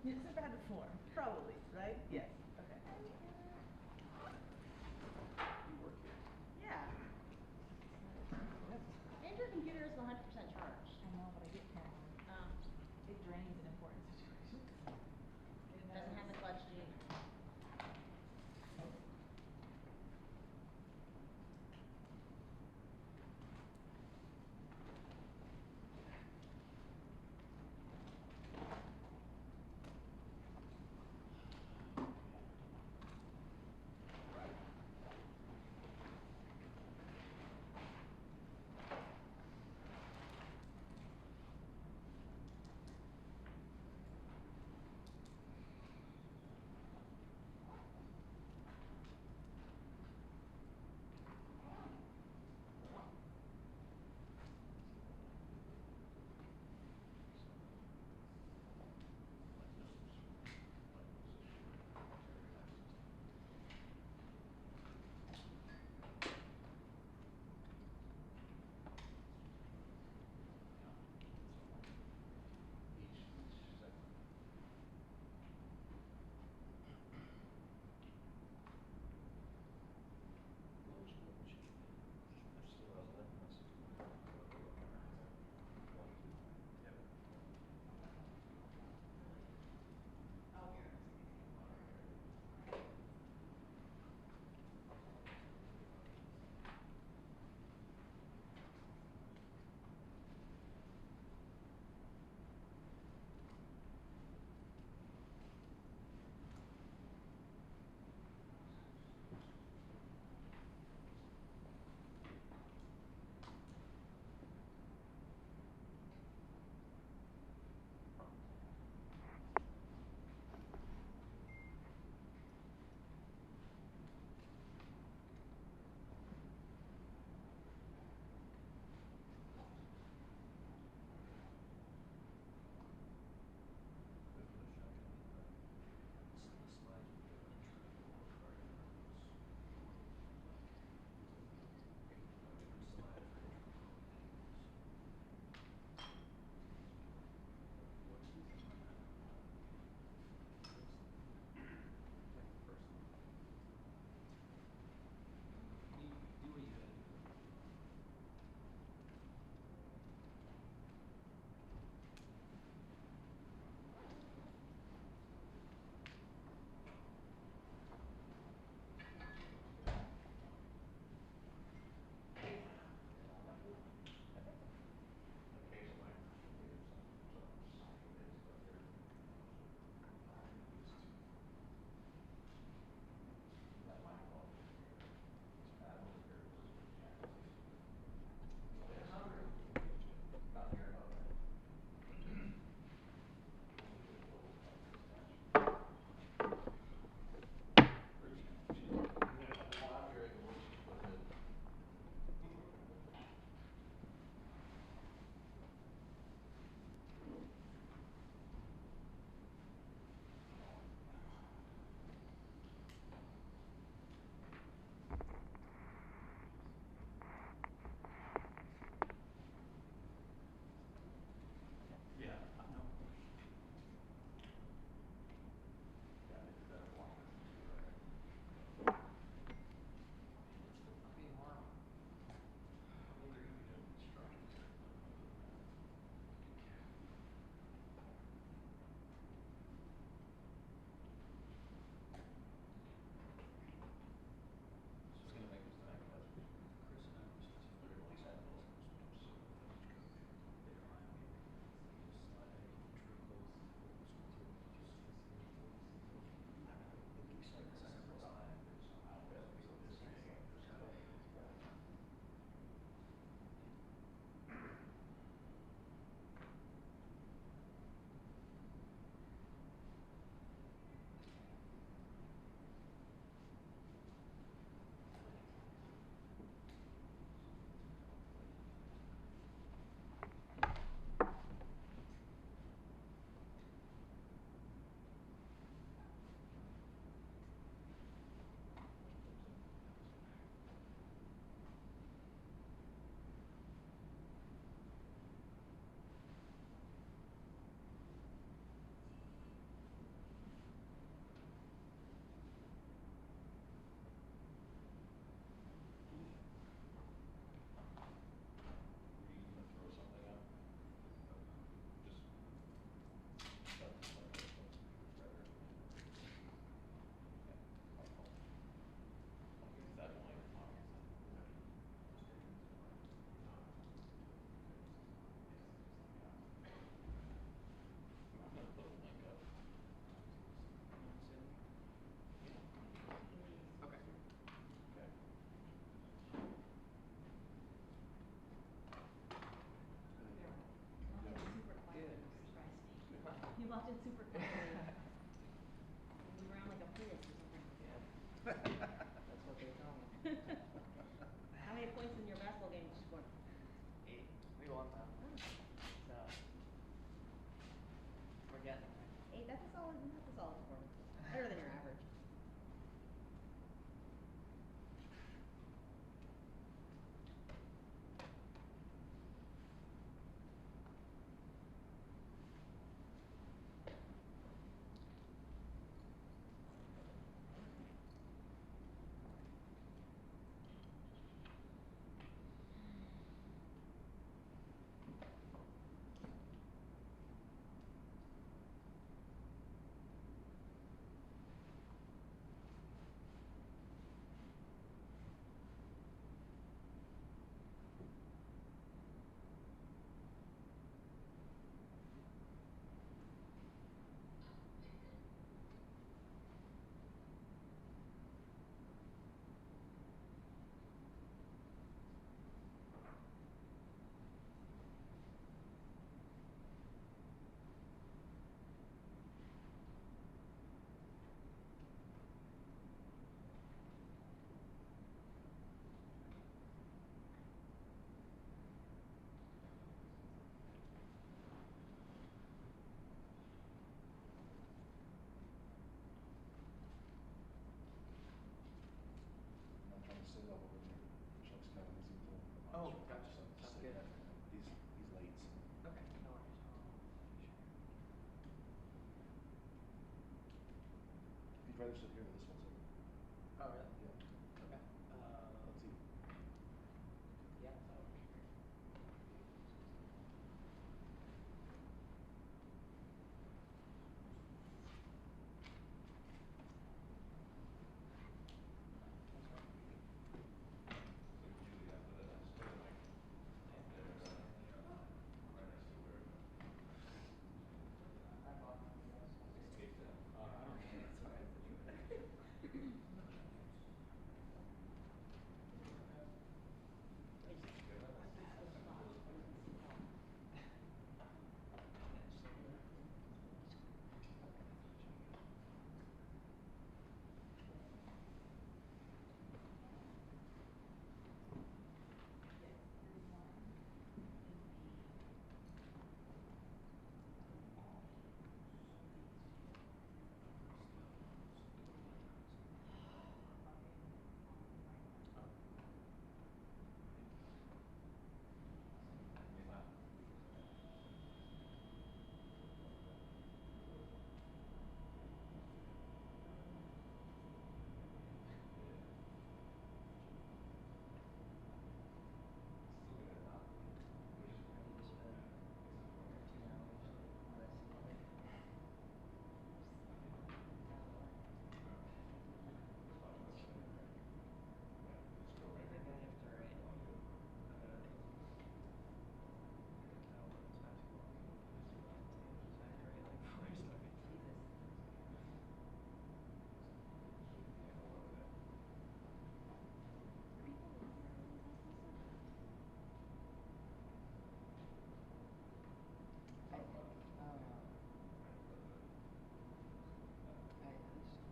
It's a bad form, probably, right? Yes, okay. You work here. Yeah. And your computer is 100% charged. I know, but I get paranoid. It drains in important situations. It doesn't have the clutch G. melted super quickly. You move around like a Prius or something. That's what they tell me. How many points in your basketball game did you score? 8. We won though. Oh. So we're getting there. 8, that's a solid performance. Better than your average. I'm trying to sit up over there. Chuck's kind of busy with the Oh, monitor, gotcha. so Sounds sit good. back. He's late. So. Okay, no worries. He'd rather sit here than this one. So. Oh, really? Yeah. Okay. Let's see. Yeah, that works for me.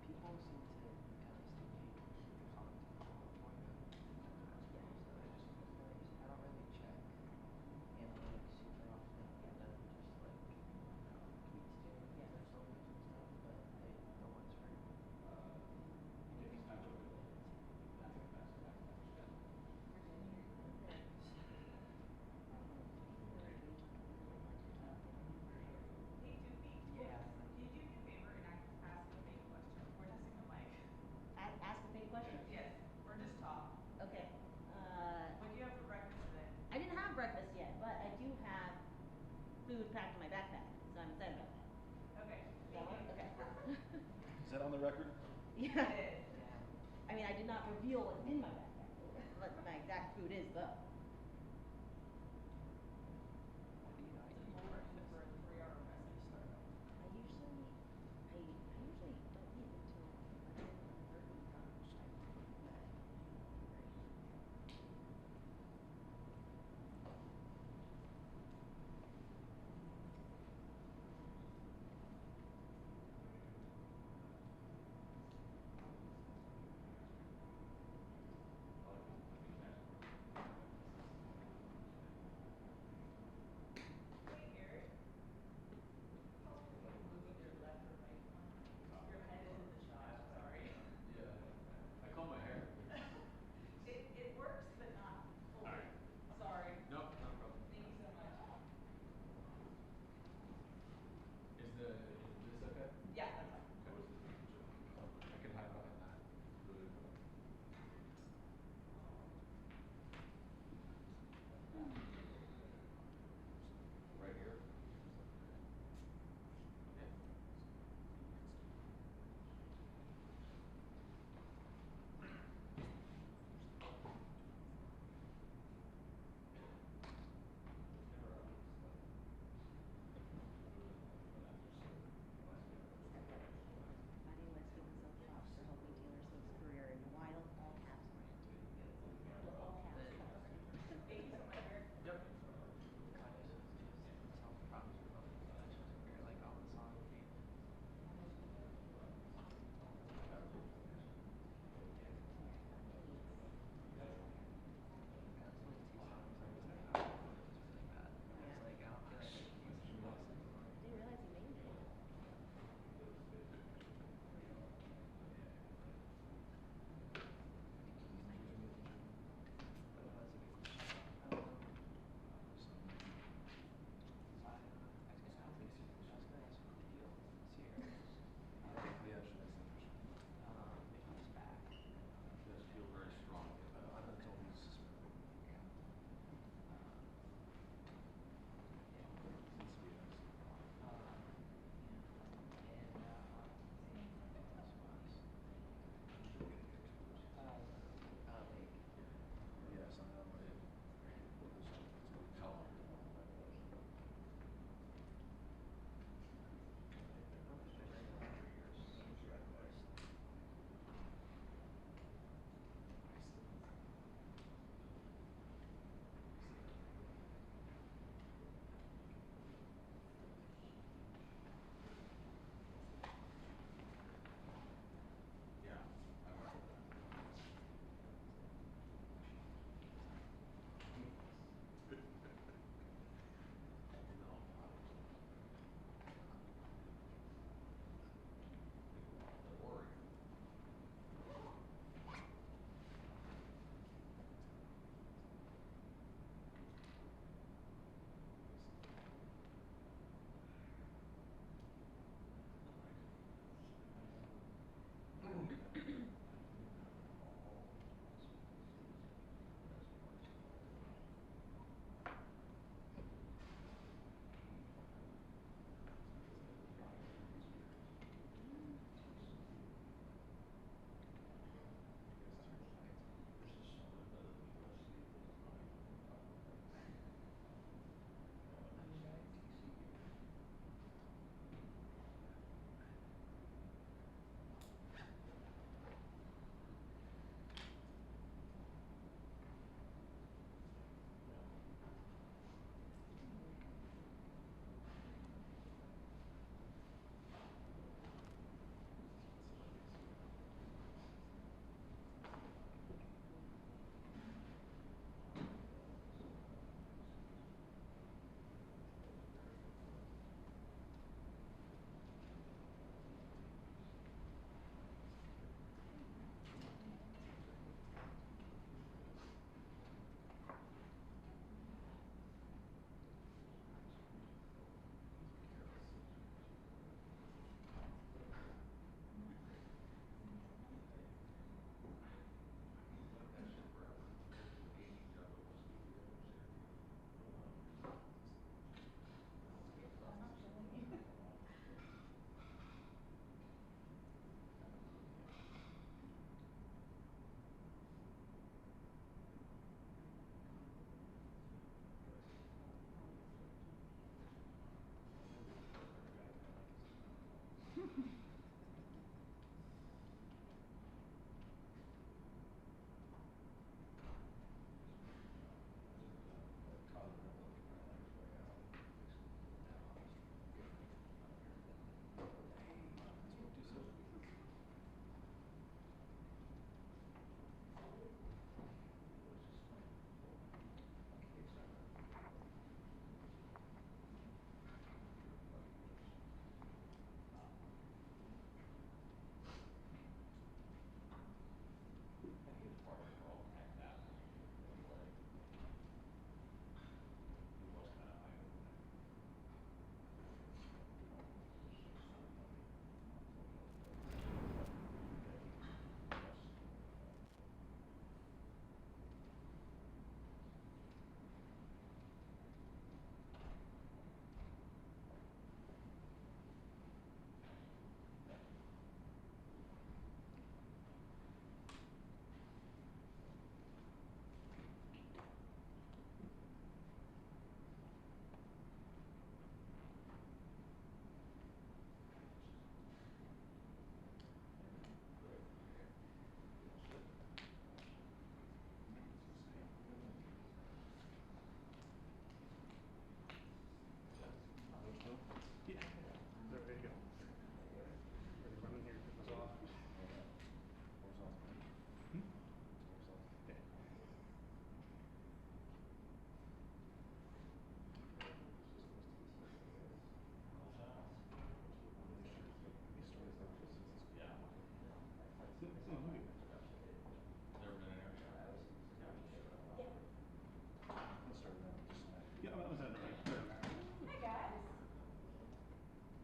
People seem to kind of stay content on the point of I don't really check analytics super often other than just like tweets to their socials and stuff, but I don't watch for anything people related Hey, Doofy, Yeah. can you do me a favor and ask a fake question before testing the mic? Ask a fake question? Yes, or just talk. Okay. What do you have for breakfast today? I didn't have breakfast yet, but I do have food packed in my backpack, so I'm excited about that. Okay. Does that work? Okay. Is that on the record? Yeah. It is. I mean, I did not reveal what's in my backpack, what my exact food is, though. What do you For a 3-hour rest. I usually don't eat until like 11:30 brunch.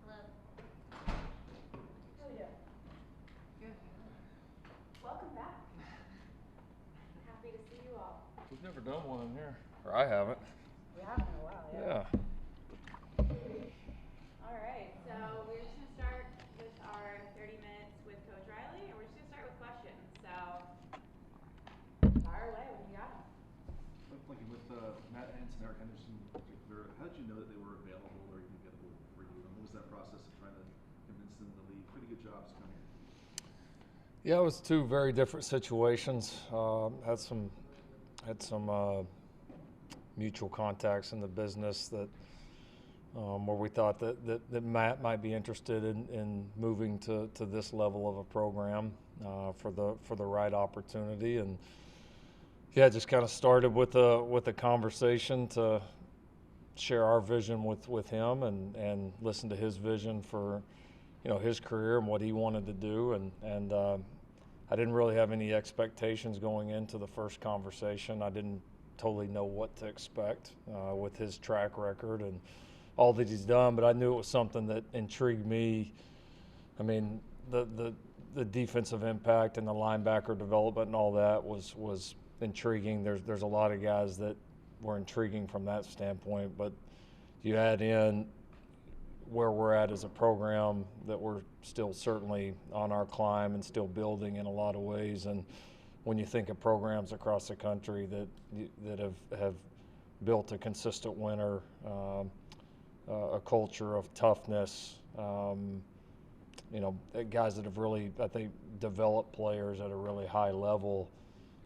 Hello. How we doing? Good. Welcome back. Happy to see you all. We've never done one in here, or I haven't. We haven't in a while, Yeah. All right, so we're just gonna start with our 30 minutes with Coach Riley, and we're just gonna start with questions. So, fire away, what do you got? Like with Matt Hansen, Eric Henderson in particular, how did you know that they were available or even available for you? And what was that process of trying to convince them to leave? Pretty good jobs coming here. Yeah, it was two very different situations. Had some mutual contacts in the business that where we thought that Matt might be interested in moving to this level of a program for the right opportunity. And yeah, just kind of started with a conversation to share our vision with him and listen to his vision for his career and what he wanted to do. And I didn't really have any expectations going into the first conversation. I didn't totally know what to expect with his track record and all that he's done, but I knew it was something that intrigued me. I mean, the defensive impact and the linebacker development and all that was intriguing. There's a lot of guys that were intriguing from that standpoint, but you add in where we're at as a program, that we're still certainly on our climb and still building in a lot of ways. And when you think of programs across the country that have built a consistent winner, a culture of toughness, guys that have really, I think, developed players at a really high level.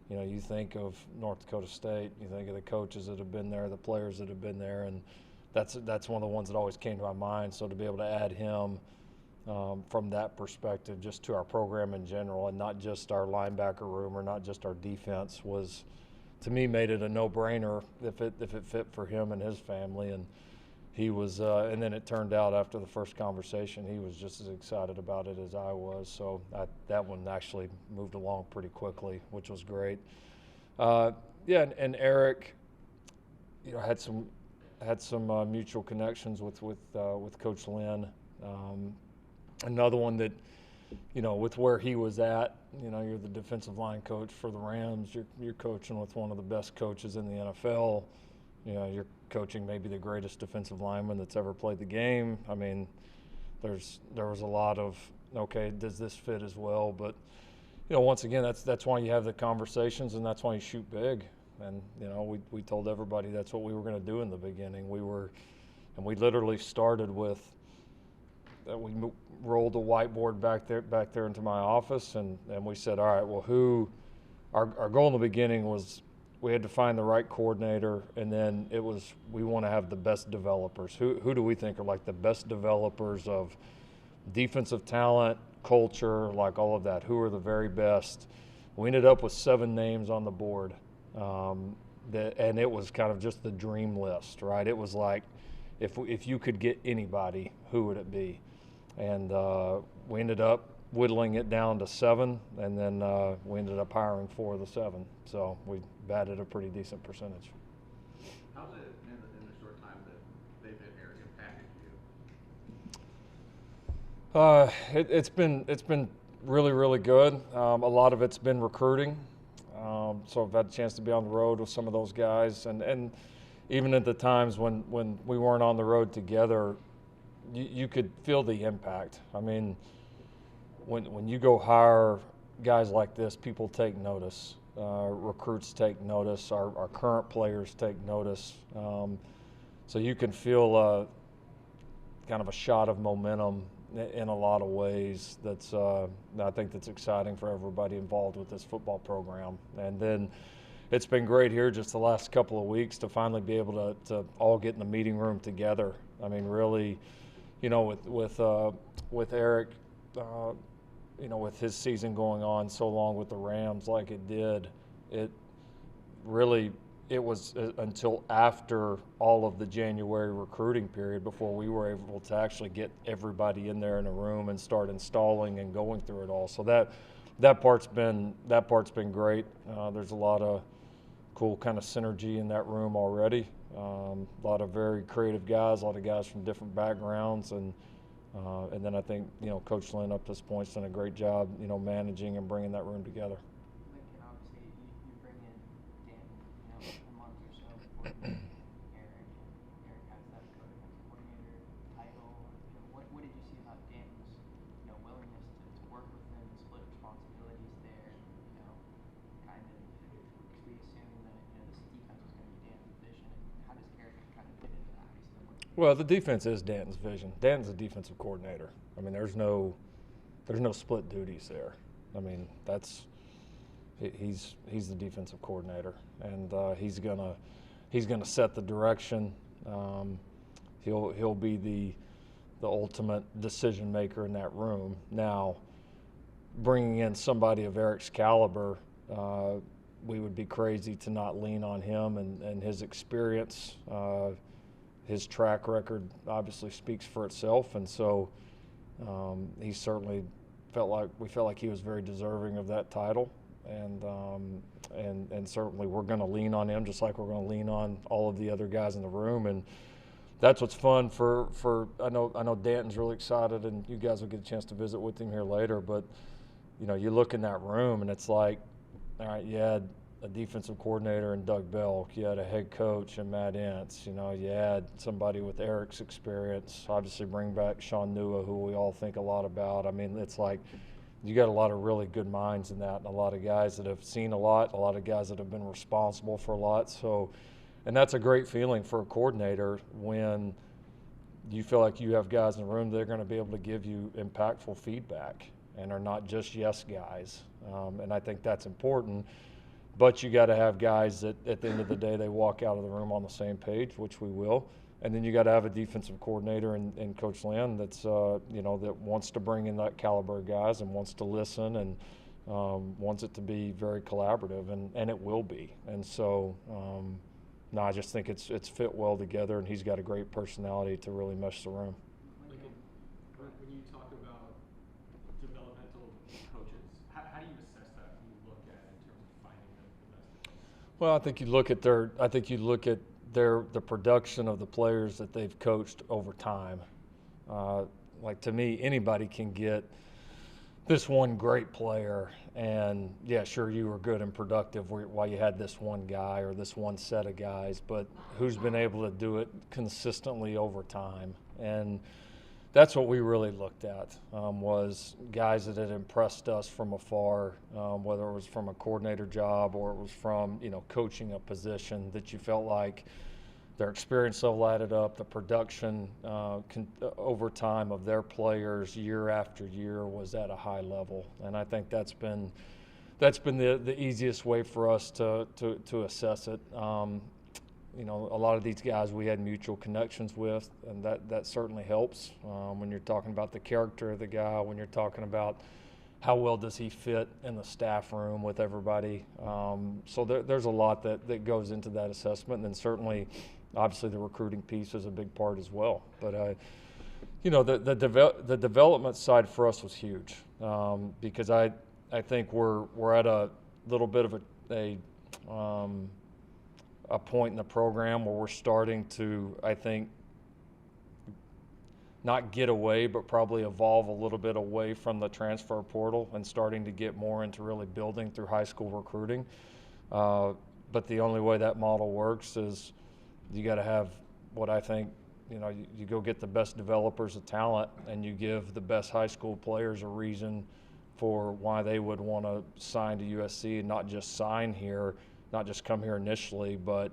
You think of North Dakota State, you think of the coaches that have been there, the players that have been there, and that's one of the ones that always came to my mind. So to be able to add him from that perspective just to our program in general, and not just our linebacker room or not just our defense, was, to me, made it a no-brainer if it fit for him and his family. And he was, and then it turned out after the first conversation, he was just as excited about it as I was. So that one actually moved along pretty quickly, which was great. And Eric, had some mutual connections with Coach Lynn. Another one that, with where he was at, you're the defensive line coach for the Rams. You're coaching with one of the best coaches in the NFL. You're coaching maybe the greatest defensive lineman that's ever played the game. I mean, there was a lot of, okay, does this fit as well? But, once again, that's why you have the conversations, and that's why you shoot big. And, we told everybody that's what we were going to do in the beginning. We literally started with rolled a whiteboard back there into my office, and we said, all right, well, our goal in the beginning was we had to find the right coordinator, and then it was we want to have the best developers. Who do we think are like the best developers of defensive talent, culture, like all of that? Who are the very best? We ended up with 7 names on the board, and it was kind of just the dream list, right? It was like, if you could get anybody, who would it be? And we ended up whittling it down to 7, and then we ended up hiring 4 of the 7. So we batted a pretty decent percentage. How's it in the short time that they've had Eric impacted you? It's been really, really good. A lot of it's been recruiting. So I've had a chance to be on the road with some of those guys, and even at the times when we weren't on the road together, you could feel the impact. I mean, when you go hire guys like this, people take notice. Recruits take notice. Our current players take notice. So you can feel kind of a shot of momentum in a lot of ways. I think that's exciting for everybody involved with this football program. And then it's been great here just the last couple of weeks to finally be able to all get in the meeting room together. I mean, really, with Eric, with his season going on so long with the Rams like it did, it was until after all of the January recruiting period before we were able to actually get everybody in there in a room and start installing and going through it all. So that part's been great. There's a lot of cool kind of synergy in that room already. A lot of very creative guys, a lot of guys from different backgrounds, and then I think Coach Lynn up to this point's done a great job managing and bringing that room together. Lincoln, obviously, you bring in Dan, a month or so before you meet Eric, and Eric has that co-defensive coordinator title. What did you see about Dan's, willingness to work with him, split responsibilities there, kind of, because we assume that, this defense was going to be Dan's vision, and how does Eric kind of fit into that? Well, the defense is Danton's vision. Danton's a defensive coordinator. I mean, there's no split duties there. I mean, he's the defensive coordinator, and he's gonna set the direction. He'll be the ultimate decision maker in that room. Now, bringing in somebody of Eric's caliber, we would be crazy to not lean on him and his experience. His track record obviously speaks for itself, and so he certainly we felt like he was very deserving of that title, and certainly we're going to lean on him just like we're going to lean on all of the other guys in the room, and that's what's fun for I know Danton's really excited, and you guys will get a chance to visit with him here later, but you look in that room and it's like, all right, you had a defensive coordinator in Doug Belk, you had a head coach in Matt Ince, you had somebody with Eric's experience, obviously bring back Sean Nua, who we all think a lot about. I mean, it's like you got a lot of really good minds in that, and a lot of guys that have seen a lot of guys that have been responsible for a lot. So, and that's a great feeling for a coordinator when you feel like you have guys in the room that are going to be able to give you impactful feedback and are not just yes guys. And I think that's important. But you got to have guys that at the end of the day they walk out of the room on the same page, which we will. And then you got to have a defensive coordinator and Coach Lynn that's that wants to bring in that caliber of guys and wants to listen and wants it to be very collaborative, and it will be. And so, I just think it's fit well together, and he's got a great personality to really mesh the room. When you talk about developmental coaches, how do you assess that when you look at it in terms of finding the best? Well, I think you look at the production of the players that they've coached over time. Like, to me, anybody can get this one great player, and yeah, sure, you were good and productive while you had this one guy or this one set of guys, but who's been able to do it consistently over time? And that's what we really looked at, was guys that had impressed us from afar, whether it was from a coordinator job or it was from coaching a position that you felt like their experience level added up, the production over time of their players year after year was at a high level, and I think that's been the easiest way for us to assess it. You know, a lot of these guys we had mutual connections with, and that certainly helps when you're talking about the character of the guy, when you're talking about how well does he fit in the staff room with everybody. So there's a lot that goes into that assessment, and then certainly, obviously, the recruiting piece is a big part as well. But you know, the development side for us was huge because I think we're at a little bit of a point in the program where we're starting to, I think, not get away, but probably evolve a little bit away from the transfer portal and starting to get more into really building through high school recruiting. But the only way that model works is you got to have what I think, you know, you go get the best developers of talent and you give the best high school players a reason for why they would want to sign to USC and not just sign here, not just come here initially, but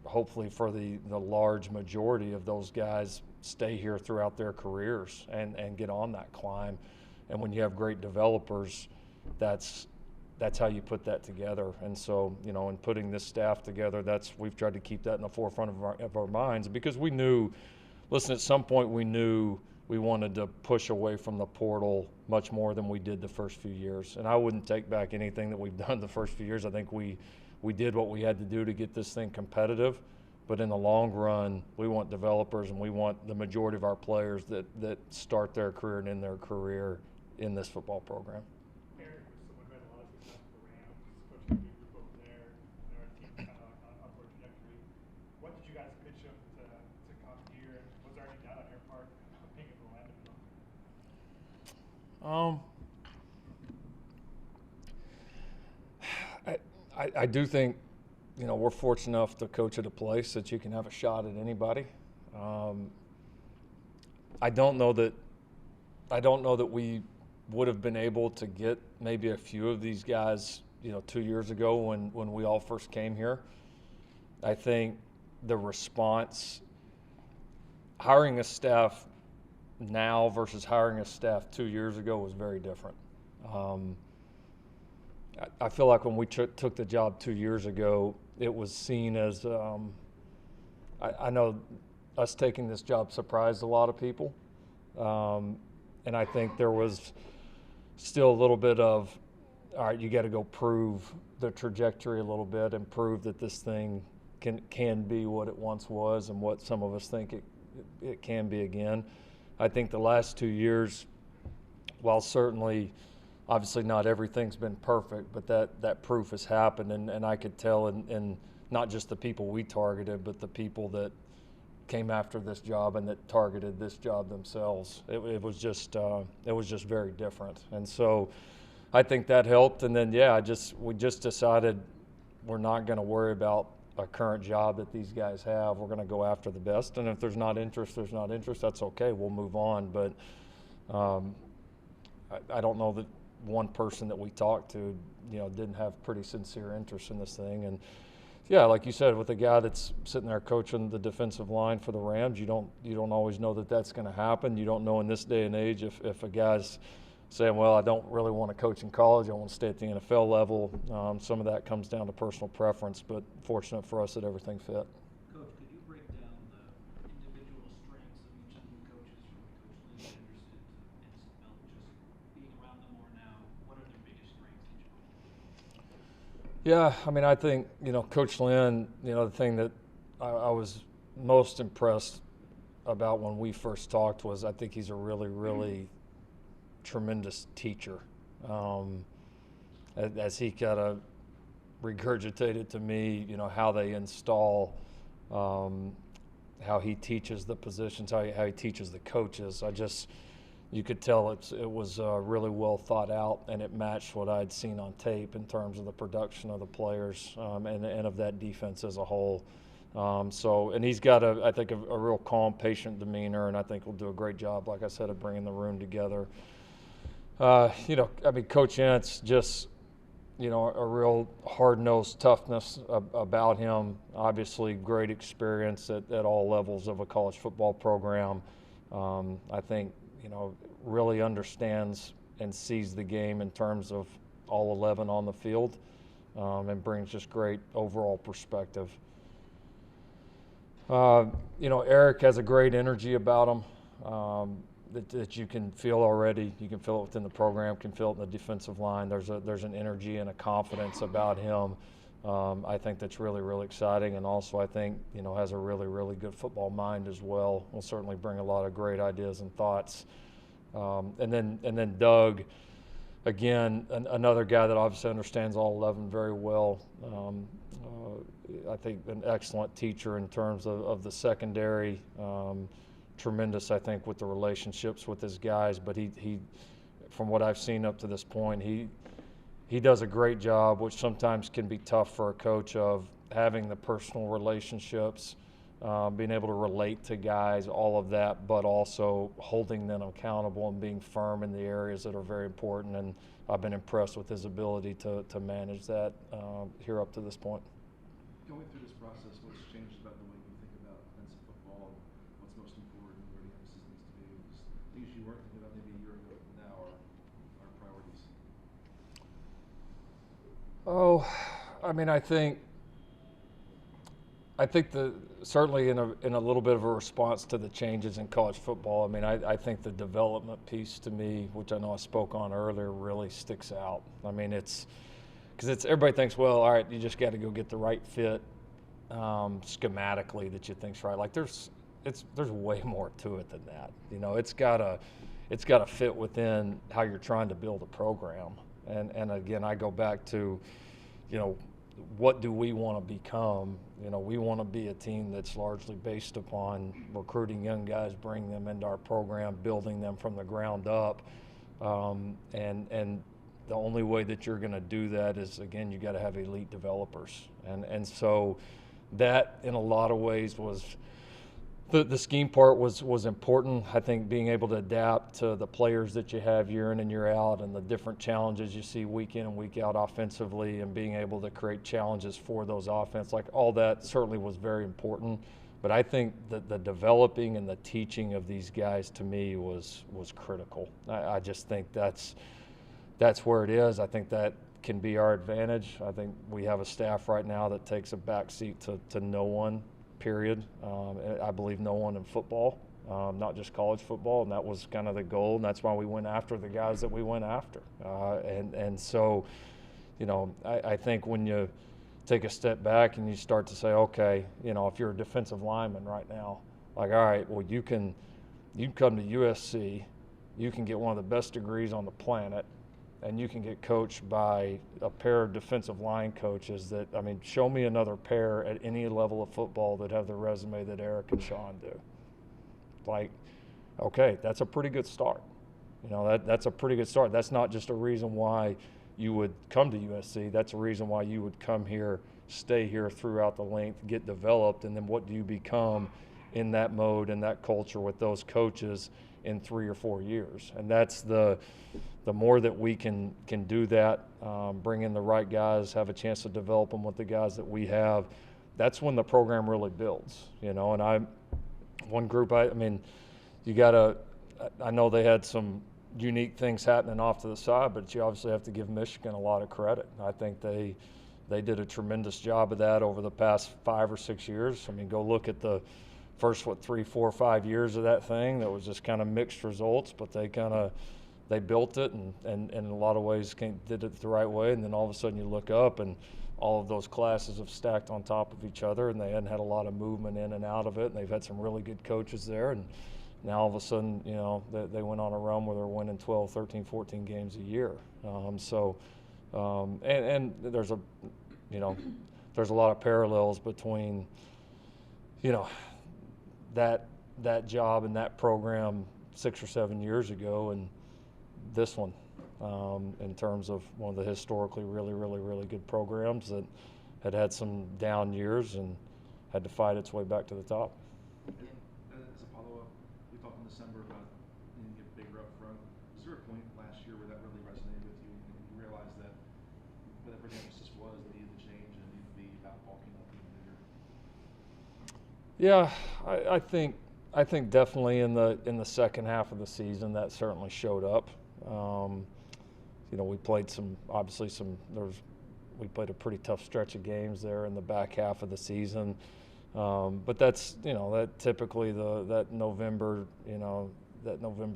hopefully for the large majority of those guys stay here throughout their careers and get on that climb. And when you have great developers, that's how you put that together. And so, you know, in putting this staff together, we've tried to keep that in the forefront of our minds, because we knew, listen, at some point we knew we wanted to push away from the portal much more than we did the first few years. And I wouldn't take back anything that we've done the first few years. I think we did what we had to do to get this thing competitive. But in the long run, we want developers, and we want the majority of our players that start their career and end their career in this football program. Eric was someone who had a lot of success with the Rams, coaching a big group over there, and our team kind of on an upward trajectory. What did you guys pitch him to come here? And was there any doubt on your part of being able to land him? I do think, you know, we're fortunate enough to coach at a place that you can have a shot at anybody. I don't know that we would have been able to get maybe a few of these guys, you know, 2 years ago when we all first came here. I think the response, hiring a staff now versus hiring a staff 2 years ago was very different. I feel like when we took the job 2 years ago, it was seen as, I know us taking this job surprised a lot of people. And I think there was still a little bit of, all right, you got to go prove the trajectory a little bit and prove that this thing can be what it once was and what some of us think it can be again. I think the last 2 years, while certainly obviously not everything's been perfect, but that proof has happened, and I could tell in not just the people we targeted, but the people that came after this job and that targeted this job themselves. It was just very different, and so I think that helped. And then we just decided we're not going to worry about a current job that these guys have. We're going to go after the best, and if there's not interest, that's okay. We'll move on. But I don't know that one person that we talked to, you know, didn't have pretty sincere interest in this thing. And yeah, like you said, with a guy that's sitting there coaching the defensive line for the Rams, you don't always know that that's going to happen. You don't know in this day and age if a guy's saying, well, I don't really want to coach in college, I want to stay at the NFL level. Some of that comes down to personal preference, but fortunate for us that everything fit. Coach, could you break down the individual strengths of each of the coaches, from Coach Lynn Henderson to Isabel, just being around them more now? What are their biggest strengths, each coach? Yeah, I mean, I think, you know, Coach Lynn, you know, the thing that I was most impressed about when we first talked was I think he's a really, really tremendous teacher. As he kind of regurgitated to me, you know, how they install, how he teaches the positions, how he teaches the coaches. You could tell it was really well thought out, and it matched what I'd seen on tape in terms of the production of the players and of that defense as a whole. And he's got I think a real calm, patient demeanor, and I think will do a great job, like I said, of bringing the room together. You know, I mean, Coach Entz just, a real hard-nosed toughness about him. Obviously, great experience at all levels of a college football program. I think, really understands and sees the game in terms of all 11 on the field, and brings just great overall perspective. Eric has a great energy about him. That you can feel already. You can feel it within the program, can feel it in the defensive line. There's an energy and a confidence about him. I think that's really, really exciting, and also I think has a really, really good football mind as well. Will certainly bring a lot of great ideas and thoughts. And then Doug, again, another guy that obviously understands all 11 very well. I think an excellent teacher in terms of the secondary. Tremendous, I think, with the relationships with his guys, but he from what I've seen up to this point, he does a great job, which sometimes can be tough for a coach, of having the personal relationships, being able to relate to guys, all of that, but also holding them accountable and being firm in the areas that are very important. And I've been impressed with his ability to manage that here up to this point. Going through this process, what's changed about the way you think about defensive football? What's most important? Where the emphasis needs to be? Just things you weren't thinking about maybe a year ago now are priorities. Oh, I mean, I think certainly in a little bit of a response to the changes in college football. I mean, I think the development piece to me, which I know I spoke on earlier, really sticks out. I mean, because everybody thinks, well, all right, you just got to go get the right fit schematically that you think's right. Like there's way more to it than that. It's gotta fit within how you're trying to build a program. And again, I go back to, what do we want to become? We want to be a team that's largely based upon recruiting young guys, bringing them into our program, building them from the ground up, and the only way that you're going to do that is, again, you got to have elite developers. And so that, in a lot of ways, was the scheme part was important. I think being able to adapt to the players that you have year in and year out and the different challenges you see week in and week out offensively, and being able to create challenges for those offense, like all that certainly was very important. But I think that the developing and the teaching of these guys, to me, was critical. I just think that's where it is. I think that can be our advantage. I think we have a staff right now that takes a backseat to no one, period. I believe no one in football, not just college football, and that was kind of the goal, and that's why we went after the guys that we went after. And so, I think when you take a step back and you start to say, okay, if you're a defensive lineman right now, like, all right, well, you can come to USC, you can get one of the best degrees on the planet, and you can get coached by a pair of defensive line coaches that, I mean, show me another pair at any level of football that have the resume that Eric and Sean do. Like, okay, that's a pretty good start. That's a pretty good start. That's not just a reason why you would come to USC. That's a reason why you would come here, stay here throughout the length, get developed, and then what do you become in that mode and that culture with those coaches in 3 or 4 years? And that's the more that we can do that, bring in the right guys, have a chance to develop them with the guys that we have, that's when the program really builds, And one group, I know they had some unique things happening off to the side, but you obviously have to give Michigan a lot of credit. I think they did a tremendous job of that over the past 5 or 6 years. I mean, go look at the first, 3, 4, 5 years of that thing. That was just kind of mixed results, but they built it and in a lot of ways did it the right way. And then all of a sudden you look up and all of those classes have stacked on top of each other, and they hadn't had a lot of movement in and out of it. And they've had some really good coaches there. And now all of a sudden, they went on a run where they're winning 12, 13, 14 games a year. And there's a lot of parallels between, that job and that program 6 or 7 years ago and this one, in terms of one of the historically really, really, really good programs that had some down years and had to fight its way back to the top. And as a follow-up, we talked in December about needing to get bigger up front. Was there a point last year where that really resonated with you and you realized that whatever the emphasis was that needed to change and needed to be about bulking up even bigger? Yeah, I think definitely in the second half of the season that certainly showed up. We played we played a pretty tough stretch of games there in the back half of the season. But that's, that typically that November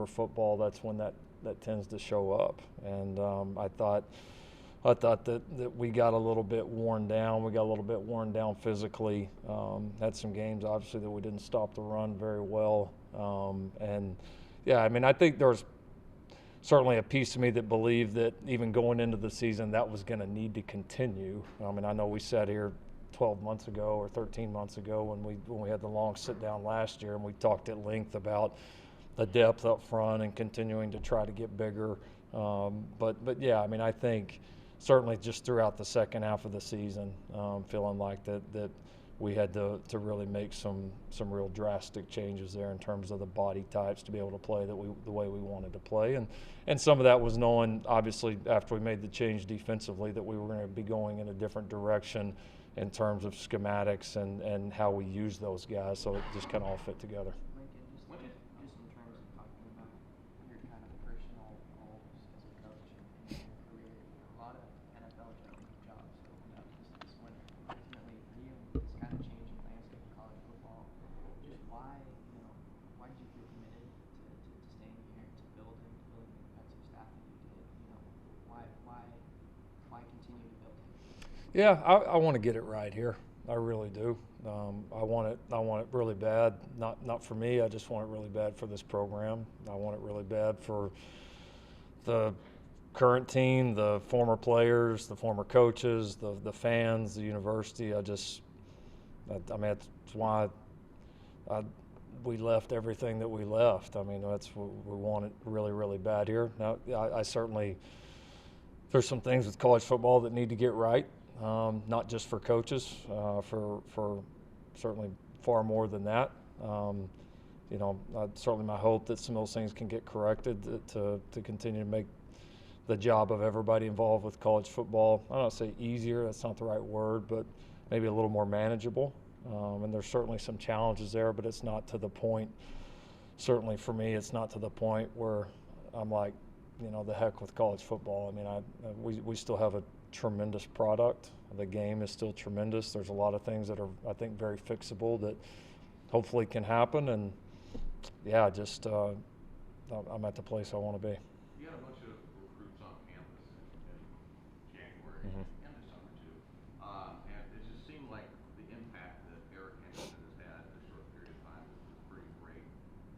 football, that's when that tends to show up. And I thought that we got a little bit worn down. We got a little bit worn down physically. Had some games, obviously, that we didn't stop the run very well. I think there was certainly a piece of me that believed that even going into the season, that was going to need to continue. I know we sat here 12 months ago or 13 months ago when we had the long sit down last year, and we talked at length about the depth up front and continuing to try to get bigger. I think certainly just throughout the second half of the season, feeling like that we had to really make some real drastic changes there in terms of the body types to be able to play the way we wanted to play. And some of that was knowing, obviously, after we made the change defensively, that we were going to be going in a different direction in terms of schematics and how we use those guys. So it just kind of all fit together. Lincoln, just in terms of talking about your kind of personal goals as a coach in your career, a lot of NFL jobs opened up this winter. Ultimately, for you, this kind of changing landscape of college football, just why did you feel committed to staying here, to building the defensive staff that you did? Why continue to build it? Yeah, I want to get it right here. I really do. I want it really bad. Not for me. I just want it really bad for this program. I want it really bad for the current team, the former players, the former coaches, the fans, the university. That's why we left everything that we left. We want it really, really bad here. Now, I certainly, there's some things with college football that need to get right. Not just for coaches, for certainly far more than that. Certainly my hope that some of those things can get corrected to continue to make the job of everybody involved with college football, I don't want to say easier, that's not the right word, but maybe a little more manageable. And there's certainly some challenges there, but it's not to the point, certainly for me, it's not to the point where I'm like, the heck with college football. We still have a tremendous product. The game is still tremendous. There's a lot of things that are, I think, very fixable that hopefully can happen. And I'm at the place I want to be. You had a bunch of recruits on campus in January and this summer too, and it just seemed like the impact that Eric Henderson has had in a short period of time is pretty great.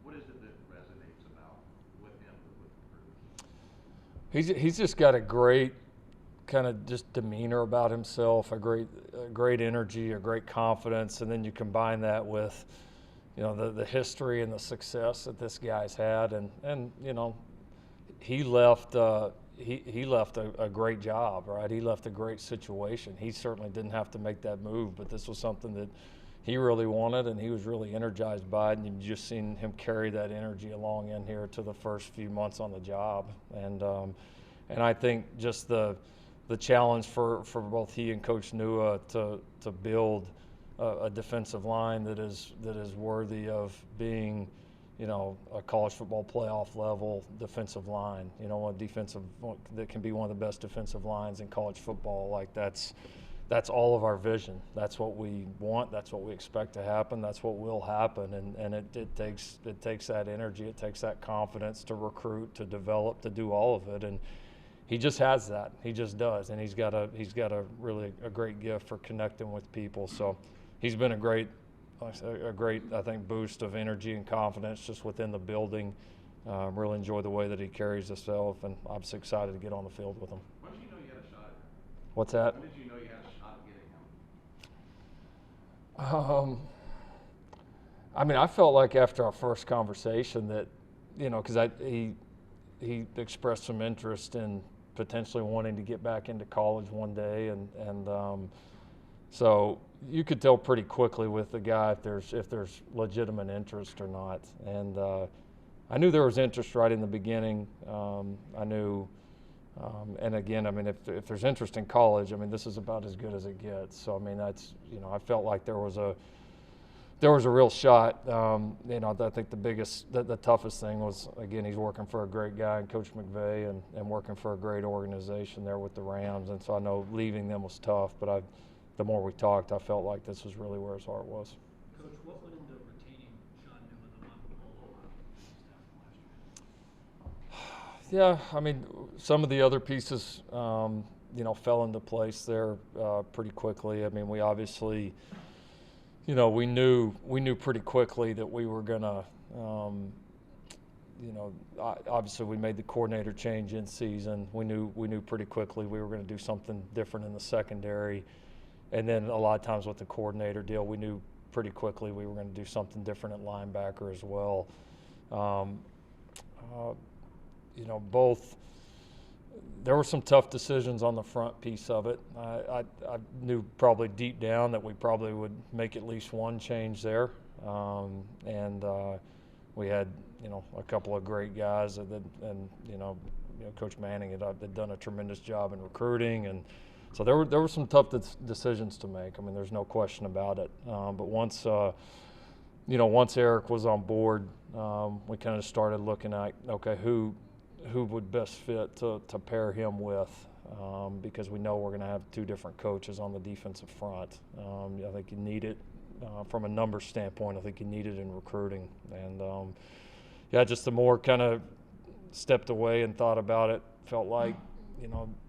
What is it that resonates about with him with recruits? He's just got a great kind of just demeanor about himself, a great energy, a great confidence, and then you combine that with, the history and the success that this guy's had, and he left a great job, right? He left a great situation. He certainly didn't have to make that move, but this was something that he really wanted, and he was really energized by it, and you've just seen him carry that energy along in here to the first few months on the job, and I think just the challenge for both he and Coach Nua to build a defensive line that is worthy of being, a college football playoff level defensive line. That can be one of the best defensive lines in college football. Like that's all of our vision. That's what we want. That's what we expect to happen. That's what will happen. And it takes that energy. It takes that confidence to recruit, to develop, to do all of it. And he just has that. He just does, and he's got a really great gift for connecting with people. So he's been a great, I think, boost of energy and confidence just within the building. Really enjoy the way that he carries himself, and I'm just excited to get on the field with him. When did you know you had a shot at him? What's that? When did you know you had a shot at getting him? I felt like after our first conversation that, because he expressed some interest in potentially wanting to get back into college one day, and so you could tell pretty quickly with the guy if there's legitimate interest or not. And I knew there was interest right in the beginning. I knew And again, I mean, if there's interest in college, I mean, this is about as good as it gets. So, I mean, that's, I felt like there was a real shot. I think the toughest thing was, again, he's working for a great guy, and Coach McVay, and working for a great organization there with the Rams. And so I know leaving them was tough, but the more we talked, I felt like this was really where his heart was. Coach, what went into retaining John Newman, the one Polo staff last year? Yeah, I mean, some of the other pieces, fell into place there pretty quickly. I mean, we obviously, we knew pretty quickly that we were gonna, obviously we made the coordinator change in season. We knew pretty quickly we were going to do something different in the secondary, and then a lot of times with the coordinator deal, we knew pretty quickly we were going to do something different at linebacker as well. Both. There were some tough decisions on the front piece of it. I knew probably deep down that we probably would make at least one change there, and we had a couple of great guys, and Coach Manning had done a tremendous job in recruiting, and so there were some tough decisions to make. I mean, there's no question about it. But once Eric was on board, we kind of started looking at, okay, who would best fit to pair him with, because we know we're going to have two different coaches on the defensive front. I think you need it from a numbers standpoint. I think you need it in recruiting. And, just the more kind of stepped away and thought about it, felt like,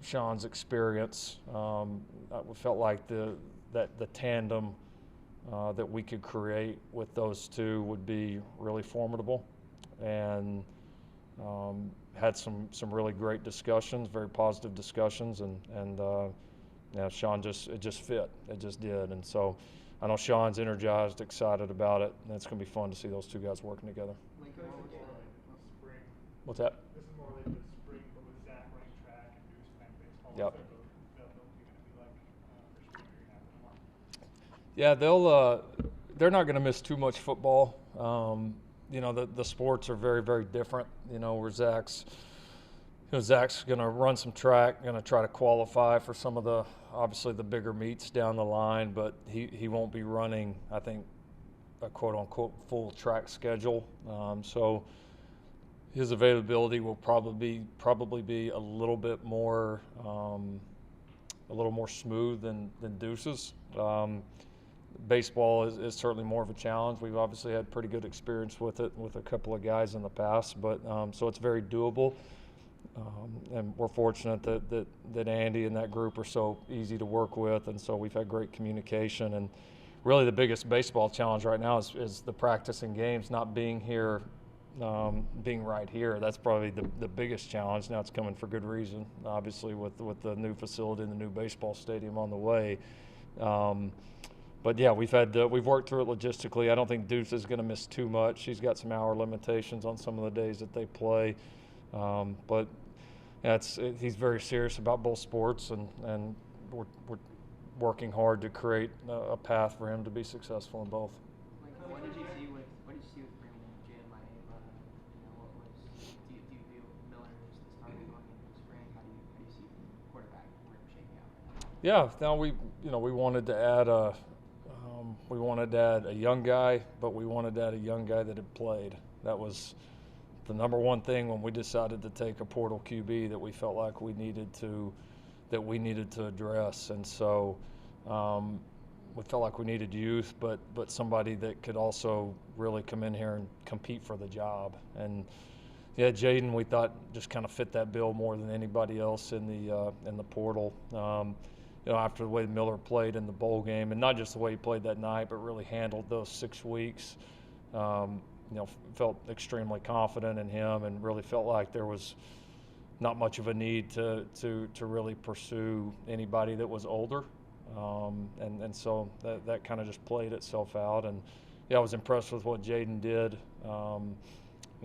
Sean's experience, felt like the tandem that we could create with those two would be really formidable. And had some really great discussions, very positive discussions, and Sean it just fit. It just did. And so I know Sean's energized, excited about it, and it's going to be fun to see those two guys working together. Spring. What's that? This is more related to spring, but with Zach running track and Deuce playing baseball. Yep. What's their availability going to be like for spring? Are you going to have them on? Yeah, they're not going to miss too much football. The sports are very, very different. Where Zach's going to run some track, going to try to qualify for some of obviously the bigger meets down the line, but he won't be running, I think, a quote-unquote full track schedule. So his availability will probably be a little bit more smooth than Deuce's. Baseball is certainly more of a challenge. We've obviously had pretty good experience with it with a couple of guys in the past, but so it's very doable. And we're fortunate that Andy and that group are so easy to work with, and so we've had great communication. And really the biggest baseball challenge right now is the practice and games not being here, being right here. That's probably the biggest challenge. Now it's coming for good reason, obviously, with the new facility and the new baseball stadium on the way. But yeah, we've worked through it logistically. I don't think Deuce is going to miss too much. He's got some hour limitations on some of the days that they play, but yeah, he's very serious about both sports, and we're working hard to create a path for him to be successful in both. What did you see with bringing in Jay and Maeva? Do you view Miller as the starter going into the spring? How do you see quarterback room shaking out? Yeah, now we wanted to add a young guy, but we wanted to add a young guy that had played. That was the number one thing when we decided to take a portal QB that we felt like we needed to address. And so we felt like we needed youth, but somebody that could also really come in here and compete for the job. And yeah, Jaden, we thought just kind of fit that bill more than anybody else in the portal. After the way Miller played in the bowl game, and not just the way he played that night, but really handled those 6 weeks, felt extremely confident in him, and really felt like there was not much of a need to really pursue anybody that was older. And so that kind of just played itself out. And yeah, I was impressed with what Jaden did.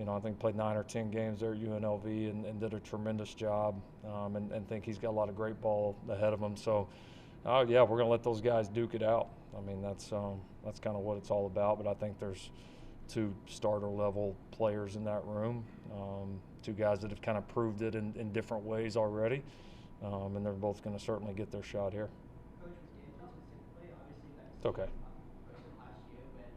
I think played 9 or 10 games there at UNLV and did a tremendous job, and think he's got a lot of great ball ahead of him. So, we're going to let those guys duke it out. I mean, that's kind of what it's all about. But I think there's 2 starter-level players in that room, two guys that have kind of proved it in different ways already, and they're both going to certainly get their shot here. Coach, with D'Angelo specifically, obviously you got to It's see okay. most of last year when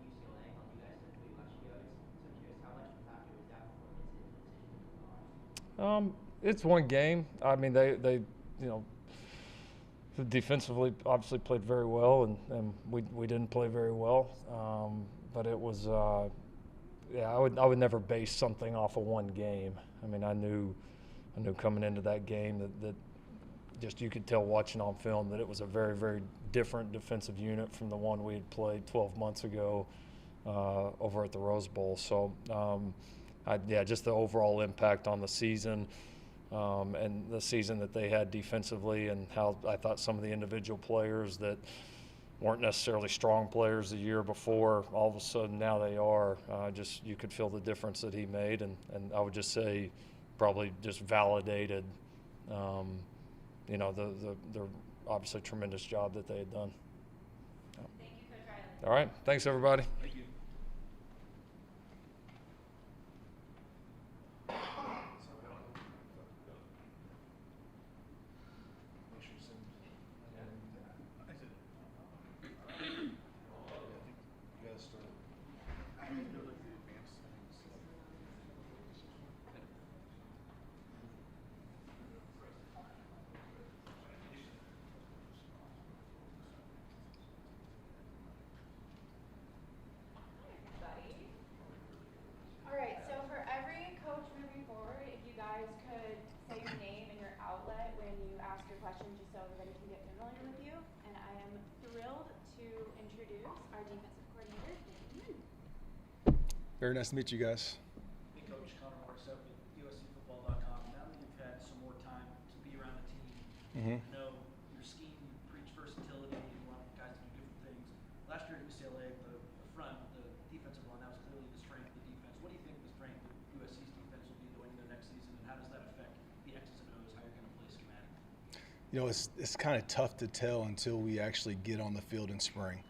UCLA held you guys to 3 rushing yards. So I'm curious, how much of a factor was that performance in the decision to move on? It's one game. I mean, they defensively obviously played very well, and we didn't play very well. But it was, I would never base something off of one game. I mean, I knew coming into that game that just you could tell watching on film that it was a very, very different defensive unit from the one we had played 12 months ago over at the Rose Bowl. So, just the overall impact on the season. And the season that they had defensively, and how I thought some of the individual players that weren't necessarily strong players the year before, all of a sudden now they are. Just you could feel the difference that he made, and I would just say probably just validated, the obviously tremendous job that they had done. Thank you, Coach Riley. All right, thanks everybody. Thank you. Make sure you send. I think you guys started. I need to look at the advanced settings. Everybody. All right, so for every coach moving forward, if you guys could say your name and your outlet when you ask your question, just so everybody can get familiar with you. And I am thrilled to introduce our defensive coordinator, Dan. Very nice to meet you guys. Hey, Coach, Connor Morissette with USCFootball.com. Now that you've had some more time to be around the team, I know your scheme, you preach versatility, you want guys to do different things. Last year at UCLA, the front, the defensive line, that was clearly the strength of the defense. What do you think the strength of USC's defense will be going into their next season, and how does that affect the X's and O's, how you're going to play schematically? You know, it's kind of tough to tell until we actually get on the field in spring.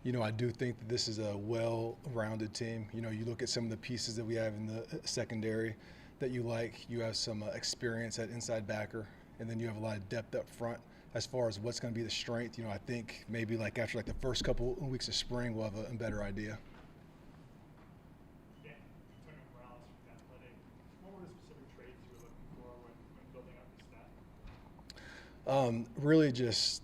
I do think that this is a well-rounded team. You look at some of the pieces that we have in the secondary that you like. You have some experience at inside backer, and then you have a lot of depth up front. As far as what's going to be the strength, I think maybe after the first couple of weeks of spring, we'll have a better idea. Yeah, Antonio Morales from The Athletic. What were the specific traits you were looking for when building up the staff? Really just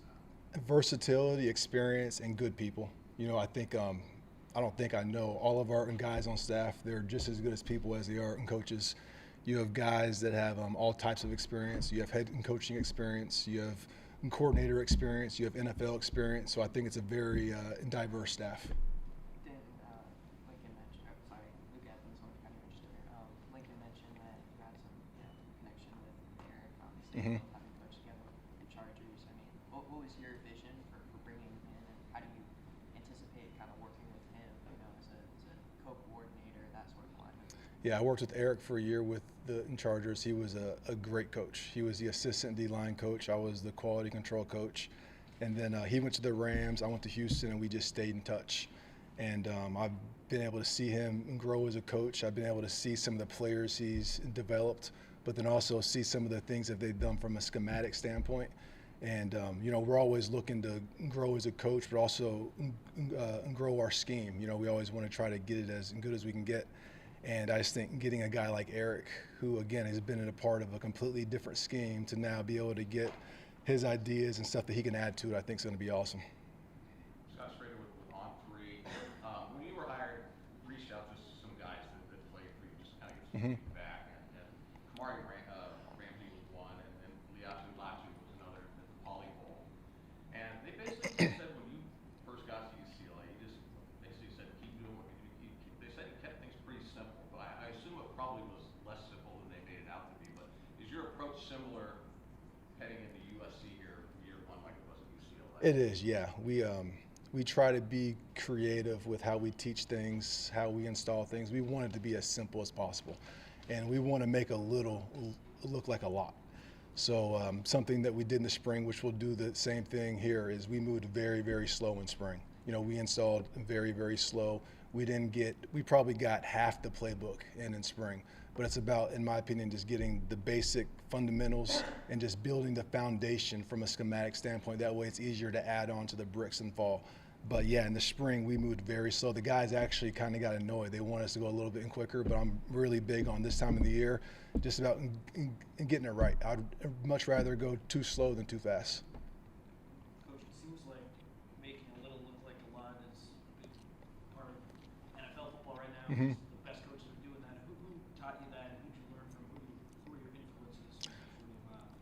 versatility, experience, and good people. I think I don't think I know all of our guys on staff. They're just as good as people as they are coaches. You have guys that have all types of experience. You have head and coaching experience. You have coordinator experience. You have NFL experience. So I think it's a very diverse staff. Lincoln mentioned, Luke Evans, one of the county register. Lincoln mentioned that you had some connection with Eric, obviously, having coached together in Chargers. I mean, what was your vision for bringing him in, and how do you anticipate kind of working with him, as a co-coordinator, that sort of line? Yeah, I worked with Eric for a year with the Chargers. He was a great coach. He was the assistant D-line coach. I was the quality control coach. And then he went to the Rams. I went to Houston, and we just stayed in touch. And I've been able to see him grow as a coach. I've been able to see some of the players he's developed, but then also see some of the things that they've done from a schematic standpoint. And, we're always looking to grow as a coach, but also grow our scheme. We always want to try to get it as good as we can get. And I just think getting a guy like Eric, who, again, has been in a part of a completely different scheme, to now be able to get his ideas and stuff that he can add to it, I think is going to be awesome. Scott Schrader with On 3. When you were hired, reached out to some guys that played for you, just kind of get some feedback. And Kamari Ramsey was one, and Liatu Latu was another at the Poly Bowl. And they basically said when you first got to UCLA, you just basically said keep doing what you keep. They said you kept things pretty simple, but I assume it probably was less simple than they made it out to be. But is your approach similar heading into USC here year one like it was at UCLA? It is, yeah. We try to be creative with how we teach things, how we install things. We want it to be as simple as possible, and we want to make a little look like a lot. So something that we did in the spring, which we'll do the same thing here, is we moved very, very slow in spring. We installed very, very slow. We probably got half the playbook in spring, but it's about, in my opinion, just getting the basic fundamentals and just building the foundation from a schematic standpoint. That way it's easier to add on to the bricks and fall. But yeah, in the spring, we moved very slow. The guys actually kind of got annoyed. They want us to go a little bit quicker, but I'm really big on this time of the year, just about in getting it right. I'd much rather go too slow than too fast. Coach, it seems like making a little look like a lot is a big part of NFL football right now. Mhm. The best coaches are doing that. Who taught you that, and who did you learn from? Who are your influences?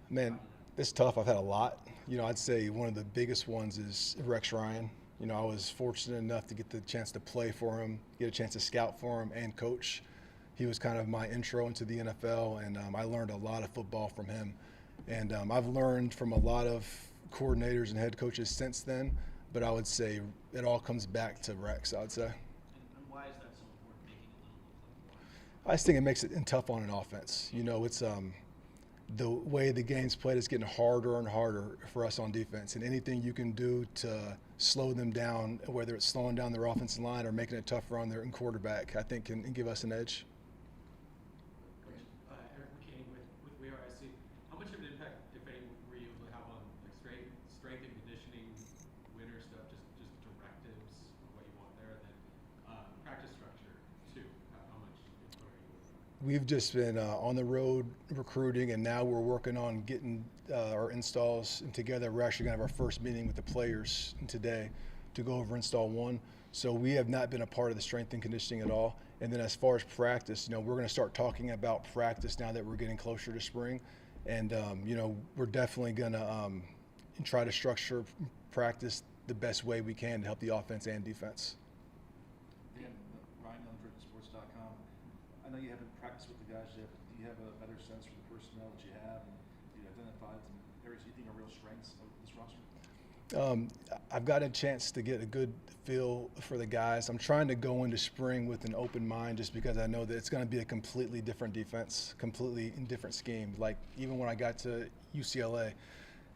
Man, it's tough. I've had a lot. I'd say one of the biggest ones is Rex Ryan. I was fortunate enough to get the chance to play for him, get a chance to scout for him and coach. He was kind of my intro into the NFL, and I learned a lot of football from him. And I've learned from a lot of coordinators and head coaches since then, but I would say it all comes back to Rex, I would say. And why is that so important, making it a little look like a lot? I just think it makes it tough on an offense. It's the way the game's played is getting harder and harder for us on defense, and anything you can do to slow them down, whether it's slowing down their offensive line or making it tougher on their quarterback, I think can give us an edge. Eric McKay with We Are SC. How much of an impact, if any, were you able to have on strength and conditioning, winter stuff, just directives of what you want there, and then practice structure too? How much input are you with? We've just been on the road recruiting, and now we're working on getting our installs together. We're actually going to have our first meeting with the players today to go over install 1. So we have not been a part of the strength and conditioning at all. And then as far as practice, we're going to start talking about practice now that we're getting closer to spring. And, we're definitely going to try to structure practice the best way we can to help the offense and defense. Dan, Ryan, Introductory.com. I know you haven't practiced with the guys yet, but do you have a better sense for the personnel that you have? And do you identify some areas you think are real strengths of this roster? I've got a chance to get a good feel for the guys. I'm trying to go into spring with an open mind just because I know that it's going to be a completely different defense, completely different scheme. Like even when I got to UCLA,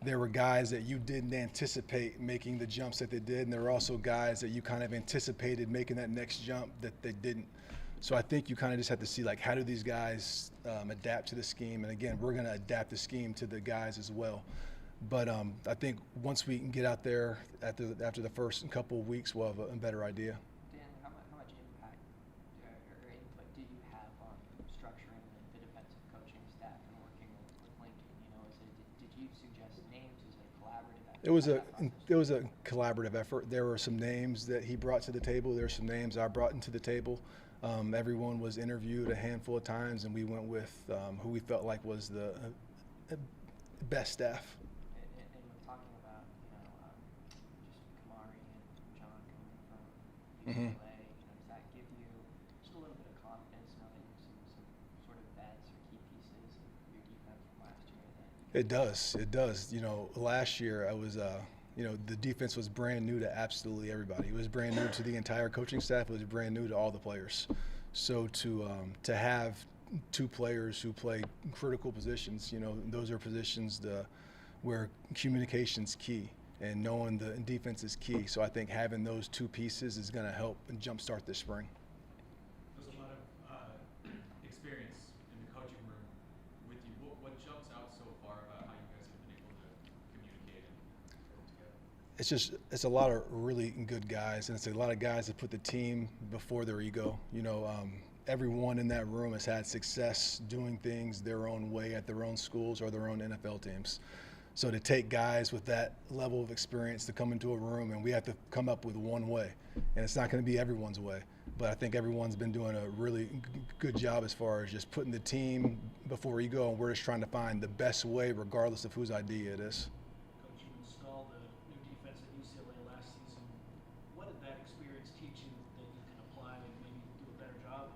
there were guys that you didn't anticipate making the jumps that they did, and there were also guys that you kind of anticipated making that next jump that they didn't. So I think you kind of just have to see, like, how do these guys adapt to the scheme? And again, we're going to adapt the scheme to the guys as well. But I think once we can get out there after the first couple of weeks, we'll have a better idea. Dan, how much impact or input did you have on structuring the defensive coaching staff and working with Lincoln? Did you suggest names? Was it a collaborative effort? It was a collaborative effort. There were some names that he brought to the table. There were some names I brought into the table. Everyone was interviewed a handful of times, and we went with who we felt like was the best staff. And we're talking about, just Kamari and John coming from UCLA. Does that give you just a little bit of confidence knowing some sort of vets or key pieces of your defense from last year? It does. Last year I was, the defense was brand new to absolutely everybody. It was brand new to the entire coaching staff. It was brand new to all the players. So to have two players who play critical positions, those are positions where communication's key and knowing the defense is key. So I think having those two pieces is going to help and jumpstart this spring. There's a lot of experience in the coaching room with you. What jumps out so far about how you guys have been able to communicate and work together? It's a lot of really good guys, and it's a lot of guys that put the team before their ego. Everyone in that room has had success doing things their own way at their own schools or their own NFL teams. So to take guys with that level of experience to come into a room, and we have to come up with one way, and it's not going to be everyone's way, but I think everyone's been doing a really good job as far as just putting the team before ego, and we're just trying to find the best way regardless of whose idea it is. Coach, you installed a new defense at UCLA last season. What did that experience teach you that you can apply and maybe do a better job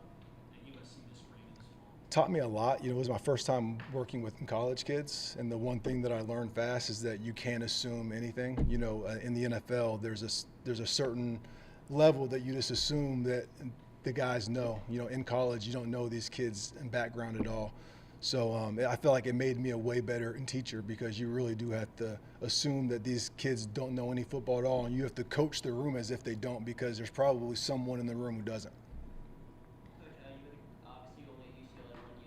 at USC this spring and this fall? Taught me a lot. It was my first time working with college kids, and the one thing that I learned fast is that you can't assume anything. In the NFL, there's a certain level that you just assume that the guys know. In college, you don't know these kids' background at all. So I feel like it made me a way better teacher because you really do have to assume that these kids don't know any football at all, and you have to coach the room as if they don't because there's probably someone in the room who doesn't. Coach, you obviously only at UCLA 1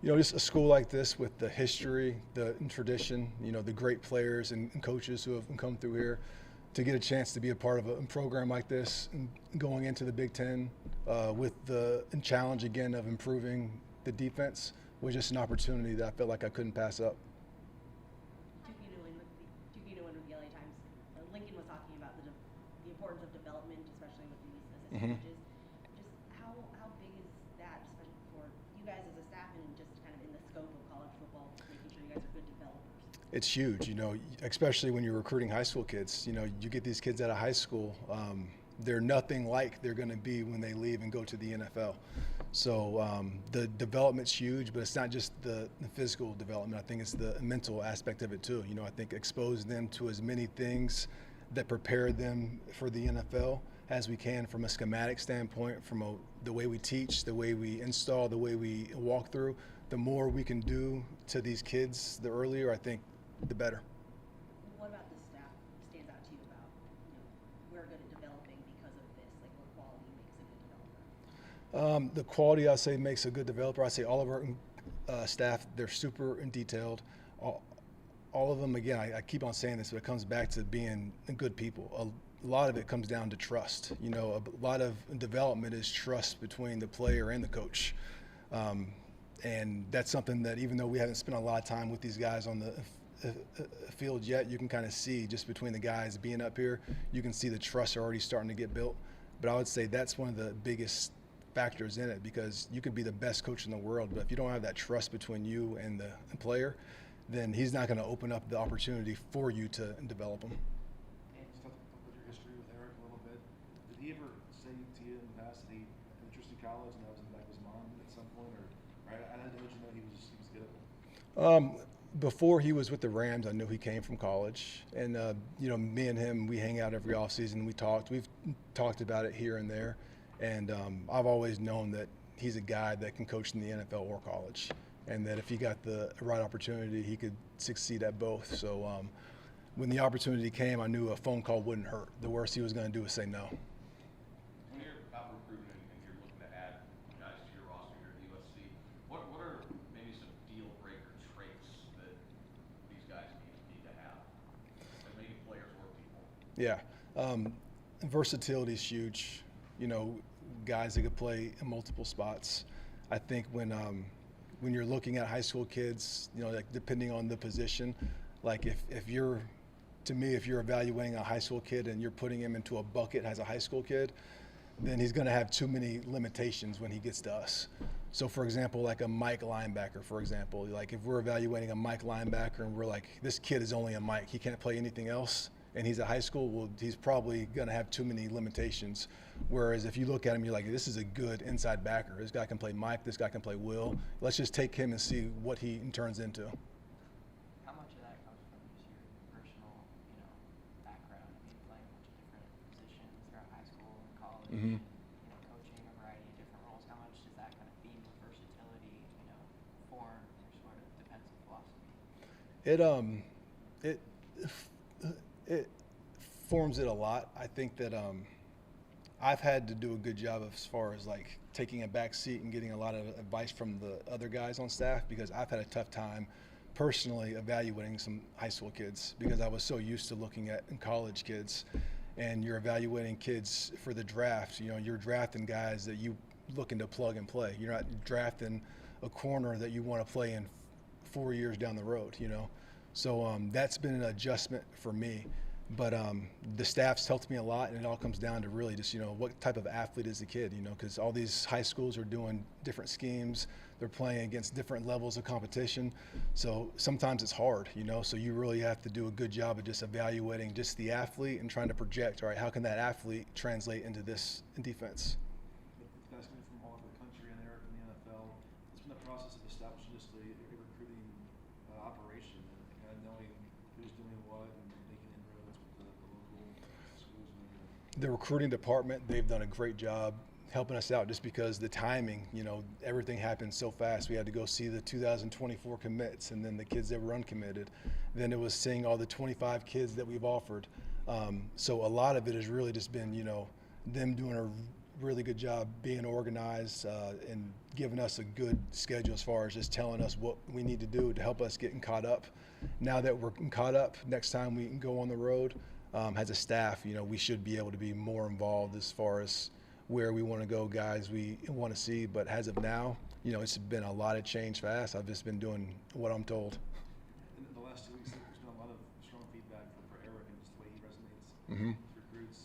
You know, just a school like this with the history, the tradition, you know, the great players and coaches who have come through here, to get a chance to be a part of a program like this and going into the Big Ten with the challenge again of improving the defense was just an opportunity that I felt like I couldn't pass up. 2 feet with the LA Times. Lincoln was talking about the importance of development, especially with these assistant coaches. Just how big is that, especially for you guys as a staff and just kind of in the scope of college football, making sure you guys are good developers? It's huge, you know, especially when you're recruiting high school kids. You know, you get these kids out of high school, they're nothing like they're going to be when they leave and go to the NFL. So the development's huge, but it's not just the physical development. I think it's the mental aspect of it too. You know, I think expose them to as many things that prepare them for the NFL as we can from a schematic standpoint, from the way we teach, the way we install, the way we walk through. The more we can do to these kids, the earlier, I think, the better. What about the staff stands out to you about, you know, we're good at developing because of this? Like, what quality makes a good developer? The quality, I say, makes a good developer. I say all of our staff, they're super detailed. All of them, again, I keep on saying this, but it comes back to being good people. A lot of it comes down to trust. You know, a lot of development is trust between the player and the coach. And that's something that, even though we haven't spent a lot of time with these guys on the field yet, you can kind of see just between the guys being up here, you can see the trust already starting to get built. But I would say that's one of the biggest factors in it, because you could be the best coach in the world, but if you don't have that trust between you and the player, then he's not going to open up the opportunity for you to develop him. Let's talk about your history with Eric a little bit. Did he ever say to you in the past that he had interest in college and that was in the back of his mind at some point, or I didn't know he was good at it? Before he was with the Rams, I knew he came from college, and you know, me and him, we hang out every offseason. We've talked about it here and there, and I've always known that he's a guy that can coach in the NFL or college, and that if he got the right opportunity, he could succeed at both. So when the opportunity came, I knew a phone call wouldn't hurt. The worst he was going to do was say no. When you're out recruiting and you're looking to add guys to your roster here at USC, what are maybe some deal breaker traits that these guys need to have, that maybe players or people? Yeah, versatility is huge. You know, guys that could play in multiple spots. I think when you're looking at high school kids, you know, like depending on the position, like if you're evaluating a high school kid and you're putting him into a bucket as a high school kid, then he's going to have too many limitations when he gets to us. So, for example, like a Mike linebacker, for example, like if we're evaluating a Mike linebacker and we're like, this kid is only a Mike, he can't play anything else, and he's at high school, well, he's probably going to have too many limitations. Whereas if you look at him, you're like, this is a good inside backer. This guy can play Mike, this guy can play Will. Let's just take him and see what he turns into. How much of that comes from just your personal, you know, background? I mean, playing a bunch of different positions throughout high school and college, Mhm. and, you know, coaching a variety of different roles. How much does that kind of theme of versatility, you know, form your sort of defensive philosophy? It forms it a lot. I think that I've had to do a good job as far as like taking a back seat and getting a lot of advice from the other guys on staff, because I've had a tough time personally evaluating some high school kids, because I was so used to looking at college kids, and you're evaluating kids for the draft. You know, you're drafting guys that you looking to plug and play. You're not drafting a corner that you want to play in 4 years down the road, you know. So that's been an adjustment for me. But the staff's helped me a lot, and it all comes down to really just, you know, what type of athlete is the kid, you know, because all these high schools are doing different schemes. They're playing against different levels of competition. So sometimes it's hard, you know, so you really have to do a good job of just evaluating just the athlete and trying to project, all right, how can that athlete translate into this in defense? With guys coming from all over the country and Eric in the NFL, it's been a process of establishing just a recruiting operation and kind of knowing who's doing what and making inroads with the local schools. The recruiting department, they've done a great job helping us out, just because the timing, you know, everything happened so fast. We had to go see the 2024 commits and then the kids that were uncommitted. Then it was seeing all the 25 kids that we've offered. So a lot of it has really just been, you know, them doing a really good job being organized and giving us a good schedule as far as just telling us what we need to do to help us getting caught up. Now that we're caught up, next time we can go on the road, as a staff, we should be able to be more involved as far as where we want to go, guys we want to see. But as of now, it's been a lot of change fast. I've just been doing what I'm told. In the last 2 weeks, there's been a lot of strong feedback for Eric and just the way he resonates Mm-hmm. with recruits.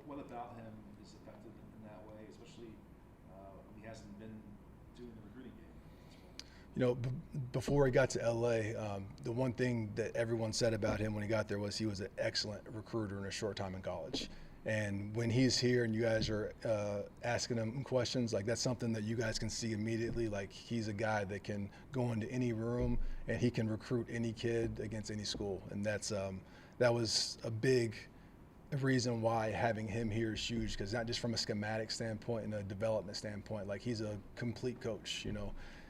What about him is effective in that way, especially when he hasn't been doing the recruiting game? Before he got to LA, the one thing that everyone said about him when he got there was he was an excellent recruiter in a short time in college. And when he's here and you guys are asking him questions, like that's something that you guys can see immediately. Like he's a guy that can go into any room and he can recruit any kid against any school. And that was a big reason why having him here is huge, because not just from a schematic standpoint and a development standpoint, like he's a complete coach.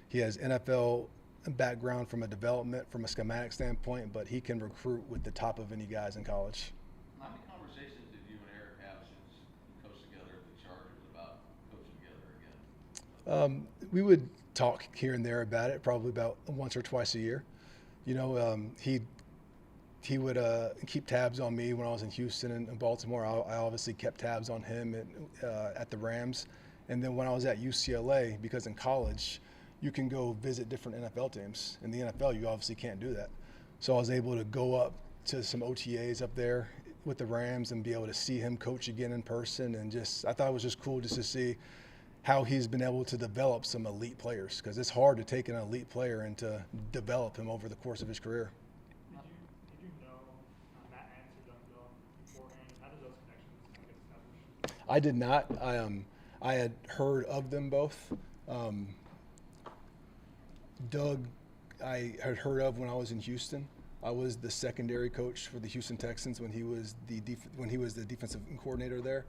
He has NFL background from a development, from a schematic standpoint, but he can recruit with the top of any guys in college. How many conversations did you and Eric have since you coached together at the Chargers about coaching together again? We would talk here and there about it, probably about once or twice a year. He would keep tabs on me when I was in Houston and Baltimore. I obviously kept tabs on him at the Rams. And then when I was at UCLA, because in college, you can go visit different NFL teams. In the NFL, you obviously can't do that. So I was able to go up to some OTAs up there with the Rams and be able to see him coach again in person. And I thought it was just cool just to see how he's been able to develop some elite players, because it's hard to take an elite player and to develop him over the course of his career. Did you know Matt Answer Dunville beforehand? How did those connections get established? I did not. I had heard of them both. Doug, I had heard of when I was in Houston. I was the secondary coach for the Houston Texans when he was the defensive coordinator there.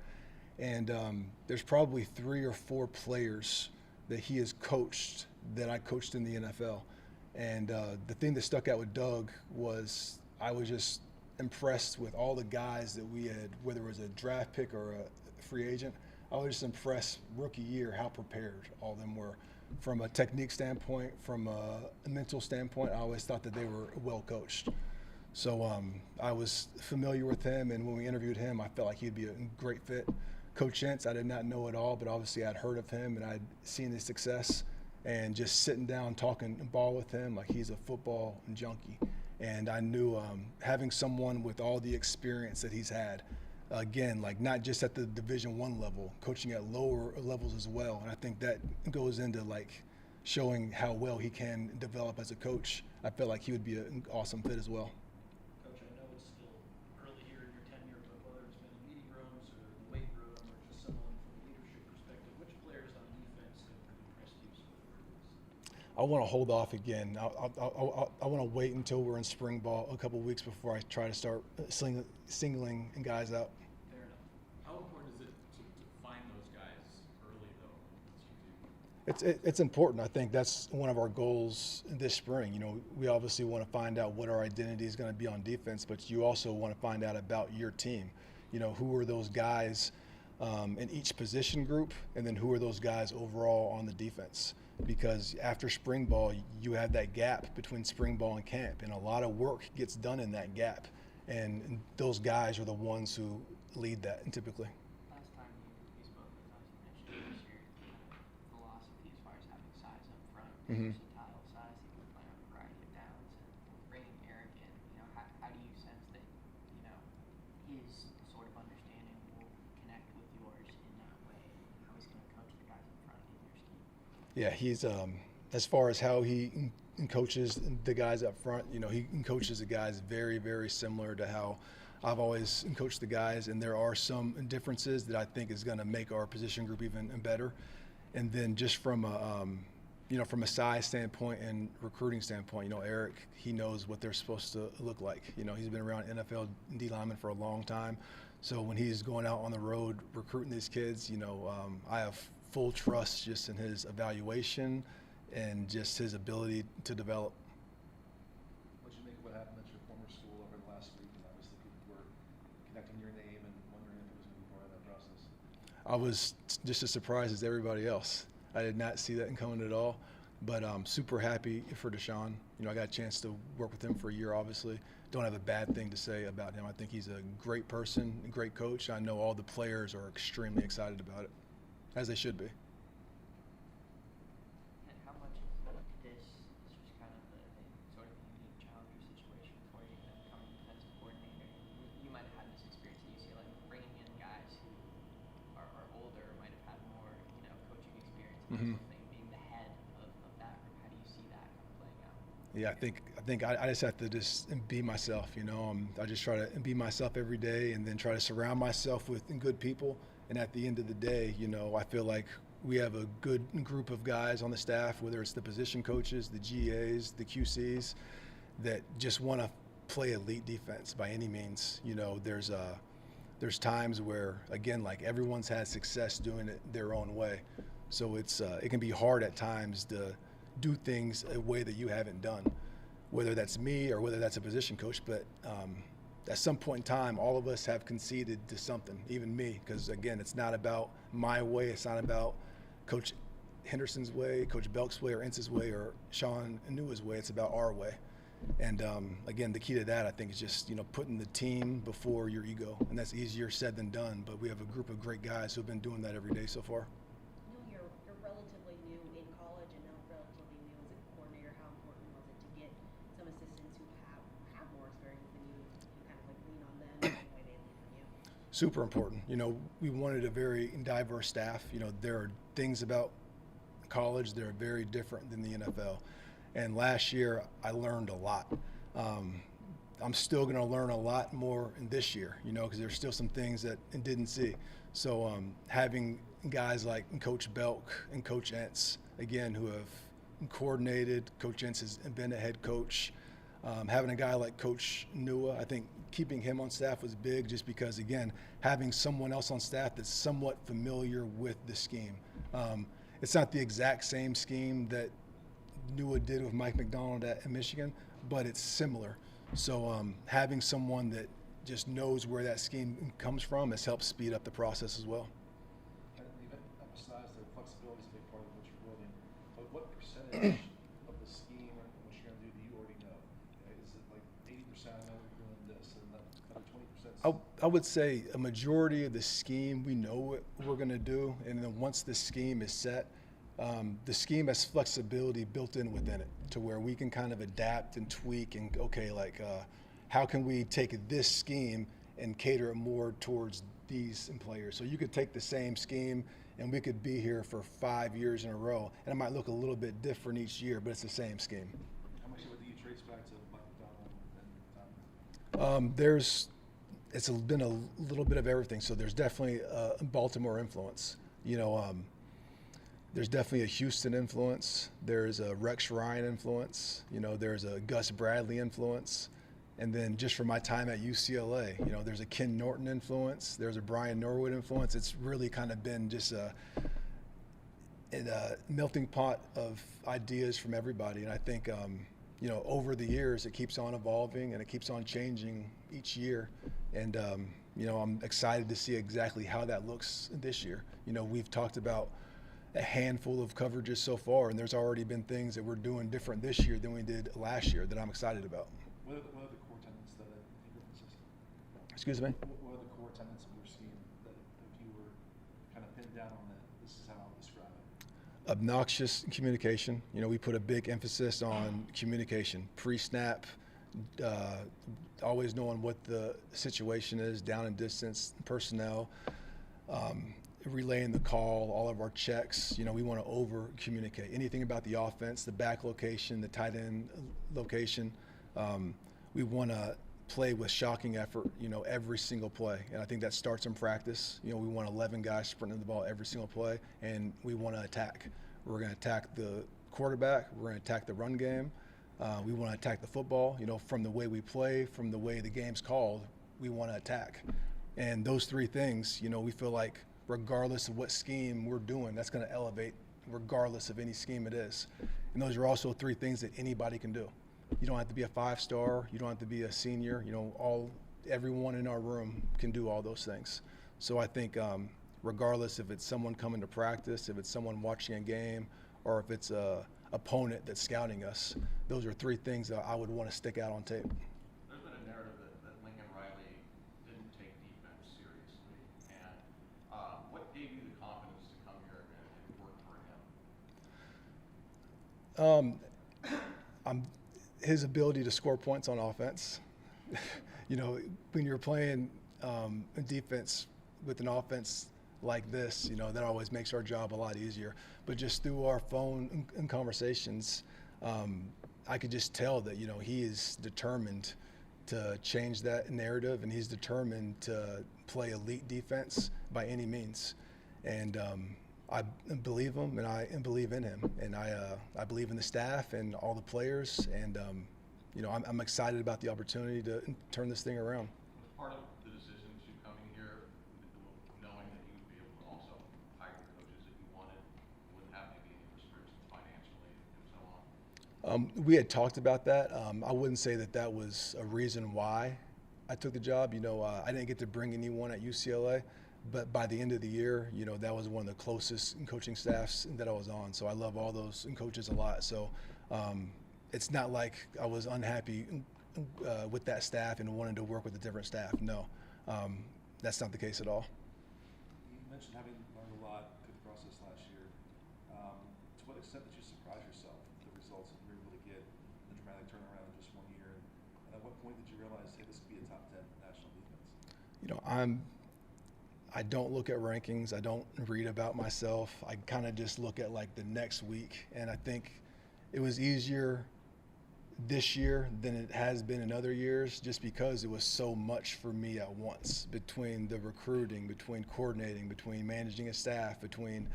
And there's probably 3 or 4 players that he has coached that I coached in the NFL. And the thing that stuck out with Doug was I was just impressed with all the guys that we had, whether it was a draft pick or a free agent. I was just impressed rookie year how prepared all of them were. From a technique standpoint, from a mental standpoint, I always thought that they were well coached. So I was familiar with him, and when we interviewed him, I felt like he'd be a great fit. Coach Entz, I did not know at all, but obviously I'd heard of him and I'd seen his success, and just sitting down talking ball with him, like he's a football junkie. And I knew having someone with all the experience that he's had, again, like not just at the Division I level, coaching at lower levels as well. And I think that goes into like showing how well he can develop as a coach. I felt like he would be an awesome fit as well. Coach, I know it's still early here in your tenure, but whether it's been in meeting rooms or the weight room or just someone from a leadership perspective, which players on defense have impressed you so far? I want to hold off again. I want to wait until we're in spring ball a couple weeks before I try to start singling guys out. Fair enough. How important is it to find those guys early, though? It's important. I think that's one of our goals this spring. We obviously want to find out what our identity is going to be on defense, but you also want to find out about your team. Who are those guys in each position group, and then who are those guys overall on the defense? Because after spring ball, you have that gap between spring ball and camp, and a lot of work gets done in that gap. And those guys are the ones who lead that typically. Last time you spoke with us, you mentioned your philosophy as far as having size up front, Mhm. versatile size that you can play on a variety of downs, and bringing Eric in. How do you sense that his sort of understanding will connect with yours in that way? How he's going to coach the guys up front in your scheme? Yeah, he's as far as how he coaches the guys up front, he coaches the guys very, very similar to how I've always coached the guys, and there are some differences that I think is going to make our position group even better. And then just from a size standpoint and recruiting standpoint, Eric, he knows what they're supposed to look like. He's been around NFL D linemen for a long time, so when he's going out on the road recruiting these kids, I have full trust just in his evaluation and just his ability to develop. What you make of what happened at your former school over the last week? And obviously people were connecting your name and wondering if it was going to be part of that process. I was just as surprised as everybody else. I did not see that coming at all, but I'm super happy for Deshaun. You know, I got a chance to work with him for a year, obviously. Don't have a bad thing to say about him. I think he's a great person, a great coach. I know all the players are extremely excited about it, as they should be. And how much of this was kind of a sort of unique challenger situation for you to become defensive coordinator? You might have had this experience at UCLA, bringing in guys who are older, might have had more, you know, coaching experience and Mm-hmm. something, being the head of that group. How do you see that kind of playing out? Yeah, I think I just have to just be myself, you know. I just try to be myself every day and then try to surround myself with good people. And at the end of the day, you know, I feel like we have a good group of guys on the staff, whether it's the position coaches, the GAs, the QCs, that just want to play elite defense by any means. You know, there's times where, again, like everyone's had success doing it their own way. So it can be hard at times to do things a way that you haven't done, whether that's me or whether that's a position coach. But at some point in time, all of us have conceded to something, even me, because again, it's not about my way. It's not about Coach Henderson's way, Coach Belk's way, or Ence's way, or Sean Anua's way. It's about our way. And again, the key to that, I think, is just, you know, putting the team before your ego, and that's easier said than done. But we have a group of great guys who've been doing that every day so far. You're relatively new in college and now relatively new as a coordinator. How important was it to get some assistants who have more experience than you and kind of like lean on them the way they lean on you? Super important. You know, we wanted a very diverse staff. You know, there are things about college that are very different than the NFL. And last year, I learned a lot. I'm still going to learn a lot more in this year, you know, because there's still some things that I didn't see. So having guys like Coach Belk and Coach Entz, again, who have coordinated, Coach Entz has been a head coach. Having a guy like Coach Nua, I think keeping him on staff was big just because, again, having someone else on staff that's somewhat familiar with the scheme. It's not the exact same scheme that Nua did with Mike McDonald at Michigan, but it's similar. So having someone that just knows where that scheme comes from has helped speed up the process as well. And you've emphasized that flexibility is a big part of what you're building. But what percentage of the scheme and what you're going to do do you already know? Is it like 80% I know we're doing this and another 20%? I would say a majority of the scheme we know what we're going to do, and then once the scheme is set, the scheme has flexibility built in within it to where we can kind of adapt and tweak and, okay, like how can we take this scheme and cater it more towards these players? So you could take the same scheme and we could be here for 5 years in a row, and it might look a little bit different each year, but it's the same scheme. How much of it do you trace back to Mike McDonald and It's been a little bit of everything. So there's definitely a Baltimore influence. You know, there's definitely a Houston influence. There's a Rex Ryan influence. You know, there's a Gus Bradley influence. And then just from my time at UCLA, you know, there's a Ken Norton influence. There's a Brian Norwood influence. It's really kind of been just a melting pot of ideas from everybody. And I think, you know, over the years, it keeps on evolving and it keeps on changing each year. And, you know, I'm excited to see exactly how that looks this year. You know, we've talked about a handful of coverages so far, and there's already been things that we're doing different this year than we did last year that I'm excited about. what are the core tenets that you were consistent? Excuse me? What are the core tenets of your scheme that if you were kind of pinned down on that, this is how I'll describe it? Obnoxious communication. You know, we put a big emphasis on communication, pre-snap, always knowing what the situation is, down and distance, personnel, relaying the call, all of our checks. You know, we want to over-communicate. Anything about the offense, the back location, the tight end location, we want to play with shocking effort, you know, every single play. And I think that starts in practice. You know, we want 11 guys sprinting the ball every single play, and we want to attack. We're going to attack the quarterback. We're going to attack the run game. We want to attack the football. You know, from the way we play, from the way the game's called, we want to attack. And those three things, you know, we feel like regardless of what scheme we're doing, that's going to elevate regardless of any scheme it is. And those are also three things that anybody can do. You don't have to be a 5-star. You don't have to be a senior. You know, everyone in our room can do all those things. So I think regardless if it's someone coming to practice, if it's someone watching a game, or if it's a opponent that's scouting us. Those are three things that I would want to stick out on tape. There's been a narrative that Lincoln Riley didn't take defense seriously. And what gave you the confidence to come here and work for him? His ability to score points on offense. You know, when you're playing defense with an offense like this, you know, that always makes our job a lot easier. But just through our phone and conversations, I could just tell that, you know, he is determined to change that narrative, and he's determined to play elite defense by any means. And I believe him, and I believe in him, and I believe in the staff and all the players, and you know, I'm excited about the opportunity to turn this thing around. Was part of the decision to coming here knowing that you would be able to also hire the coaches that you wanted, wouldn't have maybe any restrictions financially and so on? We had talked about that. I wouldn't say that that was a reason why I took the job. You know, I didn't get to bring anyone at UCLA, but by the end of the year, you know, that was one of the closest coaching staffs that I was on. So I love all those coaches a lot. So it's not like I was unhappy with that staff and wanted to work with a different staff. No, that's not the case at all. You mentioned having learned a lot through the process last year. To what extent did you surprise yourself with the results that you were able to get, the dramatic turnaround in just 1 year? And at what point did you realize, hey, this could be a top 10 national defense? You know, I don't look at rankings. I don't read about myself. I kind of just look at like the next week. And I think it was easier this year than it has been in other years, just because it was so much for me at once, between the recruiting, between coordinating, between managing a staff, between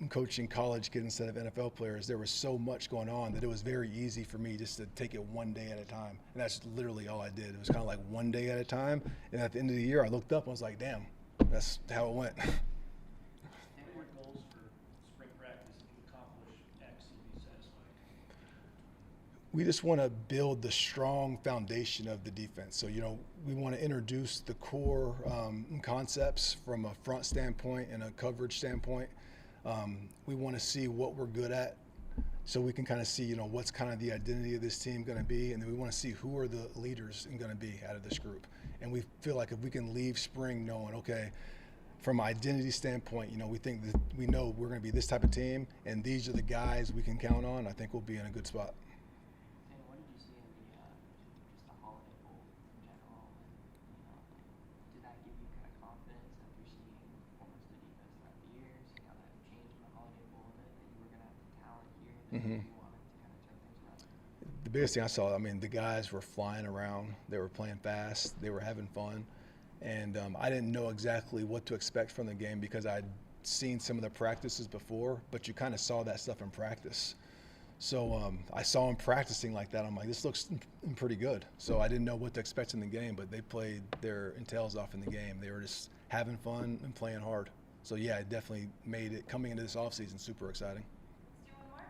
coaching college kids instead of NFL players. There was so much going on that it was very easy for me just to take it one day at a time. And that's literally all I did. It was kind of like one day at a time. And at the end of the year, I looked up and was like, damn, that's how it went. What are your goals for spring practice? If you accomplish X, you'll be satisfied. We just want to build the strong foundation of the defense. So, you know, we want to introduce the core concepts from a front standpoint and a coverage standpoint. We want to see what we're good at, so we can kind of see, you know, what's kind of the identity of this team going to be, and then we want to see who are the leaders going to be out of this group. And we feel like if we can leave spring knowing, okay, from an identity standpoint, you know, we think that we know we're going to be this type of team, and these are the guys we can count on, I think we'll be in a good spot. And what did you see in just the Holiday Bowl in general? And, you know, did that give you kind of confidence after seeing the performance of the defense throughout the year, seeing how that changed in the Holiday Bowl, that you were going to have the talent here that you wanted to kind of turn things around? The biggest thing I saw, I mean, the guys were flying around. They were playing fast. They were having fun. And I didn't know exactly what to expect from the game because I'd seen some of the practices before, but you kind of saw that stuff in practice. So I saw them practicing like that. I'm like, this looks pretty good. So I didn't know what to expect in the game, but they played their tails off in the game. They were just having fun and playing hard. So, yeah, it definitely made it, coming into this offseason, super exciting. Let's do one more.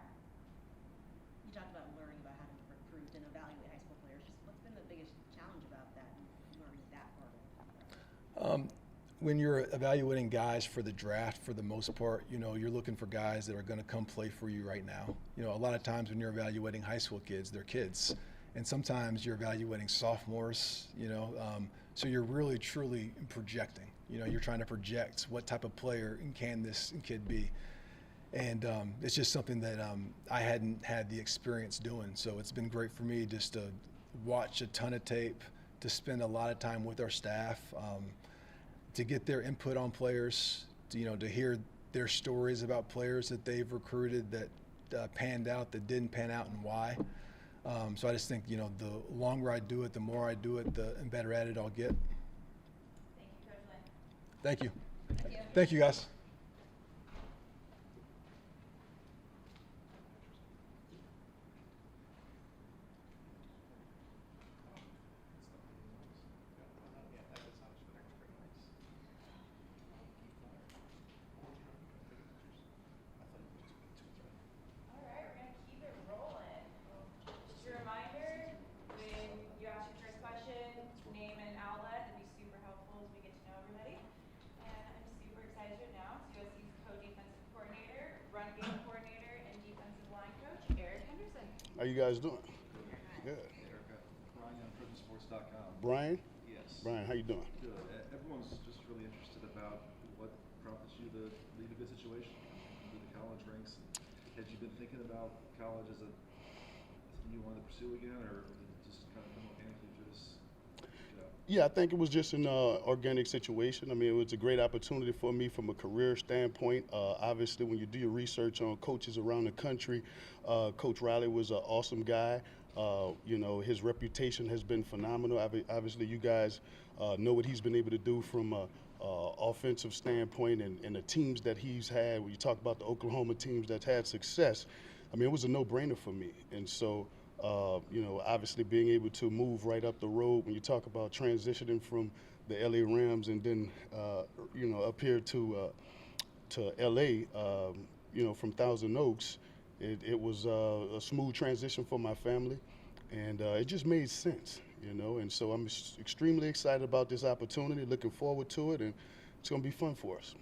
You talked about learning about how to recruit and evaluate high school players. Just what's been the biggest challenge about that and learning that part of it? When you're evaluating guys for the draft, for the most part, you know, you're looking for guys that are going to come play for you right now. You know, a lot of times when you're evaluating high school kids, they're kids. And sometimes you're evaluating sophomores, you know, so you're really, truly projecting. You know, you're trying to project what type of player can this kid be. And it's just something that I hadn't had the experience doing. So it's been great for me just to watch a ton of tape, to spend a lot of time with our staff, to get their input on players, to, you know, to hear their stories about players that they've recruited that panned out, that didn't pan out, and why. So I just think, you know, the longer I do it, the more I do it, the better at it I'll get. Thank you, Coach Lynn. Thank you. Thank you. Thank you, guys. All right, we're gonna keep it rolling. Just a reminder, when you ask your first question, name and outlet, that'd be super helpful as we get to know everybody. And I'm super How you guys doing? Good. Erica, Brian on IntroductorySports.com. Brian? Yes. Brian, how you doing? Good. Everyone's just really interested about what prompted you to leave a good situation into the college ranks. Had you been thinking about college as something you wanted to pursue again, or did it just kind of come organically through this job? Yeah, I think it was just an organic situation. I mean, it was a great opportunity for me from a career standpoint. Obviously, when you do your research on coaches around the country, Coach Riley was an awesome guy. You know, his reputation has been phenomenal. Obviously, you guys know what he's been able to do from a offensive standpoint and the teams that he's had. When you talk about the Oklahoma teams that's had success, I mean, it was a no-brainer for me. And so, you know, obviously being able to move right up the road when you talk about transitioning from the LA Rams and then, you know, up here to LA, you know, from Thousand Oaks, it was a smooth transition for my family, and it just made sense, you know. And so I'm extremely excited about this opportunity, looking forward to it, and it's going to be fun for us.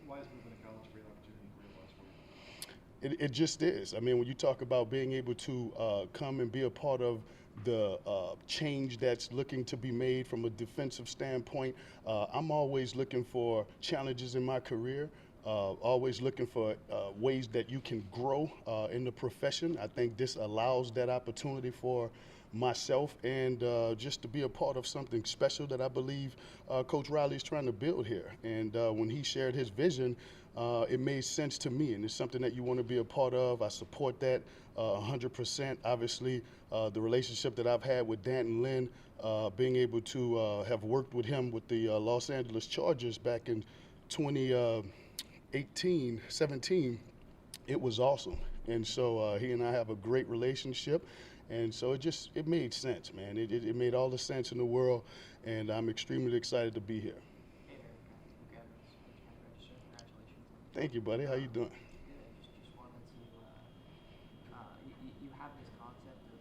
Why is moving to college a great opportunity career-wise for you? It just is. I mean, when you talk about being able to come and be a part of the change that's looking to be made from a defensive standpoint, I'm always looking for challenges in my career. Always looking for ways that you can grow in the profession. I think this allows that opportunity for myself and just to be a part of something special that I believe Coach Riley is trying to build here. And when he shared his vision, it made sense to me, and it's something that you want to be a part of. I support that 100%. Obviously, the relationship that I've had with Danton Lynn, being able to have worked with him with the Los Angeles Chargers back in 17, it was awesome. And so he and I have a great relationship. And so it made sense, man. It made all the sense in the world, and I'm extremely excited to be here. Hey there, Luke Evans, Coach County Register. Congratulations. Thank you, buddy. How you doing? Good. Just wanted to, you have this concept of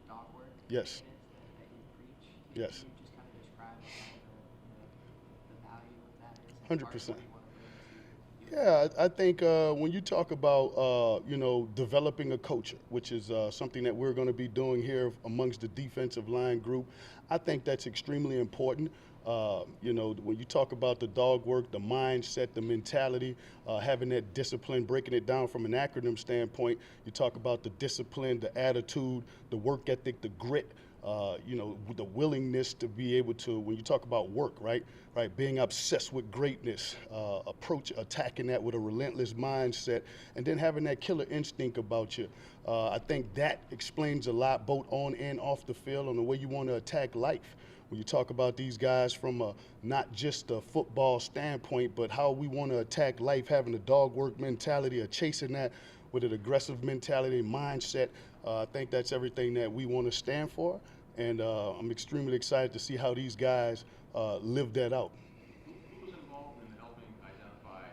dog work. Yes. That you preach. Yes. Can you just kind of describe the value of that is? 100%. Yeah, I think when you talk about, you know, developing a culture, which is something that we're going to be doing here amongst the defensive line group, I think that's extremely important. You know, when you talk about the dog work, the mindset, the mentality, having that discipline, breaking it down from an acronym standpoint, you talk about the discipline, the attitude, the work ethic, the grit, you know, the willingness to be able to, when you talk about work, right, being obsessed with greatness, attacking that with a relentless mindset, and then having that killer instinct about you. I think that explains a lot, both on and off the field, on the way you want to attack life. When you talk about these guys from not just a football standpoint, but how we want to attack life, having a dog work mentality, or chasing that with an aggressive mentality, mindset, I think that's everything that we want to stand for. And I'm extremely excited to see how these guys live that out. Who was involved in helping identify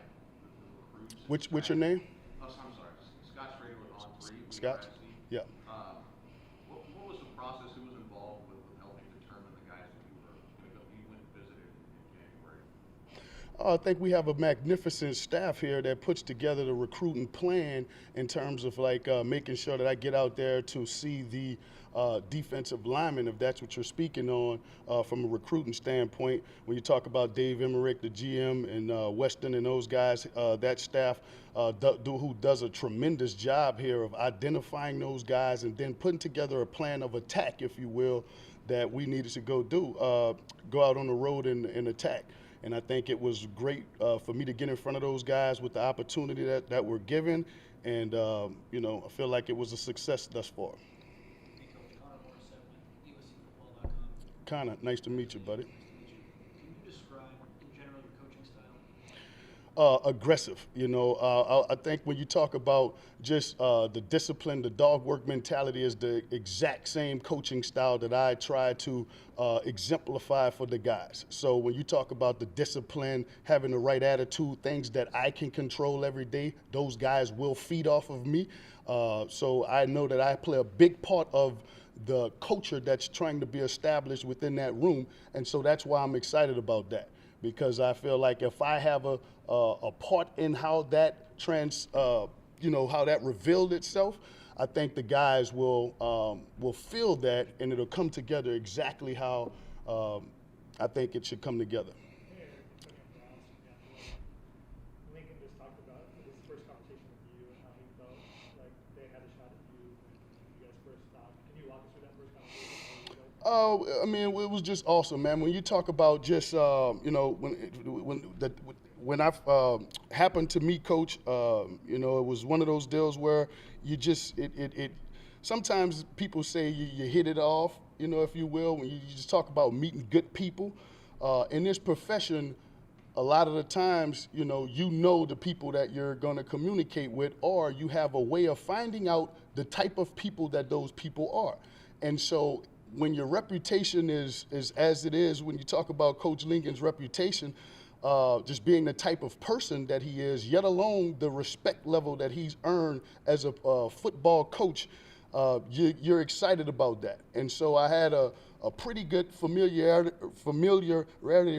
the recruits? What's your name? Oh, I'm sorry, Scott Schrader with On 3. Scott? Yeah. What was the process? Who was involved with helping determine the guys that you went and visited in January? I think we have a magnificent staff here that puts together the recruiting plan in terms of like making sure that I get out there to see the defensive linemen, if that's what you're speaking on, from a recruiting standpoint. When you talk about Dave Emmerich, the GM, and Weston and those guys, that staff who does a tremendous job here of identifying those guys and then putting together a plan of attack, if you will, that we needed to go out on the road and attack. And I think it was great for me to get in front of those guys with the opportunity that we're given. And, you know, I feel like it was a success thus far. Hey, Coach Connor Morissette with USCFootball.com. Connor, nice to meet you, buddy. Can you describe, in general, your coaching style? Aggressive. You know, I think when you talk about just the discipline, the dog work mentality is the exact same coaching style that I try to exemplify for the guys. So when you talk about the discipline, having the right attitude, things that I can control every day, those guys will feed off of me. So I know that I play a big part of the culture that's trying to be established within that room. And so that's why I'm excited about that. Because I feel like if I have a part in how that how that revealed itself, I think the guys will feel that, and it'll come together exactly how I think it should come together. Lincoln just talked about his first conversation with you and how he felt like they had a shot at you when you guys first talked. Can you walk us through that first conversation? Oh, I mean, it was just awesome, man. When you talk about just, you know, when I happened to meet Coach, you know, it was one of those deals where you just, sometimes people say you hit it off, you know, if you will, when you just talk about meeting good people. In this profession, a lot of the times, you know the people that you're going to communicate with, or you have a way of finding out the type of people that those people are. And so when your reputation is as it is, when you talk about Coach Lincoln's reputation, just being the type of person that he is, yet alone the respect level that he's earned as a football coach, you're excited about that. And so I had a pretty good familiarity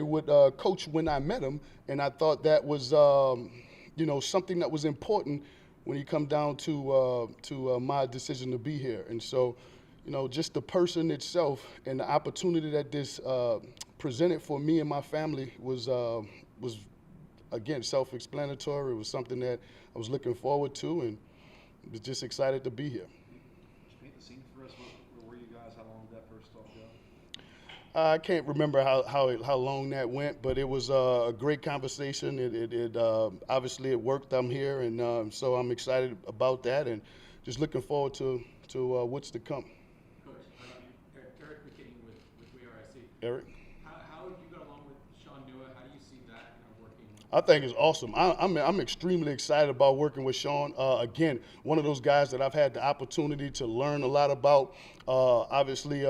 with Coach when I met him, and I thought that was you know, something that was important when he come down to my decision to be here. And so, you know, just the person itself and the opportunity that this presented for me and my family was again self-explanatory. It was something that I was looking forward to, and was just excited to be here. Just paint the scene for us. Where were you guys? How long did that first talk go? I can't remember how long that went, but it was a great conversation. It obviously it worked. I'm here, and so I'm excited about that, and just looking forward to what's to come. Coach, Eric McKinney with We Are SC. Eric? How have you got along with Sean Nua? How do you see that working? I think it's awesome. I'm extremely excited about working with Sean. Again, one of those guys that I've had the opportunity to learn a lot about. Obviously,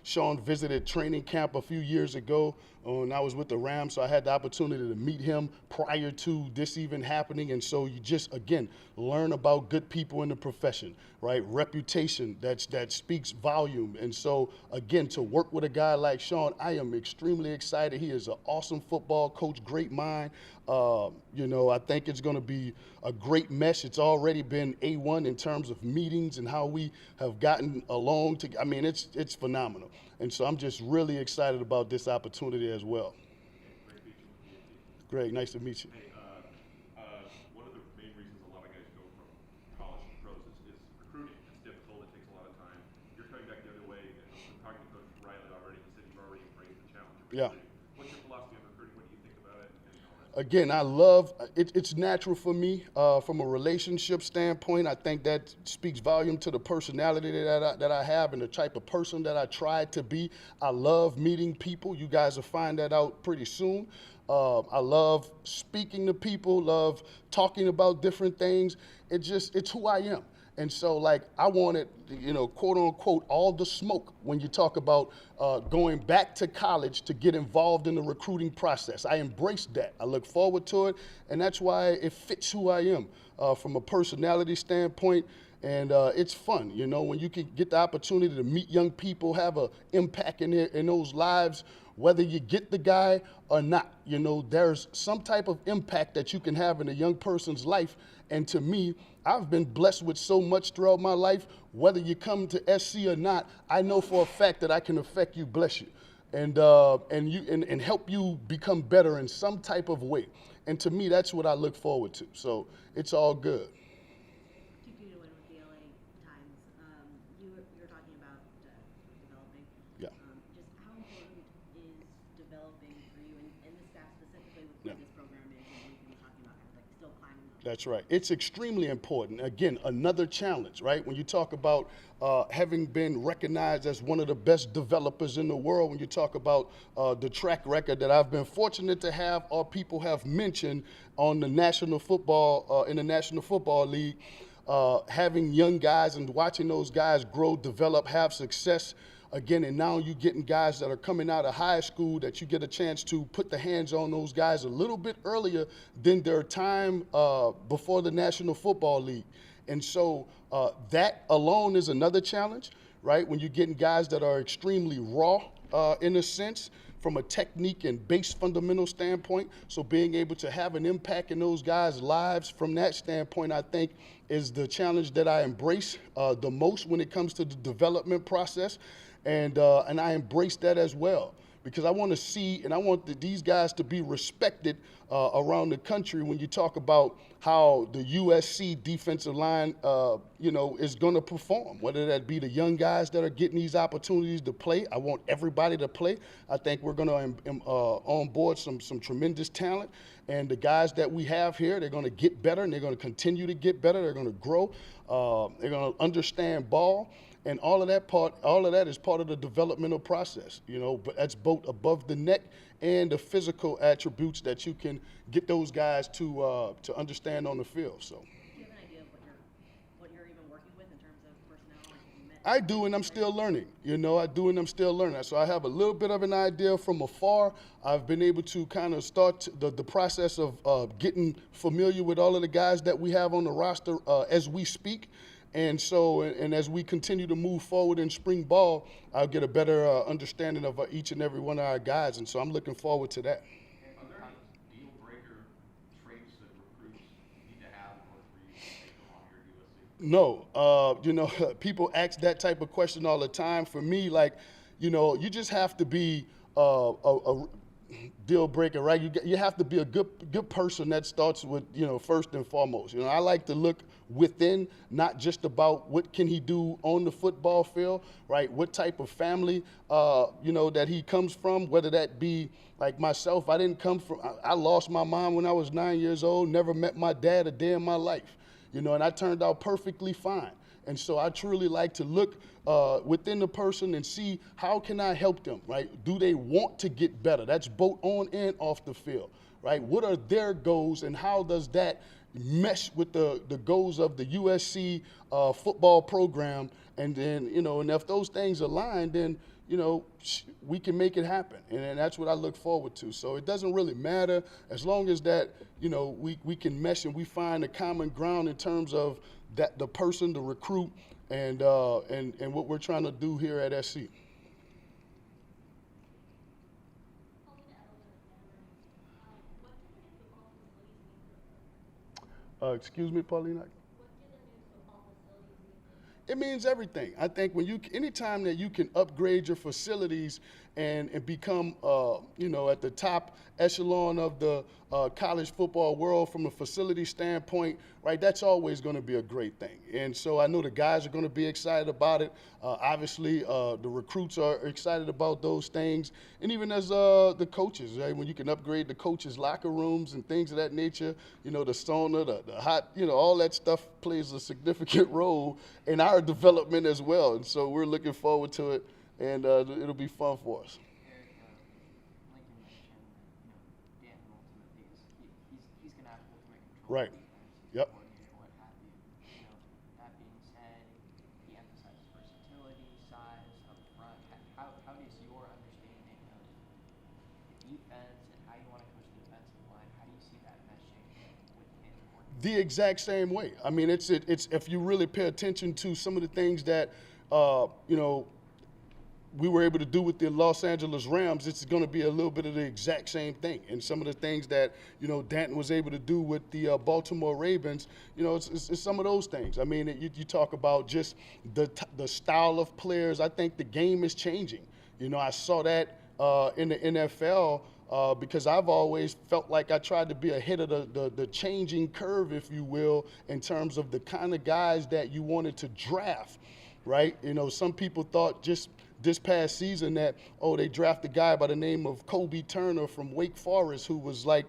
Sean visited training camp a few years ago when I was with the Rams, so I had the opportunity to meet him prior to this even happening. And so you just, again, learn about good people in the profession, right? Reputation that speaks volume. And so, again, to work with a guy like Sean, I am extremely excited. He is an awesome football coach, great mind. You know, I think it's going to be a great mesh. It's already been A1 in terms of meetings and how we have gotten along. I mean, it's phenomenal. And so I'm just really excited about this opportunity as well. Great meeting with you. Greg, nice to meet you. Hey, one of the main reasons a lot of guys go from college to pros is recruiting. It's difficult. It takes a lot of time. You're coming back the other way, and from talking to Coach Riley already, he said you've already embraced the challenge of recruiting. Yeah. What's your philosophy on recruiting? What do you think about it? And all that? Again, I love it. It's natural for me from a relationship standpoint. I think that speaks volume to the personality that I have and the type of person that I try to be. I love meeting people. You guys will find that out pretty soon. I love speaking to people, love talking about different things. It's who I am. And so, like, I wanted, you know, quote unquote, all the smoke when you talk about going back to college to get involved in the recruiting process. I embraced that. I look forward to it, and that's why it fits who I am from a personality standpoint. And it's fun, you know, when you can get the opportunity to meet young people, have an impact in those lives, whether you get the guy or not. You know, there's some type of impact that you can have in a young person's life. And to me, I've been blessed with so much throughout my life. Whether you come to SC or not, I know for a fact that I can affect you, bless you, and help you become better in some type of way. And to me, that's what I look forward to. So it's all good. 2-2 to win with the LA Times. You were talking about developing. Yeah. Just how important is developing for you and the staff specifically with Yeah. what this program is, and we've been talking about kind of like still climbing up. That's right. It's extremely important. Again, another challenge, right? When you talk about having been recognized as one of the best developers in the world, when you talk about the track record that I've been fortunate to have, or people have mentioned on the National Football, in the National Football League, having young guys and watching those guys grow, develop, have success. Again, and now you're getting guys that are coming out of high school that you get a chance to put the hands on those guys a little bit earlier than their time before the National Football League. And so that alone is another challenge, right? When you're getting guys that are extremely raw in a sense from a technique and base fundamental standpoint. So being able to have an impact in those guys' lives from that standpoint, I think, is the challenge that I embrace the most when it comes to the development process. And I embrace that as well, because I want to see and I want these guys to be respected around the country when you talk about how the USC defensive line, is going to perform, whether that be the young guys that are getting these opportunities to play. I want everybody to play. I think we're going to onboard some tremendous talent. And the guys that we have here, they're going to get better, and they're going to continue to get better. They're going to grow. They're going to understand ball. And all of that is part of the developmental process, but that's both above the neck and the physical attributes that you can get those guys to understand on the field. So. Do you have an idea of what you're even working with in terms of personnel? Like, have you met I do, and I'm still learning. I do, and I'm still learning. So I have a little bit of an idea from afar. I've been able to kind of start the process of getting familiar with all of the guys that we have on the roster as we speak. And so, and as we continue to move forward in spring ball, I'll get a better understanding of each and every one of our guys. And so I'm looking forward to that. Are there any deal breaker traits that recruits need to have in order for you to take them on your USC? No, people ask that type of question all the time. For me, you just have to be a deal breaker, right? You have to be a good person. That starts with, first and foremost. I like to look within, not just about what can he do on the football field, right? What type of family, that he comes from, whether that be like myself. I lost my mom when I was 9 years old, never met my dad a day in my life, and I turned out perfectly fine. And so I truly like to look within the person and see how can I help them, right? Do they want to get better? That's both on and off the field, right? What are their goals, and how does that mesh with the goals of the USC football program? And then, and if those things align, then, we can make it happen. And that's what I look forward to. So it doesn't really matter as long as that, we can mesh and we find a common ground in terms of that the person, the recruit, and what we're trying to do here at SC. Excuse me, Paulina? It means everything. I think anytime that you can upgrade your facilities and become, at the top echelon of the college football world from a facility standpoint, right, that's always going to be a great thing. And so I know the guys are going to be excited about it. Obviously, the recruits are excited about those things. And even as the coaches, right, when you can upgrade the coaches' locker rooms and things of that nature, the sauna, the hot, all that stuff plays a significant role in our development as well. And so we're looking forward to it, and it'll be fun for us. Eric, Lincoln mentioned that, Danton ultimately he's going to have ultimate control. Right. Yep. What have you. That being said, he emphasizes versatility, size, up front. How does your understanding of the defense and how you want to coach the defensive line, how do you see that meshing with him? The exact same way. I mean, it's if you really pay attention to some of the things that, we were able to do with the Los Angeles Rams, it's going to be a little bit of the exact same thing. And some of the things that, Danton was able to do with the Baltimore Ravens, it's some of those things. I mean, you talk about just the style of players. I think the game is changing. I saw that in the NFL because I've always felt like I tried to be ahead of the changing curve, if you will, in terms of the kind of guys that you wanted to draft, right? Some people thought just this past season that, they drafted a guy by the name of Kobe Turner from Wake Forest who was like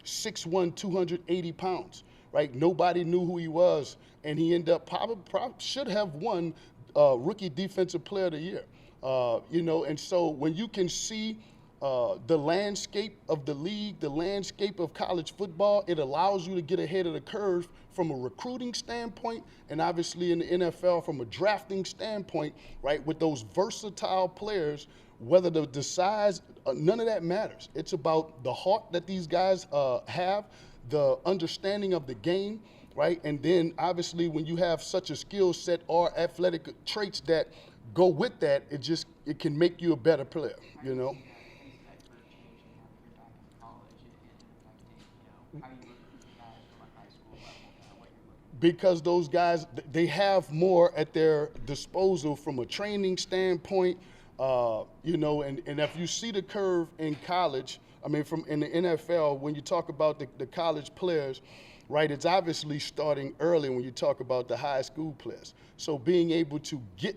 6'1", 280 pounds, right? Nobody knew who he was, and he ended up probably should have won Rookie Defensive Player of the Year. And so when you can see the landscape of the league, the landscape of college football, it allows you to get ahead of the curve from a recruiting standpoint, and obviously in the NFL from a drafting standpoint, right, with those versatile players, whether the size, none of that matters. It's about the heart that these guys have, the understanding of the game, right, and then obviously when you have such a skill set or athletic traits that go with that, it can make you a better player, because those guys, they have more at their disposal from a training standpoint, you know, and if you see the curve in college, I mean, in the NFL, when you talk about the college players, right, it's obviously starting early when you talk about the high school players. So being able to get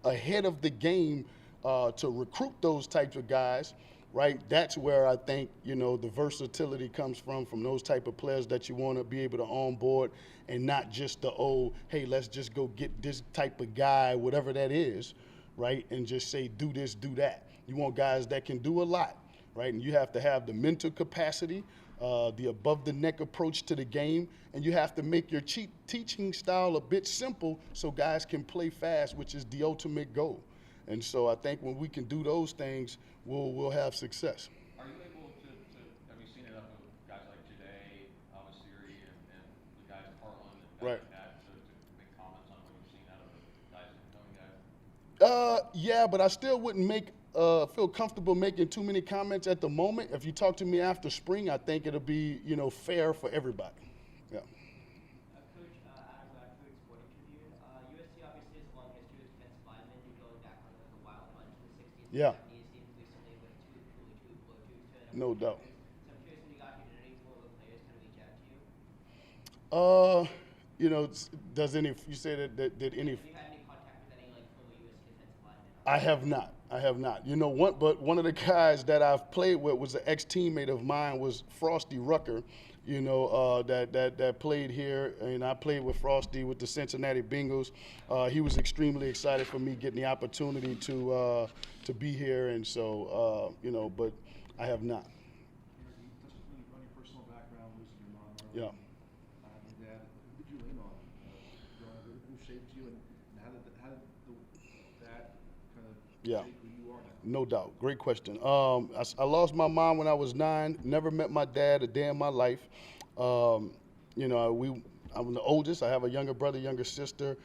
ahead of the game to recruit those types of guys, right, that's where I think, you know, the versatility comes from those type of players that you want to be able to onboard, and not just the old, hey, let's just go get this type of guy, whatever that is, right, and just say do this, do that. You want guys that can do a lot, right, and you have to have the mental capacity, the above-the-neck approach to the game, and you have to make your teaching style a bit simple so guys can play fast, which is the ultimate goal. And so I think when we can do those things, we'll have success. Are you able to have you seen it up with guys like Jade, Amasiri, and the guys Harlan and Right. guys like that to make comments on what you've seen out of the guys incoming guys? Yeah, but I still wouldn't feel comfortable making too many comments at the moment. If you talk to me after spring, I think it'll be, you know, fair for everybody. Yeah. Coach, Adam Blackford, Sporting Tribune. USC obviously has a long history with defensive linemen. You're going back on like a wild bunch in the 60s Yeah. and 70s. Seems recently with two blow-tubes to it. No doubt. So I'm curious, when you got here, did any former players kind of reach out to you? You know, you say that did any? Have you had any contact with any like former USC defensive linemen? I have not. You know, one of the guys that I've played with was an ex-teammate of mine, was Frosty Rucker, you know, that played here, and I played with Frosty with the Cincinnati Bengals. He was extremely excited for me getting the opportunity to be here, and so, you know, but I have not. You touched on your personal background, losing your mom early. Yeah. And dad. Who did you lean on? Who shaped you, and how did that kind of Yeah. shape who you are now? No doubt. Great question. I lost my mom when I was 9. Never met my dad a day in my life. You know, I'm the oldest. I have a younger brother, younger sister.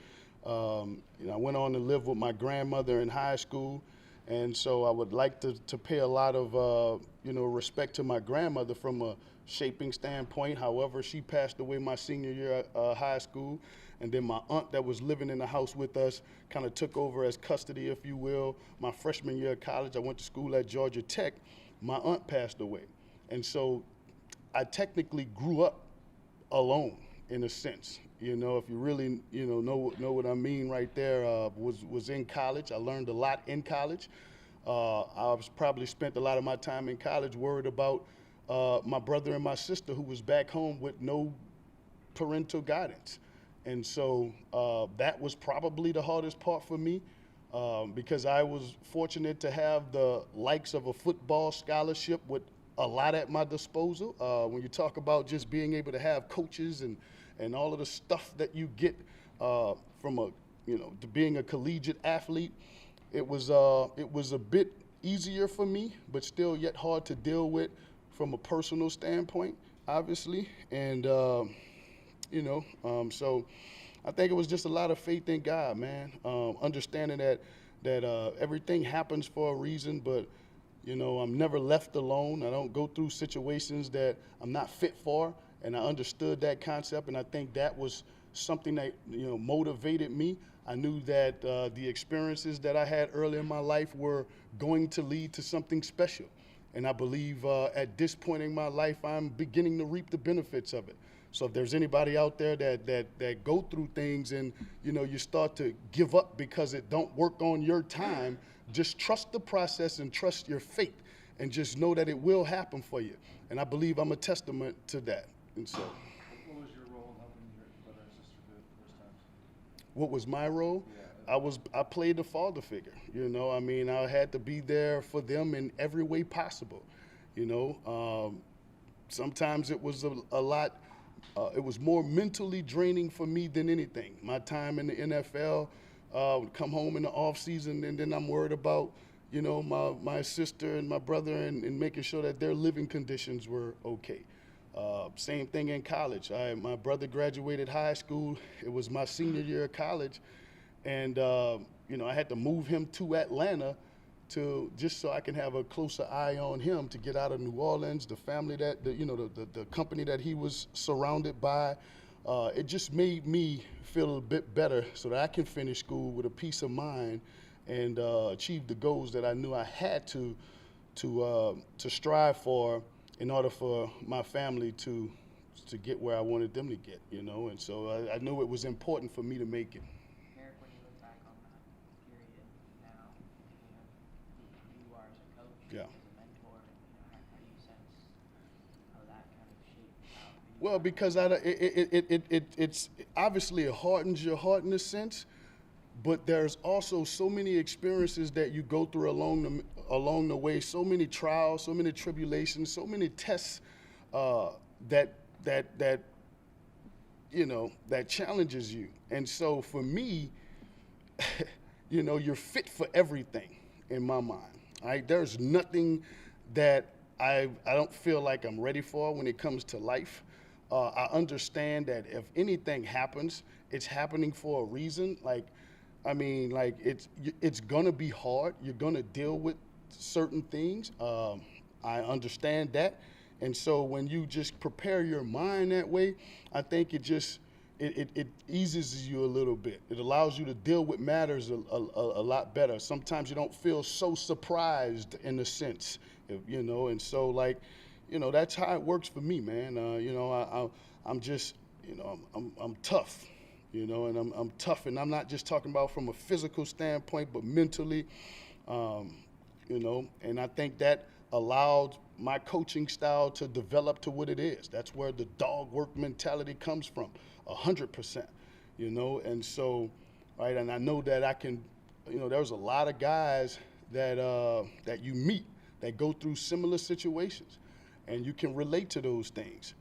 You know, I went on to live with my grandmother in high school. And so I would like to pay a lot of, you know, respect to my grandmother from a shaping standpoint. However, she passed away my senior year at high school. And then my aunt that was living in the house with us kind of took over as custody, if you will. My freshman year of college, I went to school at Georgia Tech. My aunt passed away. And so I technically grew up alone in a sense. You know, if you really, you know what I mean right there, was in college. I learned a lot in college. I was probably spent a lot of my time in college worried about my brother and my sister who was back home with no parental guidance. And so that was probably the hardest part for me because I was fortunate to have the likes of a football scholarship with a lot at my disposal. When you talk about just being able to have coaches and all of the stuff that you get from to being a collegiate athlete, it was a bit easier for me, but still yet hard to deal with from a personal standpoint, obviously. And so I think it was just a lot of faith in God, man. Understanding that everything happens for a reason, but you know, I'm never left alone. I don't go through situations that I'm not fit for, and I understood that concept, and I think that was something that, you know, motivated me. I knew that the experiences that I had early in my life were going to lead to something special, and I believe at this point in my life, I'm beginning to reap the benefits of it. So if there's anybody out there that go through things and, you know, you start to give up because it don't work on your time, just trust the process and trust your faith and just know that it will happen for you. And I believe I'm a testament to that. And so. What was your role in helping your brother and sister do it the first times? What was my role? Yeah. I played the father figure. You know, I mean, I had to be there for them in every way possible. You know, sometimes it was a lot. It was more mentally draining for me than anything. My time in the NFL, would come home in the off season, and then I'm worried about, you know, my sister and my brother and making sure that their living conditions were okay. Same thing in college. My brother graduated high school. It was my senior year of college, and you know, I had to move him to Atlanta just so I can have a closer eye on him to get out of New Orleans, the family the company that he was surrounded by, it just made me feel a bit better so that I can finish school with a peace of mind and achieve the goals that I knew I had to strive for in order for my family to get where I wanted them to get, you know. And so I knew it was important for me to make it. Eric, when you look back on that period now, who you are as a coach, Yeah. as a mentor, how do you sense how that kind of shaped out? Well, because it's obviously it hardens your heart in a sense, but there's also so many experiences that you go through along the way, so many trials, so many tribulations, so many tests that you know, that challenges you. And so for me, you know, you're fit for everything in my mind. Right? There's nothing that I don't feel like I'm ready for when it comes to life. I understand that if anything happens, it's happening for a reason. Like, I mean, like it's gonna be hard. You're gonna deal with certain things. I understand that. And so when you just prepare your mind that way, I think it eases you a little bit. It allows you to deal with matters a lot better. Sometimes you don't feel so surprised in a sense, you know. And so, like, you know, that's how it works for me, man. You know, I'm just, you know, I'm tough, you know, and I'm tough, and I'm not just talking about from a physical standpoint, but mentally, you know. And I think that allowed my coaching style to develop to what it is. That's where the dog work mentality comes from, 100%, you know. And so, right, and I know that I can, you know, there's a lot of guys that you meet that go through similar situations, and you can relate to those things.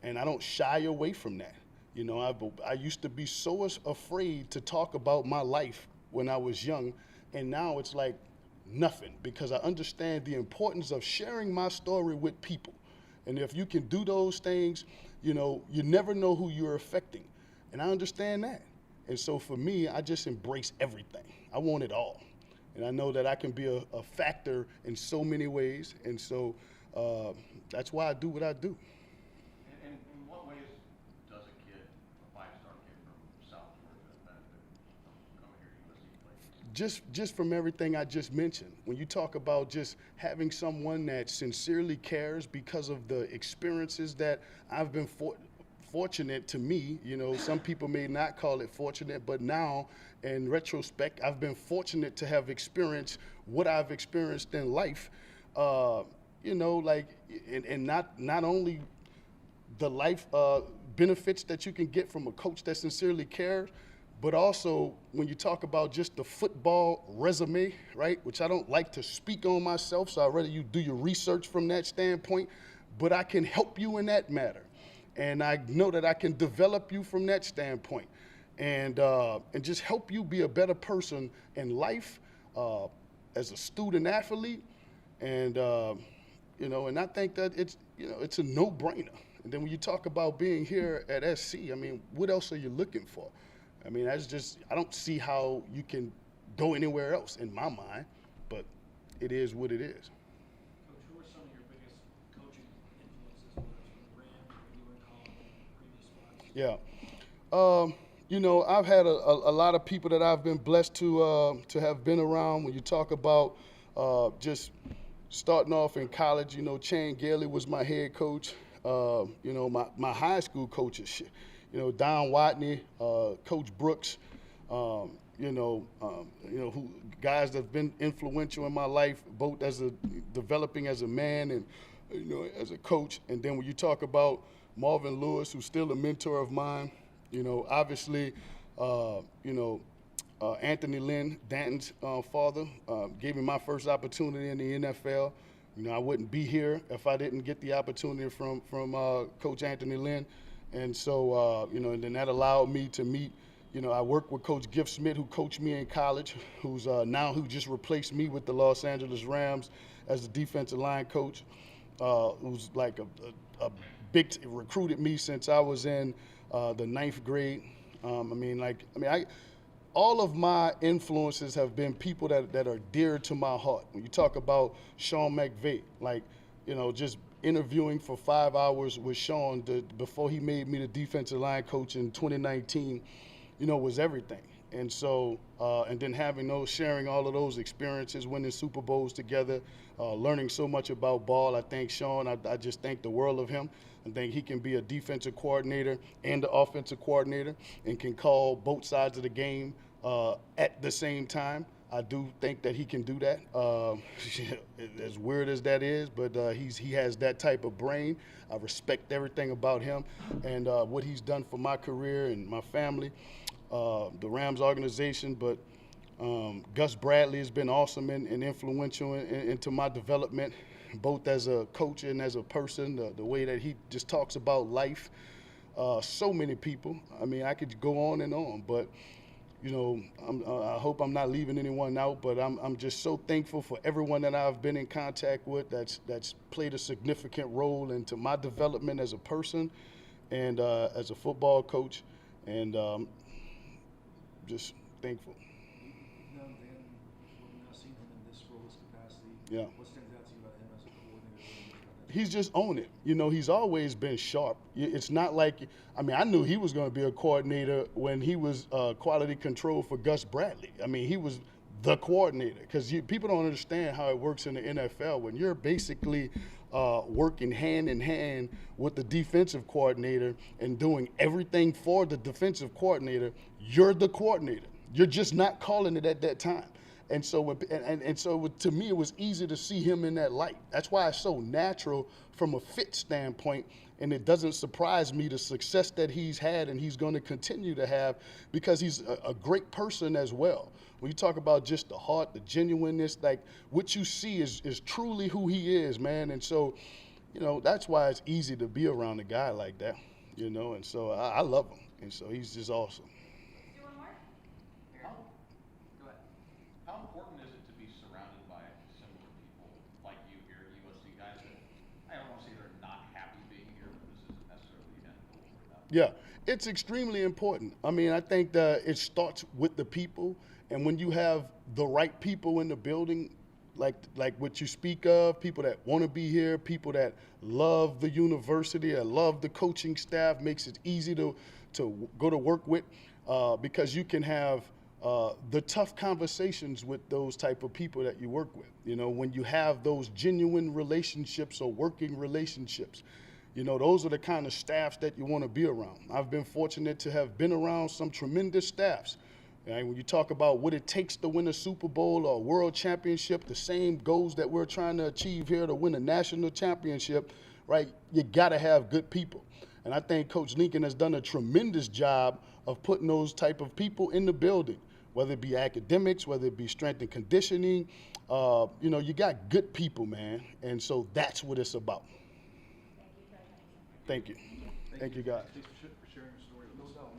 And I don't shy away from that. You know, I used to be so afraid to talk about my life when I was young, and now it's like nothing, because I understand the importance of sharing my story with people. And if you can do those things, you know, you never know who you're affecting. And I understand that. And so for me, I just embrace everything. I want it all. And I know that I can be a factor in so many ways. And so that's why I do what I do. And in what ways does a kid, a five-star kid from South Georgia, benefit from coming here to USC play? Just from everything I just mentioned, when you talk about just having someone that sincerely cares because of the experiences that I've been fortunate to me, you know, some people may not call it fortunate, but now in retrospect, I've been fortunate to have experienced what I've experienced in life, you know, like, and not only the life benefits that you can get from a coach that sincerely cares, but also when you talk about just the football resume, right, which I don't like to speak on myself, so I'd rather you do your research from that standpoint, but I can help you in that matter. And I know that I can develop you from that standpoint, and just help you be a better person in life, as a student athlete, and you know, and I think that it's, you know, it's a no-brainer. And then when you talk about being here at SC, I mean, what else are you looking for? I mean, that's just, I don't see how you can go anywhere else in my mind, but it is what it is. Coach, who are some of your biggest coaching influences, whether it's from the Rams or when you were in college and previous spots? Yeah. You know, I've had a lot of people that I've been blessed to have been around. When you talk about just starting off in college, you know, Chan Gailey was my head coach. You know, my high school coaches, you know, Don Watney, Coach Brooks, you know, who guys that've been influential in my life, both as developing as a man and, you know, as a coach. And then when you talk about Marvin Lewis, who's still a mentor of mine, you know, obviously, you know, Anthony Lynn, Danton's father, gave me my first opportunity in the NFL. You know, I wouldn't be here if I didn't get the opportunity from Coach Anthony Lynn. And so, you know, and then that allowed me to meet, you know, I worked with Coach Giff Smith, who coached me in college, who just replaced me with the Los Angeles Rams as the defensive line coach, who's like a big, recruited me since I was in the 9th grade. All of my influences have been people that are dear to my heart. When you talk about Sean McVay, like, you know, just interviewing for 5 hours with Sean before he made me the defensive line coach in 2019, was everything. And so, and then sharing all of those experiences, winning Super Bowls together, learning so much about ball. I thank Sean. I just think the world of him. I think he can be a defensive coordinator and the offensive coordinator and can call both sides of the game at the same time. I do think that he can do that. As weird as that is, but he has that type of brain. I respect everything about him and what he's done for my career and my family, the Rams organization. But Gus Bradley has been awesome and influential into my development, both as a coach and as a person, the way that he just talks about life. So many people. I mean, I could go on and on, but I hope I'm not leaving anyone out, but I'm just so thankful for everyone that I've been in contact with that's played a significant role into my development as a person and as a football coach, and just thankful. Now, Dan, we've now seen him in this role, this capacity. Yeah. What stands out to you about him as a coordinator? He's just owned it. He's always been sharp. It's not like, I knew he was going to be a coordinator when he was quality control for Gus Bradley. He was the coordinator because people don't understand how it works in the NFL. When you're basically working hand in hand with the defensive coordinator and doing everything for the defensive coordinator, you're the coordinator. You're just not calling it at that time. And so, to me, it was easy to see him in that light. That's why it's so natural from a fit standpoint, and it doesn't surprise me the success that he's had and he's going to continue to have because he's a great person as well. When you talk about just the heart, the genuineness, like what you see is truly who he is, man. And so, that's why it's easy to be around a guy like that, and so I love him. And so he's just awesome. Do one more? Go ahead. How important is it to be surrounded by similar people like you here at USC, guys that I don't want to say they're not happy being here, but this isn't necessarily the end goal for them? Yeah, it's extremely important. I think that it starts with the people, and when you have the right people in the building, like what you speak of, people that want to be here, people that love the university, that love the coaching staff, makes it easy to go to work with because you can have the tough conversations with those type of people that you work with. When you have those genuine relationships or working relationships, those are the kind of staffs that you want to be around. I've been fortunate to have been around some tremendous staffs. And when you talk about what it takes to win a Super Bowl or a world championship, the same goals that we're trying to achieve here to win a national championship, right? You got to have good people. And I think Coach Lincoln has done a tremendous job of putting those type of people in the building, whether it be academics, whether it be strength and conditioning. You got good people, man. And so that's what it's about. Thank you. Thank you, guys. Thanks for sharing your story. No doubt.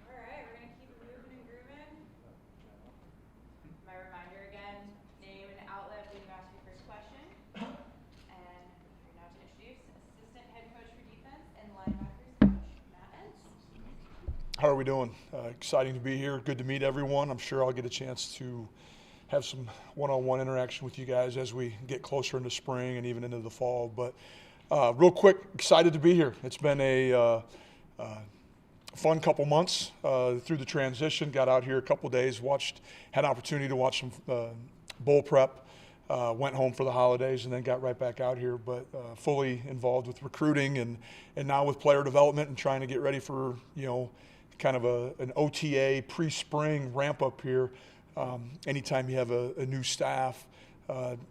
All right, we're gonna keep it moving and grooving. My reminder again, name and outlet when you ask your first question. And you're now to introduce assistant head coach for defense and linebackers coach, Matt Entz. How are we doing? Exciting to be here. Good to meet everyone. I'm sure I'll get a chance to have some one-on-one interaction with you guys as we get closer into spring and even into the fall. But real quick, excited to be here. It's been a fun couple months through the transition. Got out here a couple days, had an opportunity to watch some bowl prep. Went home for the holidays and then got right back out here, but fully involved with recruiting and now with player development and trying to get ready for, kind of an OTA pre-spring ramp up here. Anytime you have a new staff,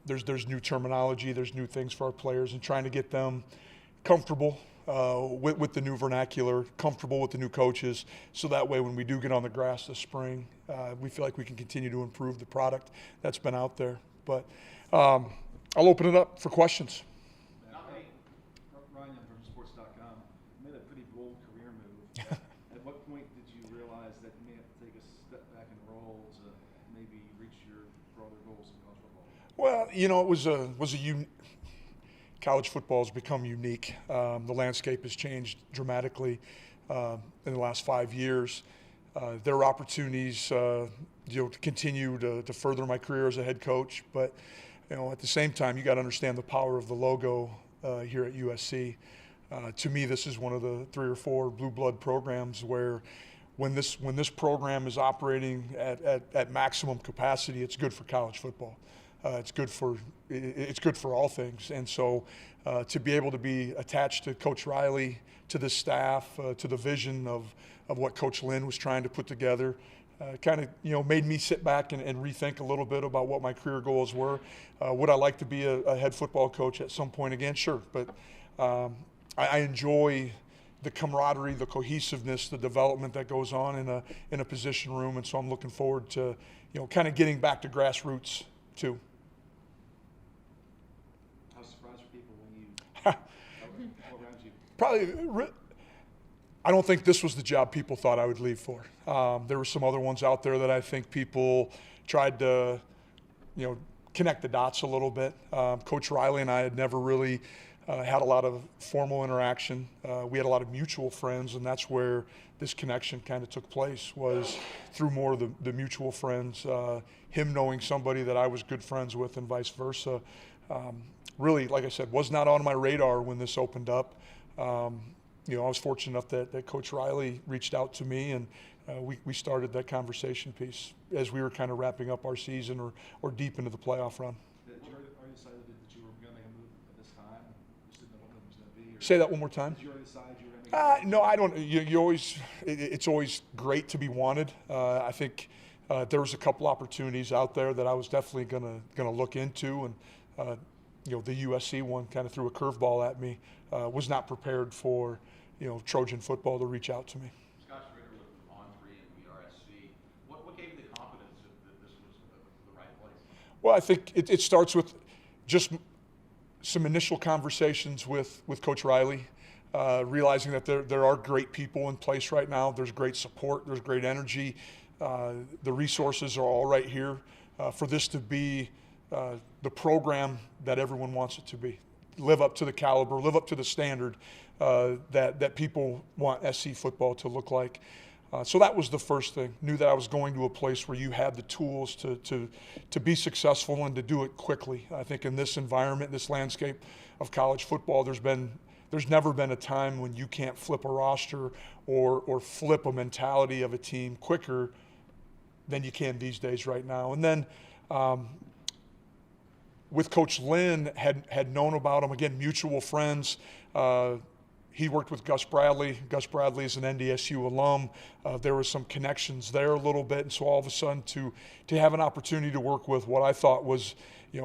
there's new terminology, there's new things for our players, and trying to get them comfortable with the new vernacular, comfortable with the new coaches, so that way when we do get on the grass this spring, we feel like we can continue to improve the product that's been out there. But I'll open it up for questions. Ryan from sports.com made a pretty bold career move. At what point did you realize that you may have to take a step back and roll to maybe reach your broader goals in college football? Well, college football has become unique. The landscape has changed dramatically. in the last 5 years. There are opportunities, to continue to further my career as a head coach, but at the same time, you got to understand the power of the logo here at USC. To me, this is one of the 3 or 4 blue blood programs where when this program is operating at maximum capacity, it's good for college football. It's good for all things. And so to be able to be attached to Coach Riley, to the staff, to the vision of what Coach Lynn was trying to put together, kind of made me sit back and rethink a little bit about what my career goals were. Would I like to be a head football coach at some point again? Sure, but I enjoy the camaraderie, the cohesiveness, the development that goes on in a position room, and so I'm looking forward to kind of getting back to grassroots too. How surprised were people when you all around you? Probably. I don't think this was the job people thought I would leave for. There were some other ones out there that I think people tried to, connect the dots a little bit. Coach Riley and I had never really had a lot of formal interaction. We had a lot of mutual friends, and that's where this connection kind of took place, was through more of the mutual friends, him knowing somebody that I was good friends with and vice versa. Really, like I said, was not on my radar when this opened up. I was fortunate enough that Coach Riley reached out to me, and we started that conversation piece as we were kind of wrapping up our season or deep into the playoff run. Did you already decided that you were going to make a move at this time? You just didn't know what it was going to be? Or Say that one more time. Did you already decide you were going to make a move? No, I don't. You always. It's always great to be wanted. I think there was a couple opportunities out there that I was definitely gonna look into, and the USC one kind of threw a curveball at me. Was not prepared for Trojan football to reach out to me. Scott Schrader with On3 and USC. What gave you the confidence that this was the right place? Well, I think it starts with just some initial conversations with Coach Riley, realizing that there are great people in place right now. There's great support. There's great energy. The resources are all right here for this to be the program that everyone wants it to be. Live up to the caliber, live up to the standard that people want SC football to look like. So that was the first thing. Knew that I was going to a place where you had the tools to be successful and to do it quickly. I think in this environment, this landscape of college football, there's never been a time when you can't flip a roster or flip a mentality of a team quicker than you can these days right now. And then with Coach Lynn, had known about him, again, mutual friends. He worked with Gus Bradley. Gus Bradley is an NDSU alum. There was some connections there a little bit, and so all of a sudden to have an opportunity to work with what I thought was,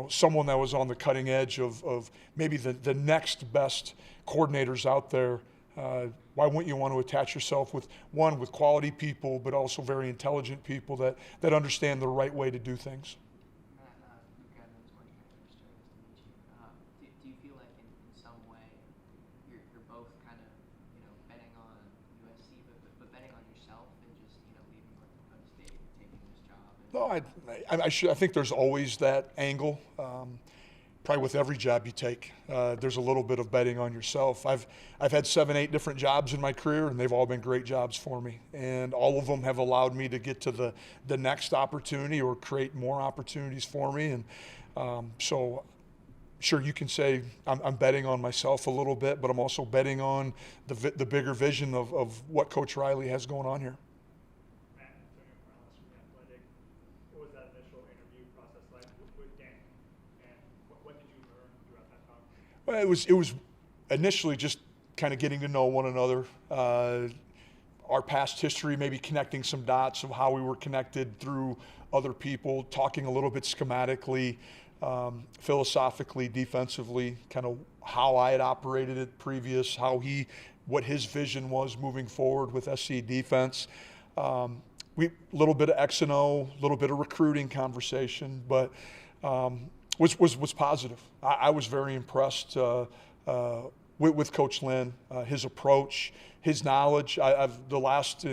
someone that was on the cutting edge of maybe the next best coordinators out there. Why wouldn't you want to attach yourself with quality people, but also very intelligent people that understand the right way to do things? Do you feel like in some way you're both kind of betting on USC, but betting on yourself and just leaving North Dakota State and taking this job? No, I think there's always that angle. Probably with every job you take, there's a little bit of betting on yourself. I've had 7, 8 different jobs in my career, and they've all been great jobs for me. And all of them have allowed me to get to the next opportunity or create more opportunities for me. And so, sure, you can say I'm betting on myself a little bit, but I'm also betting on the bigger vision of what Coach Riley has going on here. Well, it was initially just kind of getting to know one another, our past history, maybe connecting some dots of how we were connected through other people, talking a little bit schematically, philosophically, defensively, kind of how I had operated it previous, what his vision was moving forward with SC defense. A little bit of X and O, a little bit of recruiting conversation, but was positive. I was very impressed with Coach Lynn, his approach, his knowledge. I've the last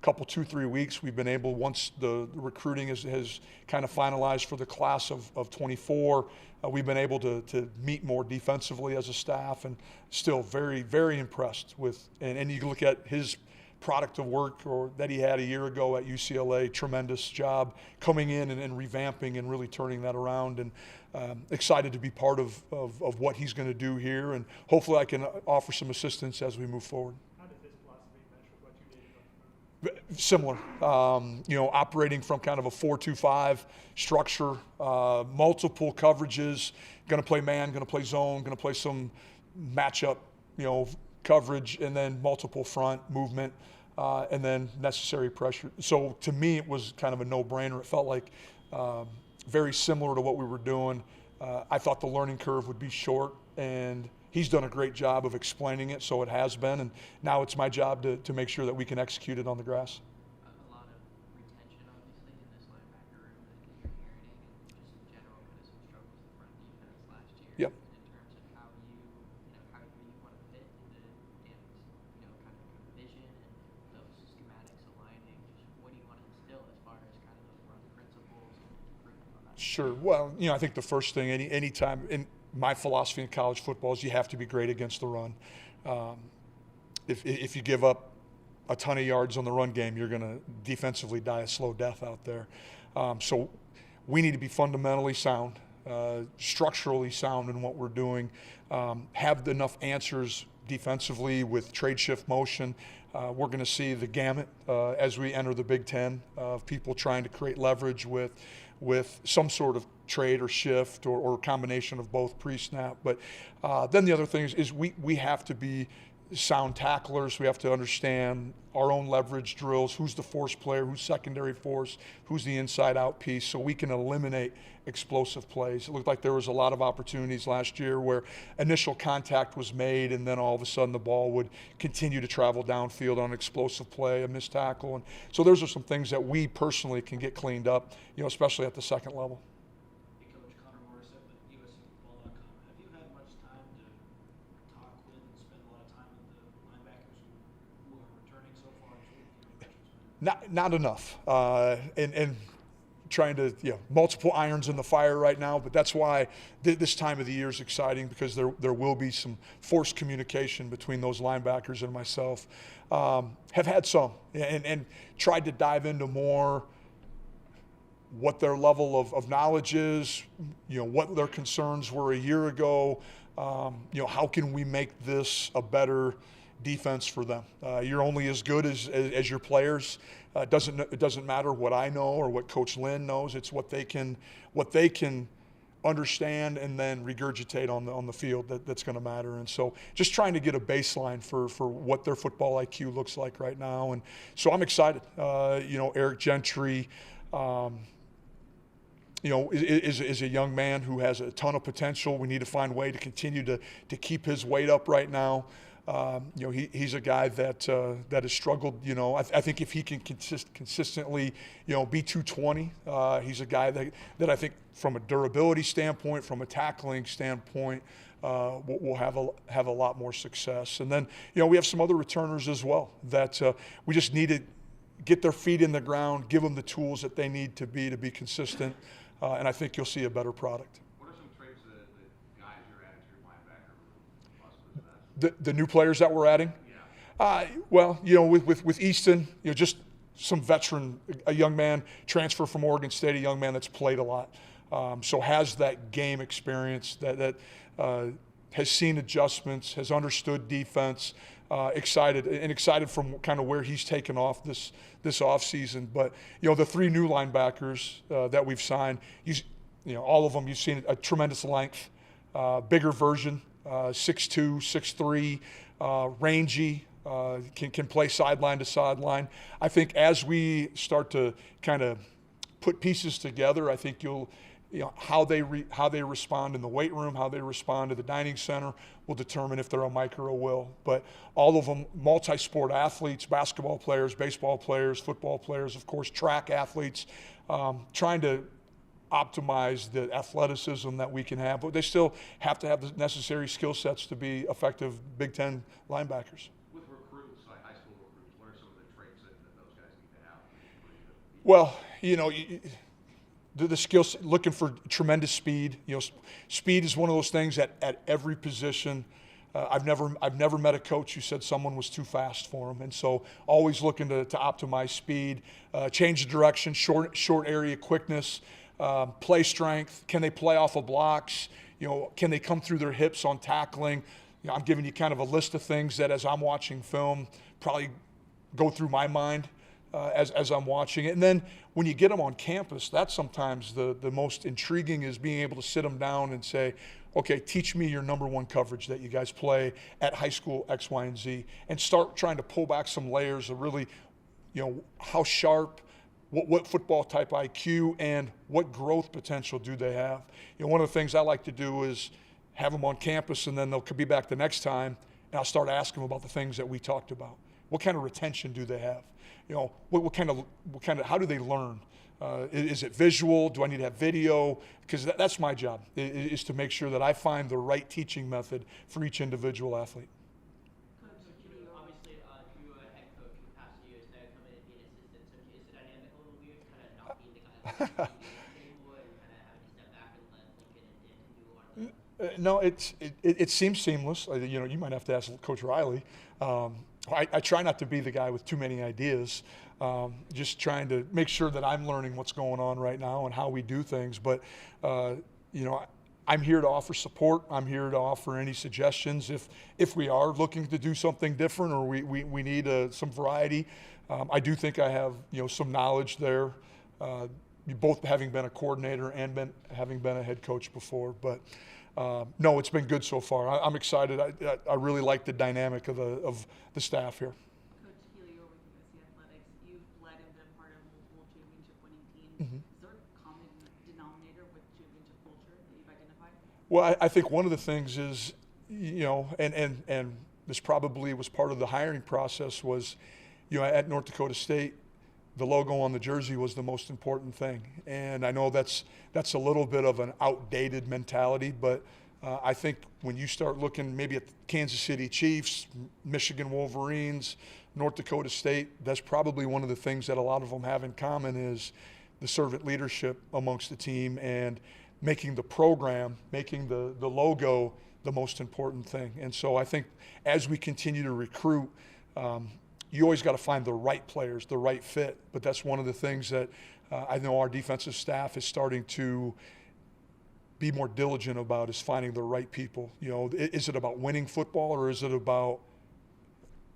couple 2-3 weeks we've been able, once the recruiting has kind of finalized for the class of 24, we've been able to meet more defensively as a staff, and still very, very impressed with. And you look at his product of work that he had a year ago at UCLA, tremendous job coming in and revamping and really turning that around, and excited to be part of what he's going to do here, and hopefully I can offer some assistance as we move forward. How does this philosophy mesh with what you did? Similar, operating from kind of a 4-2-5 structure, multiple coverages, going to play man, going to play zone, going to play some matchup, coverage, and then multiple front movement, and then necessary pressure. So to me, it was kind of a no-brainer. It felt like very similar to what we were doing. I thought the learning curve would be short, and he's done a great job of explaining it, so it has been, and now it's my job to make sure that we can execute it on the grass. A lot of retention, obviously, in this linebacker room that you're inheriting, and just in general, kind of some struggles the front defense last year. Yep. In terms of how you want to fit into Dan's, kind of vision and those schematics aligning. Just what do you want to instill as far as kind of those run principles and improvement on that? Sure. Well, I think the first thing, any time in my philosophy in college football is you have to be great against the run. If you give up a ton of yards on the run game, you're going to defensively die a slow death out there. So we need to be fundamentally sound, structurally sound in what we're doing, have enough answers defensively with trade shift motion. We're going to see the gamut as we enter the Big Ten of people trying to create leverage with some sort of trade or shift or combination of both pre-snap. But then the other thing is we have to be sound tacklers. We have to understand our own leverage drills, who's the force player, who's secondary force, who's the inside-out piece, so we can eliminate explosive plays. It looked like there was a lot of opportunities last year where initial contact was made, and then all of a sudden the ball would continue to travel downfield on an explosive play, a missed tackle. And so those are some things that we personally can get cleaned up, especially at the second level. Hey, Coach Connor Morissette with USCFootball.com. Have you had much time to talk with and spend a lot of time with the linebackers who are returning so far? Not enough, and trying to multiple irons in the fire right now. But that's why this time of the year is exciting, because there will be some forced communication between those linebackers and myself. Have had some and tried to dive into more what their level of knowledge is, what their concerns were a year ago. How can we make this a better defense for them? You're only as good as your players. It doesn't matter what I know or what Coach Lynn knows. It's what they can understand and then regurgitate on the field that's going to matter. And so just trying to get a baseline for what their football IQ looks like right now. And so I'm excited. Eric Gentry, is a young man who has a ton of potential. We need to find a way to continue to keep his weight up right now. He's a guy that has struggled. I think if he can consistently, be 220, he's a guy that I think from a durability standpoint, from a tackling standpoint, will have a lot more success. And then, we have some other returners as well that we just need to get their feet in the ground, give them the tools that they need to be consistent, and I think you'll see a better product. What are some traits that guys you're adding to your linebacker room must possess? The new players that we're adding? Yeah. With Easton, just some veteran, a young man, transfer from Oregon State, a young man that's played a lot. So has that game experience, that has seen adjustments, has understood defense, excited from kind of where he's taken off this offseason. But, the three new linebackers that we've signed, all of them, you've seen a tremendous length, bigger version, 6'2", 6'3", rangy, can play sideline to sideline. I think as we start to kind of put pieces together, I think how they respond in the weight room, how they respond to the dining center will determine if they're a Mike or a Will. But all of them, multi-sport athletes, basketball players, baseball players, football players, of course, track athletes, trying to optimize the athleticism that we can have, but they still have to have the necessary skill sets to be effective Big Ten linebackers. With recruits, like high school recruits, what are some of the traits that those guys need to have for you to be? Well, the skills, looking for tremendous speed. Speed is one of those things at every position. I've never met a coach who said someone was too fast for him, and so always looking to optimize speed, change the direction, short area quickness, play strength. Can they play off of blocks? Can they come through their hips on tackling? I'm giving you kind of a list of things that, as I'm watching film, probably go through my mind as I'm watching it. And then when you get them on campus, that's sometimes the most intriguing, is being able to sit them down and say, okay, teach me your number one coverage that you guys play at high school X, Y, and Z, and start trying to pull back some layers of really, how sharp, what football type IQ, and what growth potential do they have. One of the things I like to do is have them on campus, and then they'll be back the next time, and I'll start asking them about the things that we talked about. What kind of retention do they have? What kind of, how do they learn? Is it visual? Do I need to have video? Because that's my job, is to make sure that I find the right teaching method for each individual athlete. Obviously, you were a head coach in the past few years, now coming in being an assistant. So is the dynamic a little weird, kind of not being the guy that's anymore, and kind of having to step back and let Lincoln and Dan do a lot of that? No, it seems seamless. You might have to ask Coach Riley. I try not to be the guy with too many ideas. Just trying to make sure that I'm learning what's going on right now and how we do things. But I'm here to offer support. I'm here to offer any suggestions if we are looking to do something different, or we need some variety. I do think I have some knowledge there, both having been a coordinator and having been a head coach before. But no, it's been good so far. I'm excited. I really like the dynamic of the staff here. Coach Healy, you're with USC Athletics. You've led and been part of multiple championship-winning teams. Mm-hmm. Is there a common denominator with championship culture that you've identified? Well, I think one of the things is, and this probably was part of the hiring process, was, at North Dakota State, the logo on the jersey was the most important thing. And I know that's a little bit of an outdated mentality, but I think when you start looking maybe at Kansas City Chiefs, Michigan Wolverines, North Dakota State, that's probably one of the things that a lot of them have in common, is the servant leadership amongst the team and making the program, making the logo the most important thing. And so I think as we continue to recruit, you always got to find the right players, the right fit. But that's one of the things that I know our defensive staff is starting to be more diligent about, is finding the right people. Is it about winning football, or is it about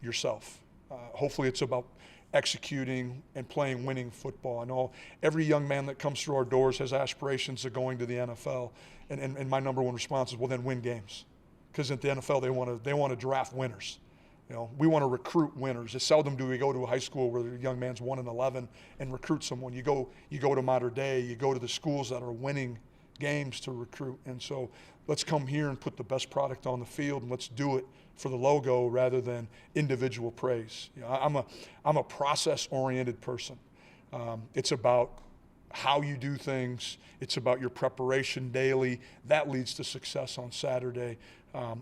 yourself? Hopefully it's about executing and playing winning football. I know every young man that comes through our doors has aspirations of going to the NFL. And my number one response is, well, then win games. Because at the NFL, they want to draft winners. We want to recruit winners. It's seldom do we go to a high school where the young man's 1-11 and recruit someone. You go to Mater Dei, you go to the schools that are winning games to recruit. And so let's come here and put the best product on the field, and let's do it for the logo rather than individual praise. I'm a process-oriented person. It's about how you do things. It's about your preparation daily. That leads to success on Saturday.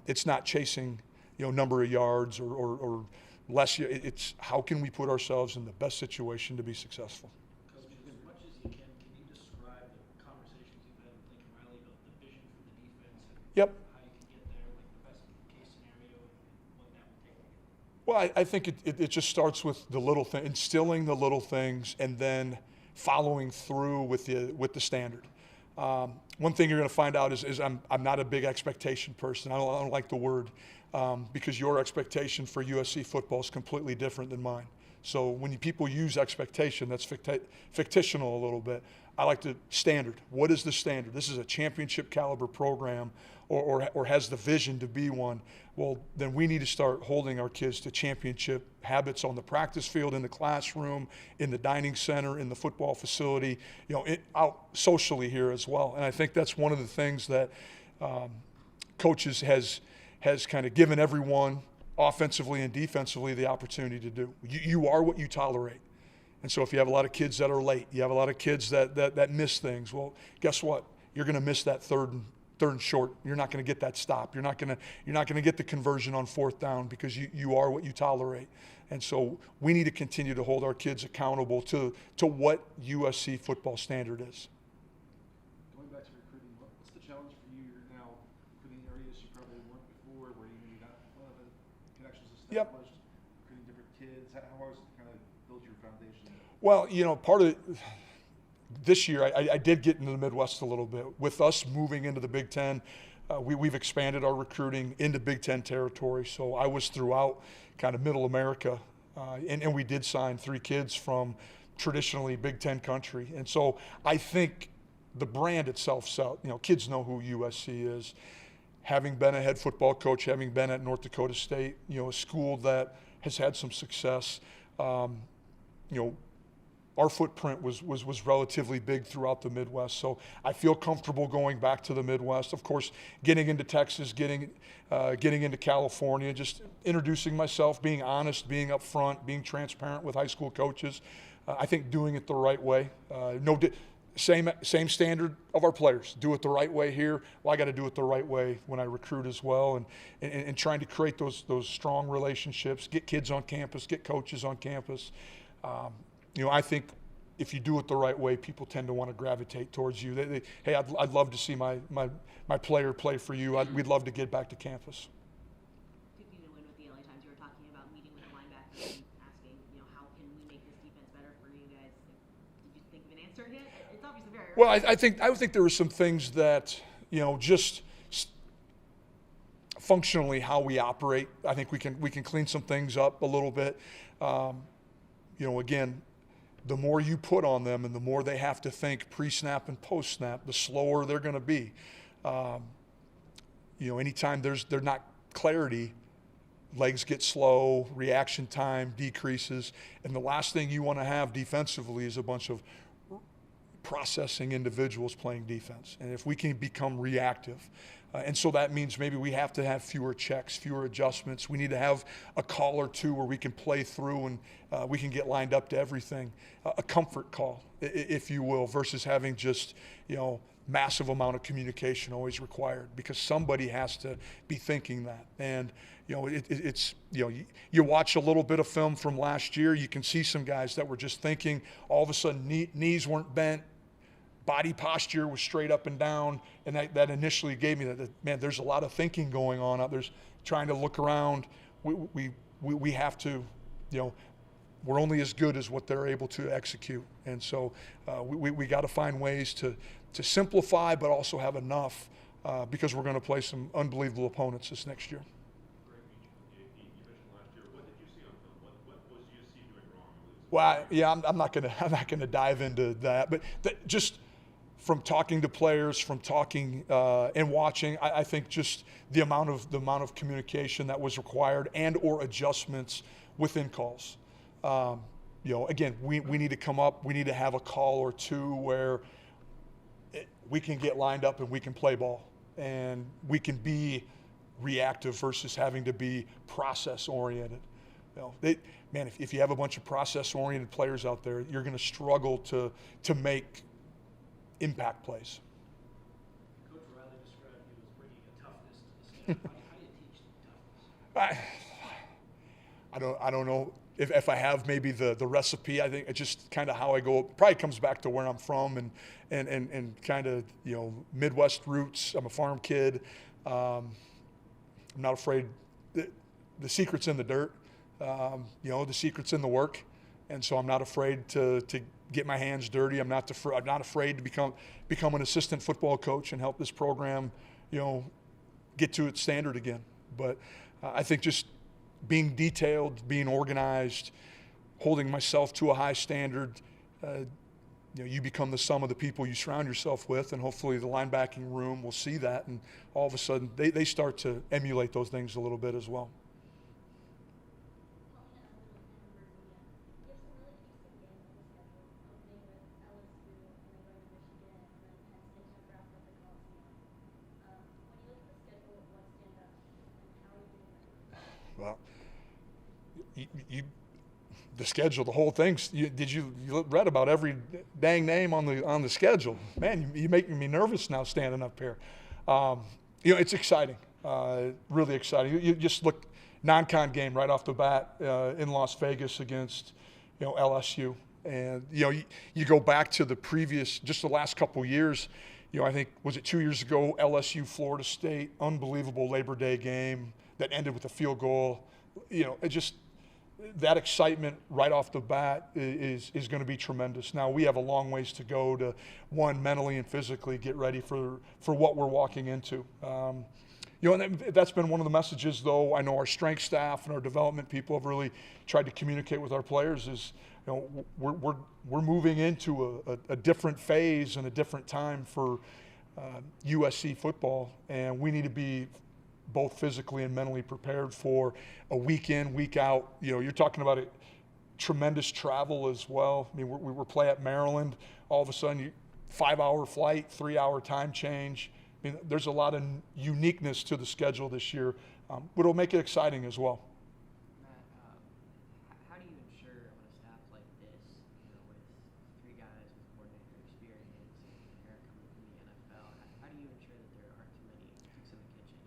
It's not chasing number of yards or less. It's how can we put ourselves in the best situation to be successful. Coach, as much as you can you describe the conversations you've had with Lincoln Riley about the vision for the defense and Yep. how you can get there, like the best case scenario and what that would take? Well, I think it just starts with the little thing, instilling the little things, and then following through with the standard. One thing you're going to find out is I'm not a big expectation person. I don't like the word. Because your expectation for USC football is completely different than mine. So when people use expectation, that's fictional a little bit. I like the standard. What is the standard? This is a championship caliber program, or has the vision to be one. Well, then we need to start holding our kids to championship habits on the practice field, in the classroom, in the dining center, in the football facility, out socially here as well. And I think that's one of the things that coaches has kind of given everyone, offensively and defensively, the opportunity to do. You are what you tolerate. And so if you have a lot of kids that are late, you have a lot of kids that miss things, well, guess what? You're going to miss that third and short. You're not going to get that stop. You're not going to get the conversion on fourth down because you are what you tolerate. And so we need to continue to hold our kids accountable to what USC football standard is. Going back to recruiting, what's the challenge for you? You're now recruiting areas you probably weren't before, where you maybe got a lot of connections established, recruiting different kids. How hard is it to kind of build your foundation? Well, part of this year, I did get into the Midwest a little bit. With us moving into the Big Ten, we've expanded our recruiting into Big Ten territory. So I was throughout kind of Middle America, and we did sign 3 kids from traditionally Big Ten country. And so I think the brand itself, kids know who USC is. Having been a head football coach, having been at North Dakota State, a school that has had some success, our footprint was relatively big throughout the Midwest. So I feel comfortable going back to the Midwest. Of course, getting into Texas, getting into California, just introducing myself, being honest, being upfront, being transparent with high school coaches. I think doing it the right way. Same standard of our players. Do it the right way here. Well, I got to do it the right way when I recruit as well, and trying to create those strong relationships, get kids on campus, get coaches on campus. I think if you do it the right way, people tend to want to gravitate towards you. Hey, I'd love to see my player play for you. We'd love to get back to campus. Taking a win with the LA Times, you were talking about meeting with the linebackers and asking, how can we make this defense better for you guys? Did you think of an answer yet? It's obviously very early. Well, I think there were some things that, just functionally how we operate. I think we can clean some things up a little bit. Again, the more you put on them and the more they have to think pre-snap and post-snap, the slower they're going to be. Anytime there's not clarity, legs get slow, reaction time decreases, and the last thing you want to have defensively is a bunch of processing individuals playing defense. And if we can become reactive, and so that means maybe we have to have fewer checks, fewer adjustments. We need to have a call or two where we can play through and we can get lined up to everything. A comfort call, if you will, versus having just, massive amount of communication always required, because somebody has to be thinking that. And, you watch a little bit of film from last year, you can see some guys that were just thinking, all of a sudden knees weren't bent, body posture was straight up and down, and that initially gave me that, man, there's a lot of thinking going on out there, trying to look around. We have to, we're only as good as what they're able to execute. And so we got to find ways to simplify, but also have enough because we're going to play some unbelievable opponents this next year. Well, I'm not going to dive into that, but just from talking to players, from talking and watching, I think just the amount of communication that was required and or adjustments within calls. Again, we need to come up. We need to have a call or two where we can get lined up and we can play ball, and we can be reactive versus having to be process oriented. If you have a bunch of process-oriented players out there, you're going to struggle to make impact plays. Coach Riley described you as bringing a toughness to the staff. How do you teach toughness? I don't know if I have maybe the recipe. I think it's just kind of how I go. It probably comes back to where I'm from and kind of Midwest roots. I'm a farm kid. I'm not afraid. The secret's in the dirt. The secret's in the work, and so I'm not afraid to get my hands dirty. I'm not afraid to become an assistant football coach and help this program, get to its standard again. But I think just being detailed, being organized, holding myself to a high standard. You become the sum of the people you surround yourself with, and hopefully the linebacking room will see that, and all of a sudden they start to emulate those things a little bit as well. Well, the schedule, the whole thing. You read about every dang name on the schedule? Man, you're making me nervous now standing up here. It's exciting, really exciting. You just look, non-con game right off the bat in Las Vegas against LSU, and you go back to the previous, just the last couple years. I think, was it 2 years ago, LSU, Florida State, unbelievable Labor Day game that ended with a field goal. It just, that excitement right off the bat is going to be tremendous. Now, we have a long ways to go to, one, mentally and physically get ready for what we're walking into. And that's been one of the messages, though. I know our strength staff and our development people have really tried to communicate with our players is, we're moving into a different phase and a different time for USC football, and we need to be both physically and mentally prepared for a week in, week out. You're talking about a tremendous travel as well. I mean, we're play at Maryland. All of a sudden, 5-hour flight, 3-hour time change. I mean, there's a lot of uniqueness to the schedule this year, but it'll make it exciting as well. How do you ensure on a staff like this, with 3 guys with coordinator experience and Eric coming from the NFL, how do you ensure that there aren't too many cooks in the kitchen?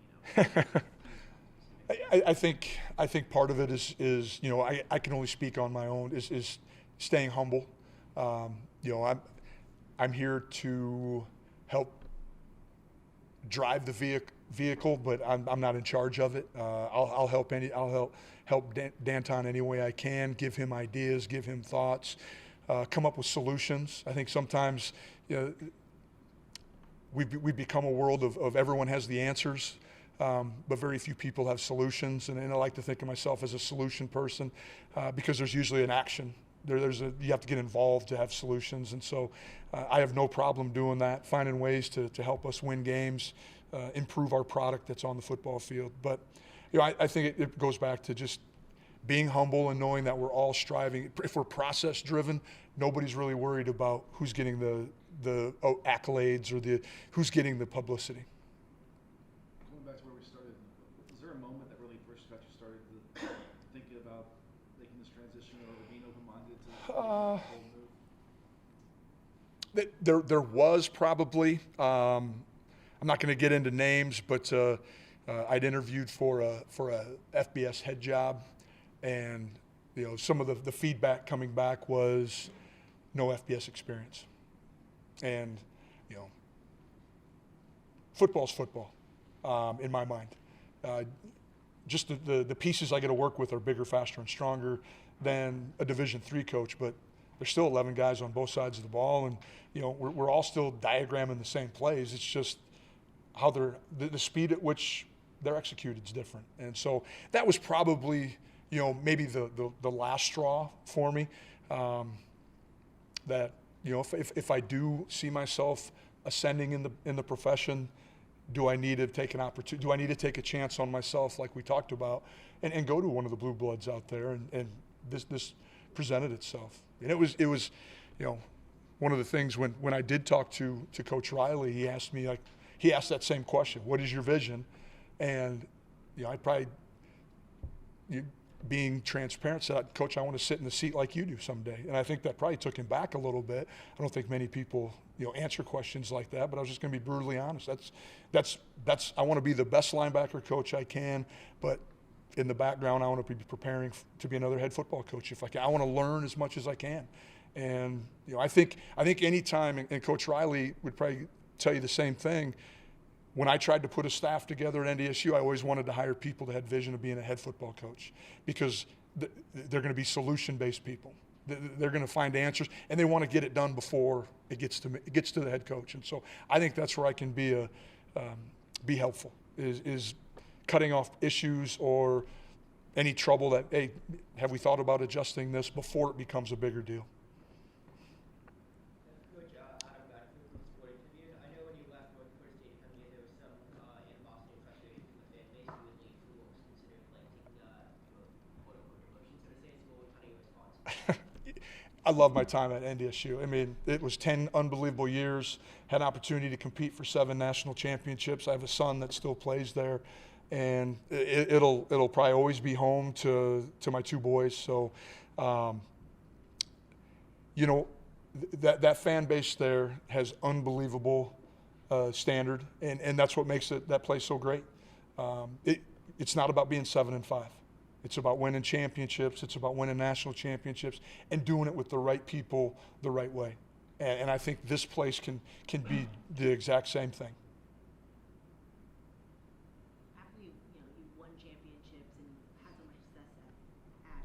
I think part of it is I can only speak on my own, is staying humble. I'm here to help drive the vehicle, but I'm not in charge of it. I'll help Danton any way I can, give him ideas, give him thoughts, come up with solutions. I think sometimes we become a world of everyone has the answers, but very few people have solutions. And I like to think of myself as a solution person because there's usually an action. You have to get involved to have solutions, and so I have no problem doing that, finding ways to help us win games, improve our product that's on the football field. But I think it goes back to just being humble and knowing that we're all striving. If we're process driven, nobody's really worried about who's getting the accolades or who's getting the publicity. Going back to where we started, was there a moment that really first got you started thinking about making this transition or being open-minded to the whole move? There was probably. I'm not going to get into names, but I'd interviewed for a FBS head job, and some of the feedback coming back was no FBS experience, and football's football in my mind. Just the pieces I get to work with are bigger, faster, and stronger than a Division III coach, but there's still 11 guys on both sides of the ball, and we're all still diagramming the same plays. It's just how the speed at which they're executed is different. And so that was probably maybe the last straw for me. That if I do see myself ascending in the profession, do I need to take an opportunity? Do I need to take a chance on myself, like we talked about, and go to one of the blue bloods out there? And this presented itself, and it was one of the things when I did talk to Coach Riley, he asked that same question: what is your vision? And I probably, being transparent, said, Coach, I want to sit in the seat like you do someday. And I think that probably took him back a little bit. I don't think many people answer questions like that, but I was just going to be brutally honest. That's I want to be the best linebacker coach I can, but in the background, I want to be preparing to be another head football coach if I can. I want to learn as much as I can. And I think any time, and Coach Riley would probably tell you the same thing. When I tried to put a staff together at NDSU, I always wanted to hire people that had vision of being a head football coach, because they're going to be solution-based people. They're going to find answers, and they want to get it done before it gets to the head coach. And so I think that's where I can be helpful, is cutting off issues or any trouble that, hey, have we thought about adjusting this before it becomes a bigger deal? Coach, Adam back from Sporting Tribune. I know when you left North Dakota State coming in, there was some animosity and frustration from the fan base who would leave who was considered planting quote-unquote emotions, so to say. So what was kind of your response? I love my time at NDSU. I mean, it was 10 unbelievable years. Had an opportunity to compete for 7 national championships. I have a son that still plays there, and it'll probably always be home to my 2 boys. So You know, that fan base there has unbelievable standard, and that's what makes that place so great. It's not about being 7-5. It's about winning championships. It's about winning national championships and doing it with the right people the right way. And I think this place can be the exact same thing. After you won championships and had so much success at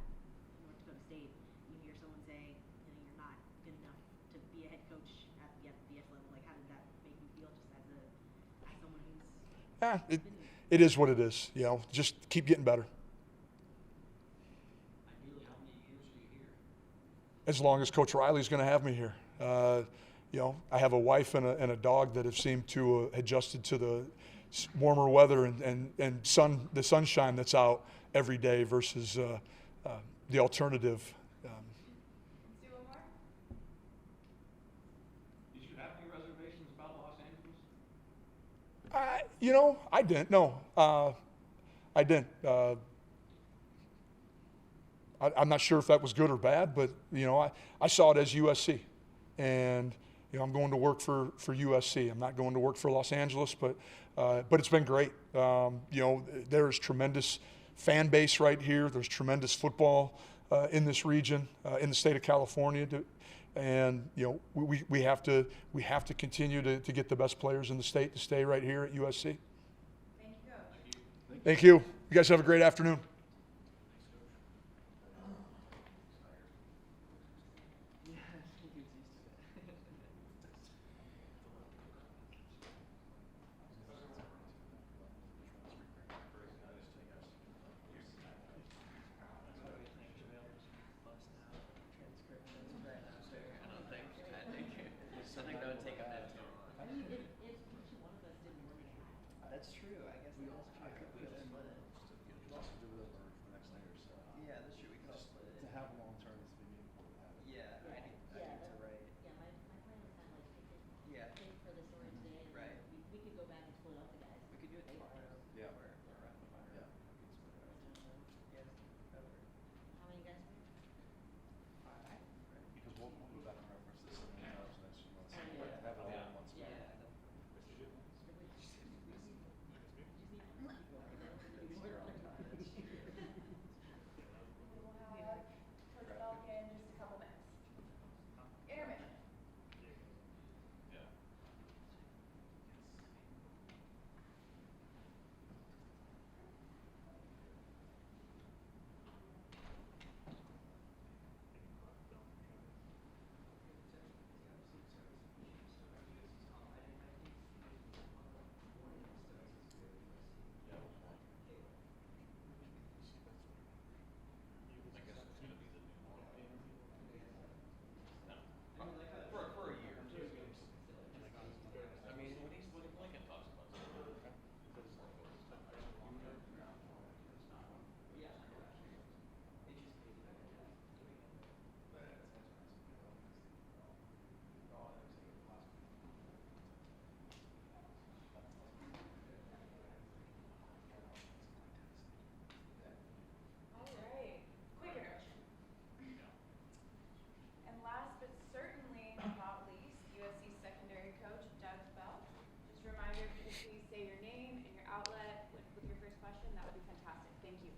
North Dakota State, you hear someone say, you're not good enough to be a head coach at the FBS level. Like, how did that make you feel, just as someone who's? It is what it is. Just keep getting better. Ideally, how many years are you here? As long as Coach Riley's going to have me here. I have a wife and a dog that have seemed to adjusted to the warmer weather and the sunshine that's out every day versus the alternative. Let's do one more. Did you have any reservations about Los Angeles? I didn't. No, I didn't. I'm not sure if that was good or bad, but I saw it as USC, and I'm going to work for USC. I'm not going to work for Los Angeles, but it's been great. There is tremendous fan base right here. There's tremendous football in this region, in the state of California, and we have to continue to get the best players in the state to stay right here at USC. Thank you, Coach. Thank you. You guys have a great afternoon. I think that would take a minute. If one of us didn't work it out. That's true. I guess we could split it. Also do it over the next night or so. Yeah, that's true. We could all split it. To have a long term is maybe important to have it. Yeah, I think you're right. Yeah, my plan was kind of like Yeah. pick for the story today, and Right. we could go back and split up the guys. We could do it tomorrow. Yeah. Or rapid fire. Yeah. Yeah, that works. How many guys were? Because we'll go back and reference this in the next few months. Yeah. Have it all in one spot. Yeah. We will have Coach Belk in just a couple minutes. Intermission. For a year. I mean, what Lincoln talks about. All right. Quick intermission. And last but certainly not least, USC secondary coach Doug Belk. Just a reminder, if you could please say your name and your outlet with your first question, that would be fantastic. Thank you.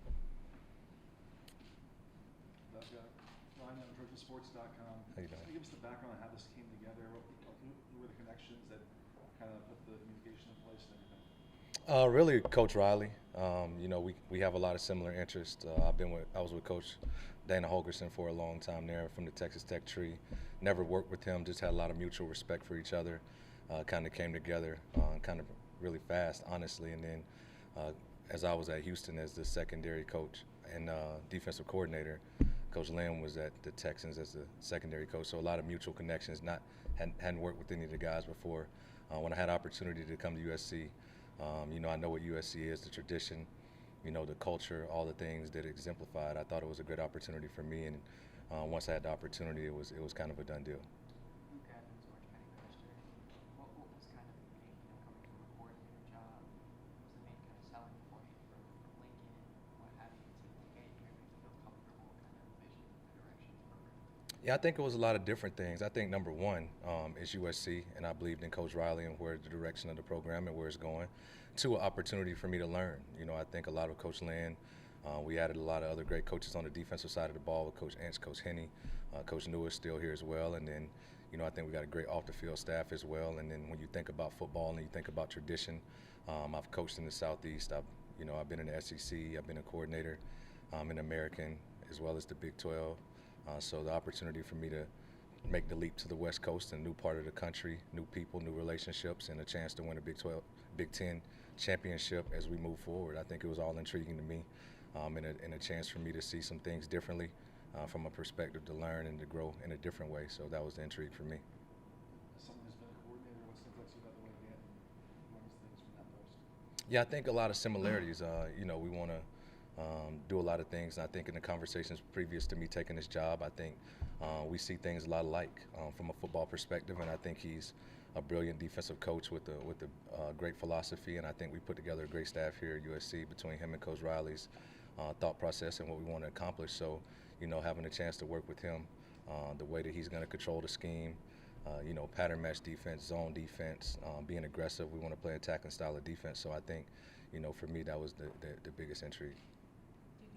Doug, Ryan on Introductory.com. How you doing? Can you give us the background on how this came together? Who were the connections that kind of put the communication in place and everything? Really, Coach Riley. We have a lot of similar interests. I was with Coach Dana Holgerson for a long time there from the Texas Tech tree. Never worked with him, just had a lot of mutual respect for each other. Kind of came together kind of really fast, honestly. And then as I was at Houston as the secondary coach and defensive coordinator, Coach Lynn was at the Texans as the secondary coach. So a lot of mutual connections. Hadn't worked with any of the guys before. When I had opportunity to come to USC, I know what USC is, the tradition, the culture, all the things that it exemplified. I thought it was a good opportunity for me, and once I had the opportunity, it was kind of a done deal. You graduated as Orange County Minister. What was kind of the main, coming from a coordinator job, what was the main kind of selling point from Lincoln, what have you, to get here, make you feel comfortable, kind of vision, the Yeah, I think it was a lot of different things. I think number one is USC, and I believed in Coach Riley and where the direction of the program and where it's going. Two, an opportunity for me to learn. You know, I think a lot of Coach Lynn. We added a lot of other great coaches on the defensive side of the ball with Coach Ince, Coach Henney, Coach New is still here as well. And then, you know, I think we got a great off-the-field staff as well. And then when you think about football and you think about tradition, I've coached in the Southeast. I've been in the SEC. I've been a coordinator in American as well as the Big 12. So the opportunity for me to make the leap to the West Coast, a new part of the country, new people, new relationships, and a chance to win a Big 10 championship as we move forward. I think it was all intriguing to me, and a chance for me to see some things differently from a perspective to learn and to grow in a different way. So that was the intrigue for me. As someone who's been a coordinator, what sticks out to you about the way Dan runs things from that post? Yeah, I think a lot of similarities. You know, we want to do a lot of things. And I think in the conversations previous to me taking this job, I think we see things a lot alike from a football perspective. And I think he's a brilliant defensive coach with a great philosophy. And I think we put together a great staff here at USC between him and Coach Riley's thought process and what we want to accomplish. So, you know, having a chance to work with him, the way that he's going to control the scheme, you know, pattern match defense, zone defense, being aggressive. We want to play attacking style of defense. So I think, you know, for me, that was the biggest intrigue.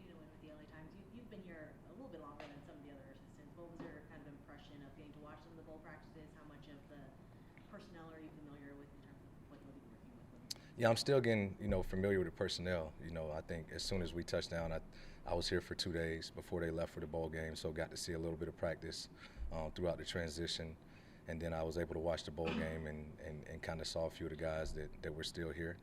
You know, with the LA Times, you've been here a little bit longer than some of the other assistants. What was your kind of impression of getting to watch some of the bowl practices? How much of the personnel are you familiar with in terms of what you'll be working with them? Yeah, I'm still getting, you know, familiar with the personnel. You know, I think as soon as we touched down, I was here for 2 days before they left for the bowl game, so got to see a little bit of practice throughout the transition. And then I was able to watch the bowl game and kind of saw a few of the guys that were still here.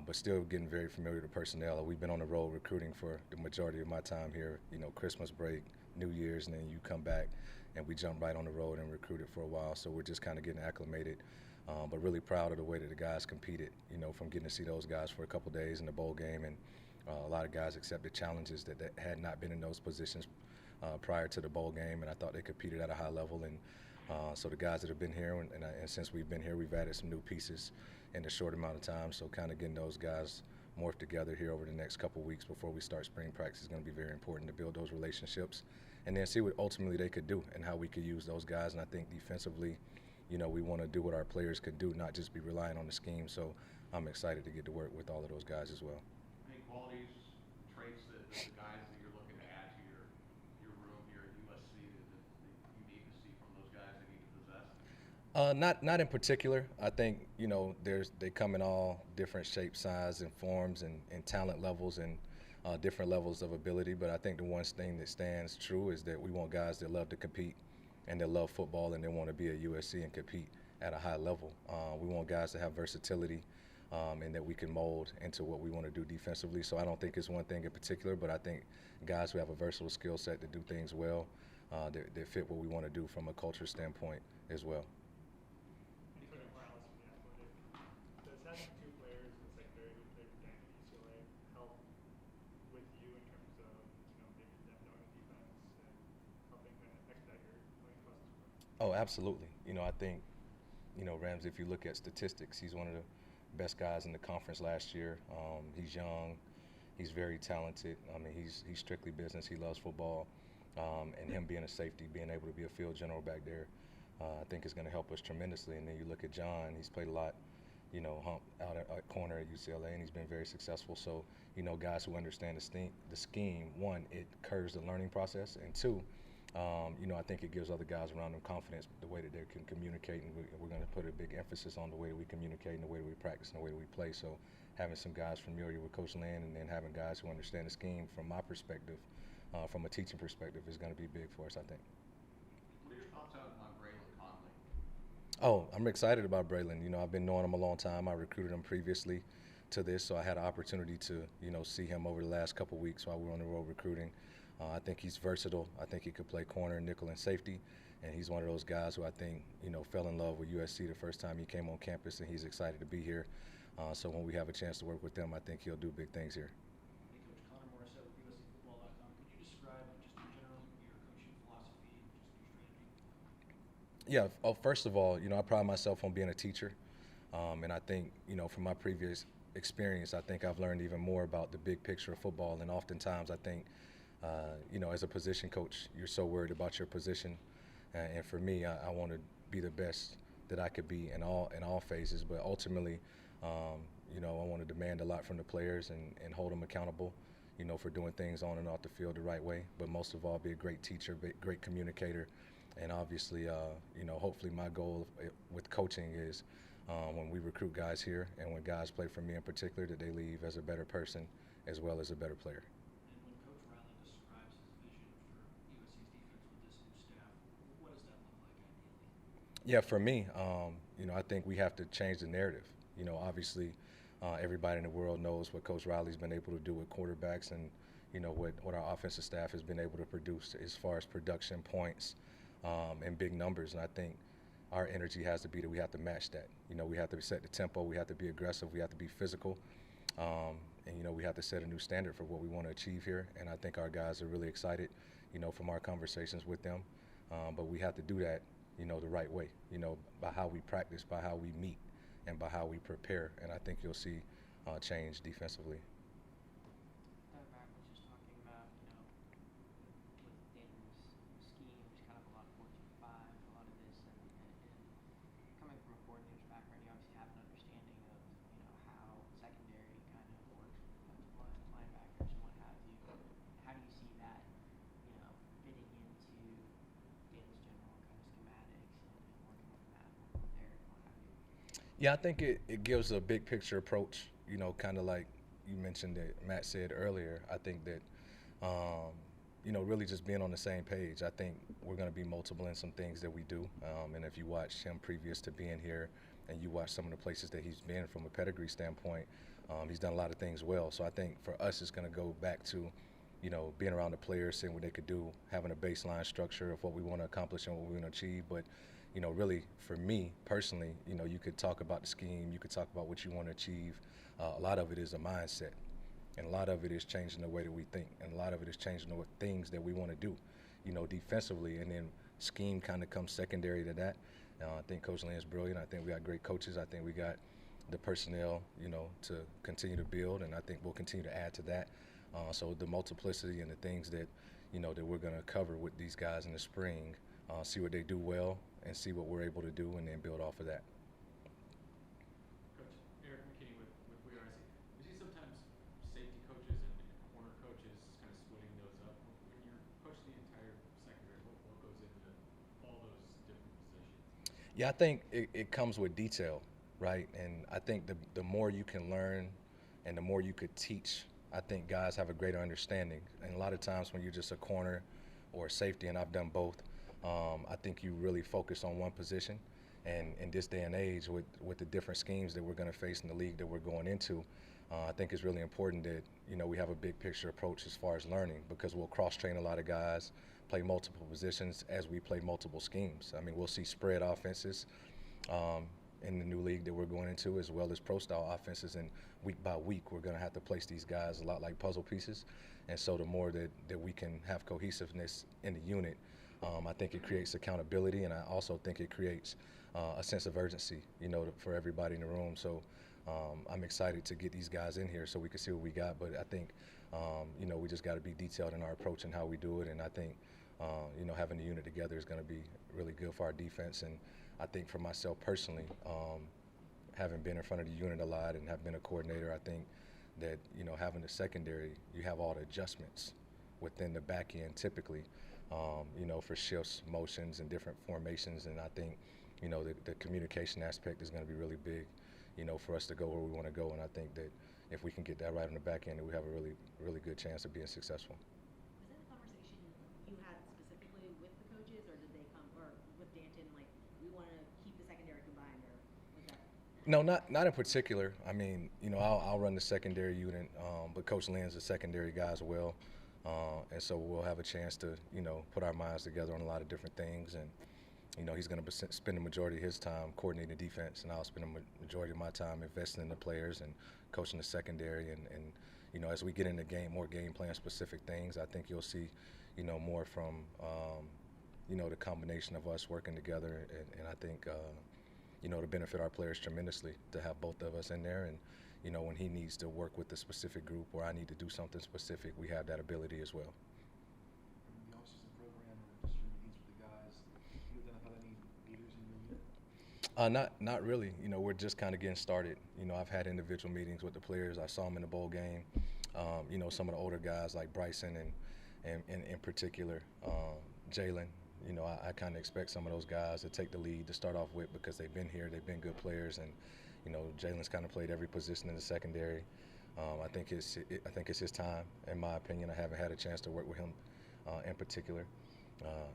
But still getting very familiar with the personnel. We've been on the road recruiting for the majority of my time here, you know, Christmas break, New Year's, and then you come back and we jump right on the road and recruited for a while. So we're just kind of getting acclimated, but really proud of the way that the guys competed, you know, from getting to see those guys for a couple days in the bowl game. And a lot of guys accepted challenges that had not been in those positions prior to the bowl game, and I thought they competed at a high level. And so the guys that have been here, and since we've been here, we've added some new pieces in a short amount of time. So kind of getting those guys morphed together here over the next couple of weeks before we start spring practice is going to be very important to build those relationships and then see what ultimately they could do and how we could use those guys. And I think defensively, you know, we want to do what our players could do, not just be relying on the scheme. So I'm excited to get to work with all of those guys as well. Any qualities, traits that the guys that you're looking to add to your room here at USC that you need to see from those guys they need to possess? Not in particular. I think, you know, they come in all different shapes, size, and forms, and talent levels, and different levels of ability. But I think the one thing that stands true is that we want guys that love to compete and that love football and they want to be at USC and compete at a high level. We want guys to have versatility and that we can mold into what we want to do defensively. So I don't think it's one thing in particular, but I think guys who have a versatile skill set to do things well, that fit what we want to do from a culture standpoint as well. Does having two players in the secondary who played for Dan at UCLA help with you in terms of, you know, maybe them knowing defense and helping expedite your playing process? Oh, absolutely. You know, I think, you know, Rams, if you look at statistics, he's one of the best guys in the conference last year. He's young. He's very talented. I mean, he's strictly business. He loves football. And him being a safety, being able to be a field general back there, I think is going to help us tremendously. And then you look at John, he's played a lot, you know, out at corner at UCLA, and he's been very successful. So, you know, guys who understand the scheme, one, it curves the learning process, and two, you know, I think it gives other guys around them confidence the way that they can communicate, and we're going to put a big emphasis on the way that we communicate and the way that we practice and the way that we play. So having some guys familiar with Coach Lynn and then having guys who understand the scheme from my perspective, from a teaching perspective, is going to be big for us, I think. What are your thoughts on Braylon Conley? Oh, I'm excited about Braylon. You know, I've been knowing him a long time. I recruited him previously to this, so I had an opportunity to, you know, see him over the last couple of weeks while we were on the road recruiting. I think he's versatile. I think he could play corner, nickel, and safety. And he's one of those guys who I think, you know, fell in love with USC the first time he came on campus, and he's excited to be here. So when we have a chance to work with him, I think he'll do big things here. Hey, Coach Connor Morissette with USCFootball.com. Could you describe, just in general, your coaching philosophy, just your strategy? Yeah. Oh, first of all, you know, I pride myself on being a teacher. And I think, you know, from my previous experience, I think I've learned even more about the big picture of football. And oftentimes I think, you know, as a position coach, you're so worried about your position And for me, I want to be the best that I could be in all phases. But ultimately, you know, I want to demand a lot from the players and hold them accountable, you know, for doing things on and off the field the right way. But most of all, be a great teacher, be a great communicator. And obviously, you know, hopefully my goal with coaching is when we recruit guys here and when guys play for me in particular, that they leave as a better person as well as a better player. And when Coach Riley describes his vision for USC's defense with this new staff, what does that look like ideally? Yeah, for me, you know, I think we have to change the narrative. You know, obviously, everybody in the world knows what Coach Riley's been able to do with quarterbacks and, you know, what our offensive staff has been able to produce as far as production points and big numbers. And I think our energy has to be that we have to match that. You know, we have to set the tempo, we have to be aggressive, we have to be physical, and, you know, we have to set a new standard for what we want to achieve here. And I think our guys are really excited, you know, from our conversations with them. But we have to do that, you know, the right way, you know, by how we practice, by how we meet, and by how we prepare. And I think you'll see change defensively. Doug Mack was just talking about, you know, with Dan's scheme, just kind of a lot of 4-2-5, a lot of this, and coming from a coordinator's background, you obviously have an understanding of, you know, how secondary kind of works with defensive linebackers and what have you. How do you see that, you know, fitting into Dan's general kind of schematics and working with Matt there and what have you? Yeah, I think it gives a big picture approach, you know, kind of like you mentioned that Matt said earlier. I think that, you know, really just being on the same page. I think we're going to be multiple in some things that we do. And if you watch him previous to being here and you watch some of the places that he's been from a pedigree standpoint, he's done a lot of things well. So I think for us, it's going to go back to, you know, being around the players, seeing what they could do, having a baseline structure of what we want to accomplish and what we want to achieve. But, you know, really for me personally, you know, you could talk about the scheme, you could talk about what you want to achieve. A lot of it is a mindset. And a lot of it is changing the way that we think. And a lot of it is changing the things that we want to do, you know, defensively. And then scheme kind of comes secondary to that. I think Coach Lynn's brilliant. I think we got great coaches. I think we got the personnel, you know, to continue to build. And I think we'll continue to add to that. So the multiplicity and the things that, you know, that we're going to cover with these guys in the spring, see what they do well and see what we're able to do and then build off of that. Coach Eric McKinney with We Are SC. We see sometimes safety coaches and corner coaches kind of splitting those up. When you're coaching the entire secondary, what goes into all those different positions? Yeah, I think it comes with detail, right? And I think the more you can learn and the more you could teach, I think guys have a greater understanding. And a lot of times when you're just a corner or a safety, and I've done both, I think you really focus on one position. And in this day and age, with the different schemes that we're going to face in the league that we're going into, I think it's really important that, you know, we have a big picture approach as far as learning, because we'll cross-train a lot of guys, play multiple positions as we play multiple schemes. I mean, we'll see spread offenses in the new league that we're going into, as well as pro-style offenses. And week by week, we're going to have to place these guys a lot like puzzle pieces. And so the more that we can have cohesiveness in the unit, I think it creates accountability, and I also think it creates a sense of urgency, you know, for everybody in the room. So I'm excited to get these guys in here so we can see what we got. But I think, you know, we just got to be detailed in our approach and how we do it. And I think, you know, having the unit together is going to be really good for our defense. And I think for myself personally, having been in front of the unit a lot and have been a coordinator, I think that, you know, having the secondary, you have all the adjustments within the back end typically, you know, for shifts, motions, and different formations. And I think, you know, the communication aspect is going to be really big, you know, for us to go where we want to go. And I think that if we can get that right on the back end, we have a really, really good chance of being successful. Was that a conversation you had specifically with the coaches, or did they come, or with Danton, like, we want to keep the secondary combined, or was that? No, not in particular. I mean, you know, I'll run the secondary unit, but Coach Lynn's a secondary guy as well. And so we'll have a chance to, you know, put our minds together on a lot of different things. And, you know, he's going to spend the majority of his time coordinating defense, and I'll spend the majority of my time investing in the players and coaching the secondary. And you know, as we get into more game plan specific things, I think you'll see, you know, more from, you know, the combination of us working together. And I think, you know, to benefit our players tremendously to have both of us in there. And, you know, when he needs to work with a specific group or I need to do something specific, we have that ability as well. The off-season program or just your meetings with the guys, Not really. You know, we're just kind of getting started. You know, I've had individual meetings with the players. I saw them in the bowl game. You know, some of the older guys like Bryson and in particular, Jalen. You know, I kind of expect some of those guys to take the lead to start off with because they've been here, they've been good players, and you know, Jalen's kind of played every position in the secondary. I think it's his time, in my opinion. I haven't had a chance to work with him in particular.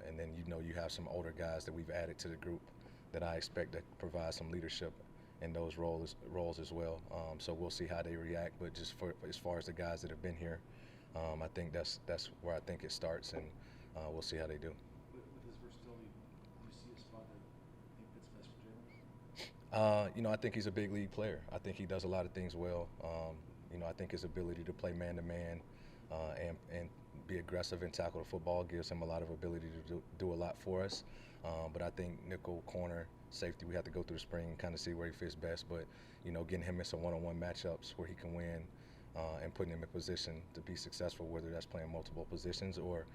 And then you have some older guys that we've added to the group that I expect to provide some leadership in those roles as well. So we'll see how they react. But just as far as the guys that have been here, I think that's where I think it starts, and we'll see how they do. With his versatility, do you see a spot that you think fits best for Jalen? You know, I think he's a big league player. I think he does a lot of things well. You know, I think his ability to play man-to-man and be aggressive and tackle the football gives him a lot of ability to do a lot for us. But I think nickel, corner, safety, we have to go through the spring and kind of see where he fits best. But, you know, getting him in some one-on-one matchups where he can win and putting him in position to be successful, whether that's playing multiple positions or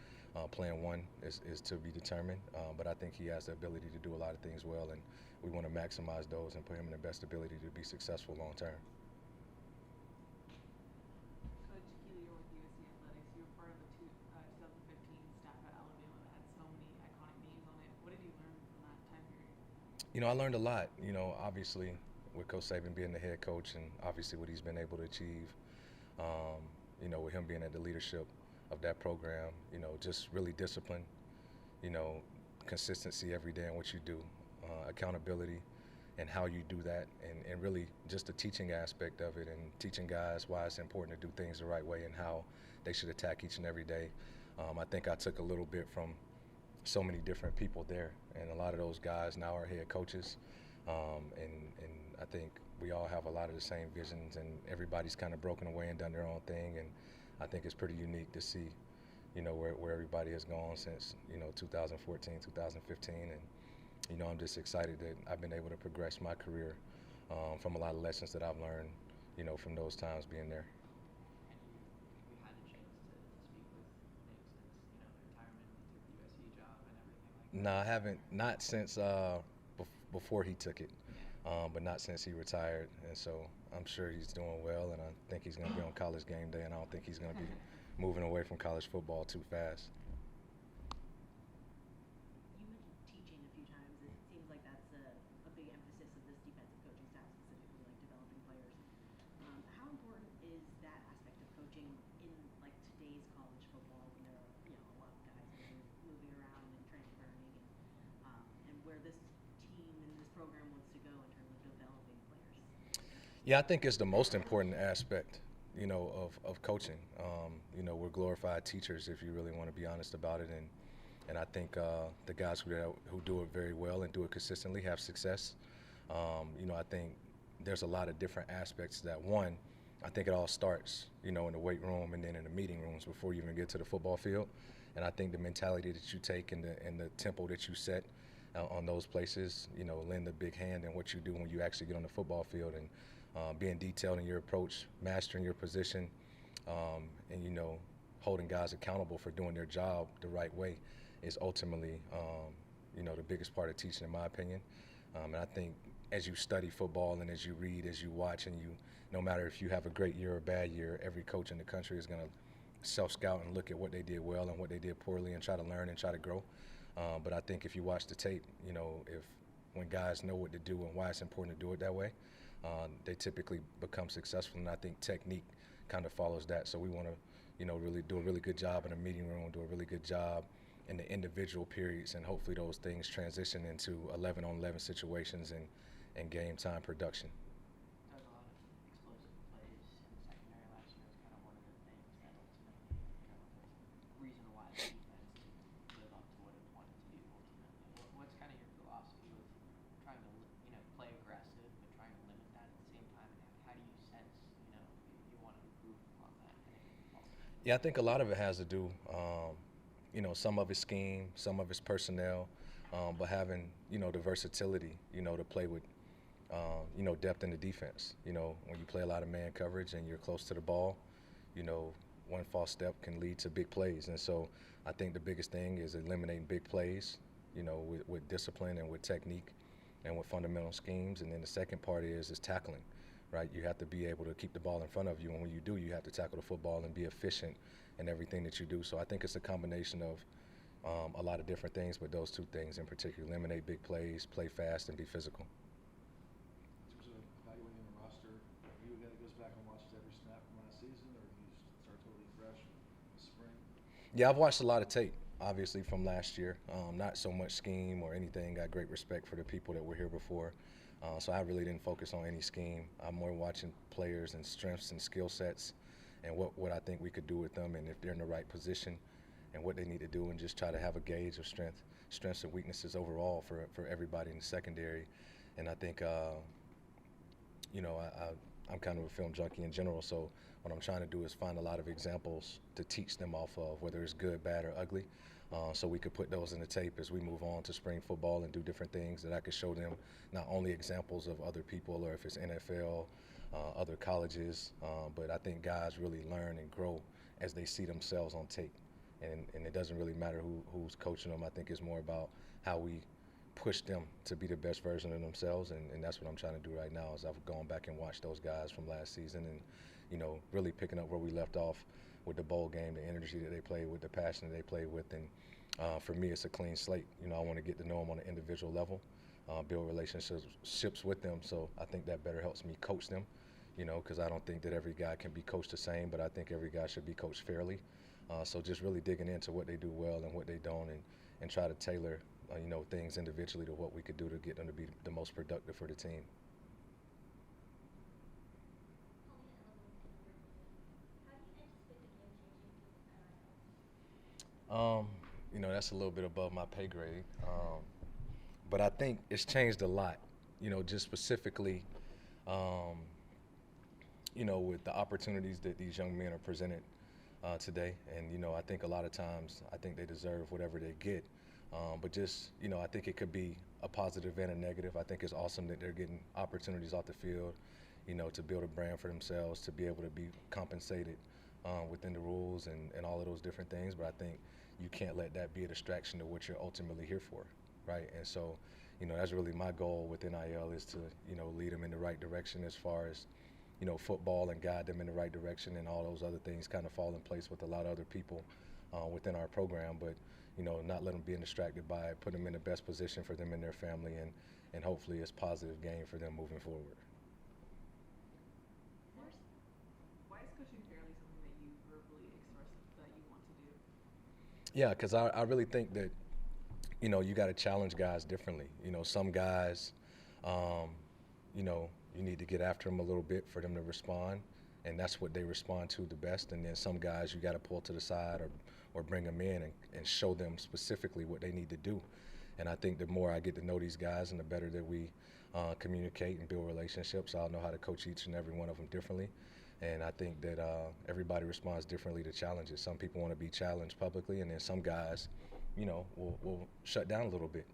playing one is to be determined. But I think he has the ability to do a lot of things well, and we want to maximize those and put him in the best ability to be successful long term. Coach Keely, you're with USC Athletics. You were part of the 2015 staff at Alabama that had so many iconic names on it. What did you learn from that time period? You know, I learned a lot. You know, obviously with Coach Saban being the head coach and obviously what he's been able to achieve, you know, with him being at the leadership of that program, you know, just really discipline, you know, consistency every day in what you do, accountability and how you do that, and really just the teaching aspect of it and teaching guys why it's important to do things the right way and how they should attack each and every day. I think I took a little bit from so many different people there, and a lot of those guys now are head coaches, and I think we all have a lot of the same visions, and everybody's kind of broken away and done their own thing, and I think it's pretty unique to see, you know, where everybody has gone since, you know, 2014, 2015, and you know, I'm just excited that I've been able to progress my career from a lot of lessons that I've learned, you know, from those times being there. And you had a chance to speak with Nick since, you know, the retirement, he took the USC job and everything like that? No, I haven't, not since before he took it, but not since he retired. And so I'm sure he's doing well, and I think he's going to be on College game day, and I don't think he's going to be moving away from college football too fast. You mentioned teaching a few times. It seems like that's a big emphasis of this defensive coaching staff, specifically like developing players. How important is that aspect of coaching in like today's college football when there are, you know, a lot of guys that are moving around and transferring, and where this team and this program wants to go in terms of developing players? Yeah, I think it's the most important aspect, you know, of coaching. You know, we're glorified teachers, if you really want to be honest about it, and I think the guys who do it very well and do it consistently have success. You know, I think there's a lot of different aspects to that. One, I think it all starts, you know, in the weight room and then in the meeting rooms before you even get to the football field. And I think the mentality that you take and the tempo that you set on those places, you know, lend a big hand in what you do when you actually get on the football field, and being detailed in your approach, mastering your position, and, you know, holding guys accountable for doing their job the right way is ultimately, you know, the biggest part of teaching, in my opinion. And I think as you study football and as you read, as you watch, and no matter if you have a great year or a bad year, every coach in the country is going to self-scout and look at what they did well and what they did poorly and try to learn and try to grow. But I think if you watch the tape, you know, when guys know what to do and why it's important to do it that way, they typically become successful, and I think technique kind of follows that. So we want to, you know, really do a really good job in the meeting room, do a really good job in the individual periods, and hopefully those things transition into 11-on-11 situations and game time production. There was a lot of explosive plays in the secondary last year. It was kind of one of the things that ultimately, you know, the reason why the defense didn't live up to what it wanted to do ultimately. What's kind of your philosophy with trying to, you know, play aggressive but trying to limit that at the same time? And how do you sense, you know, you want to improve upon that heading into the fall? Yeah, I think a lot of it has to do, you know, some of it's scheme, some of it's personnel, but having, you know, the versatility, you know, to play with, you know, depth in the defense. You know, when you play a lot of man coverage and you're close to the ball, you know, one false step can lead to big plays. And so I think the biggest thing is eliminating big plays, you know, with discipline and with technique, and with fundamental schemes. And then the second part is tackling, right? You have to be able to keep the ball in front of you, and when you do, you have to tackle the football and be efficient in everything that you do. So I think it's a combination of a lot of different things, but those two things in particular: eliminate big plays, play fast, and be physical. In terms of evaluating the roster, are you a guy that goes back and watches every snap from last season, or do you start totally fresh this spring? Yeah, I've watched a lot of tape, obviously, from last year. Not so much scheme or anything. Got great respect for the people that were here before. So I really didn't focus on any scheme. I'm more watching players and strengths and skill sets and what I think we could do with them, and if they're in the right position and what they need to do, and just try to have a gauge of strengths and weaknesses overall for everybody in the secondary. And I think, I'm kind of a film junkie in general, so what I'm trying to do is find a lot of examples to teach them off of, whether it's good, bad, or ugly, so we could put those in the tape as we move on to spring football and do different things that I could show them, not only examples of other people or if it's NFL, other colleges, but I think guys really learn and grow as they see themselves on tape. And it doesn't really matter who's coaching them. I think it's more about how we push them to be the best version of themselves, and that's what I'm trying to do right now. Is I've gone back and watched those guys from last season, and really picking up where we left off with the bowl game, the energy that they played with, the passion that they played with, and for me, it's a clean slate. I want to get to know them on an individual level, build relationships with them. So I think that better helps me coach them, because I don't think that every guy can be coached the same, but I think every guy should be coached fairly. So just really digging into what they do well and what they don't, and try to tailor things individually to what we could do to get them to be the most productive for the team. That's a little bit above my pay grade, but I think it's changed a lot. Just specifically, with the opportunities that these young men are presented today, and I think a lot of times I think they deserve whatever they get. But just, I think it could be a positive and a negative. I think it's awesome that they're getting opportunities off the field, to build a brand for themselves, to be able to be compensated within the rules and all of those different things. But I think you can't let that be a distraction to what you're ultimately here for, right? And so, that's really my goal with NIL, is to, lead them in the right direction as far as, football, and guide them in the right direction, and all those other things kind of fall in place with a lot of other people within our program. But not let them be distracted by it, put them in the best position for them and their family, and hopefully it's positive gain for them moving forward. Why is coaching fairly something that you verbally express that you want to do? Yeah, because I really think that, you got to challenge guys differently. Some guys, you need to get after them a little bit for them to respond, and that's what they respond to the best. And then some guys you got to pull to the side or bring them in and show them specifically what they need to do. And I think the more I get to know these guys, and the better that we communicate and build relationships, I'll know how to coach each and every one of them differently. And I think that everybody responds differently to challenges. Some people want to be challenged publicly, and then some guys, will shut down a little bit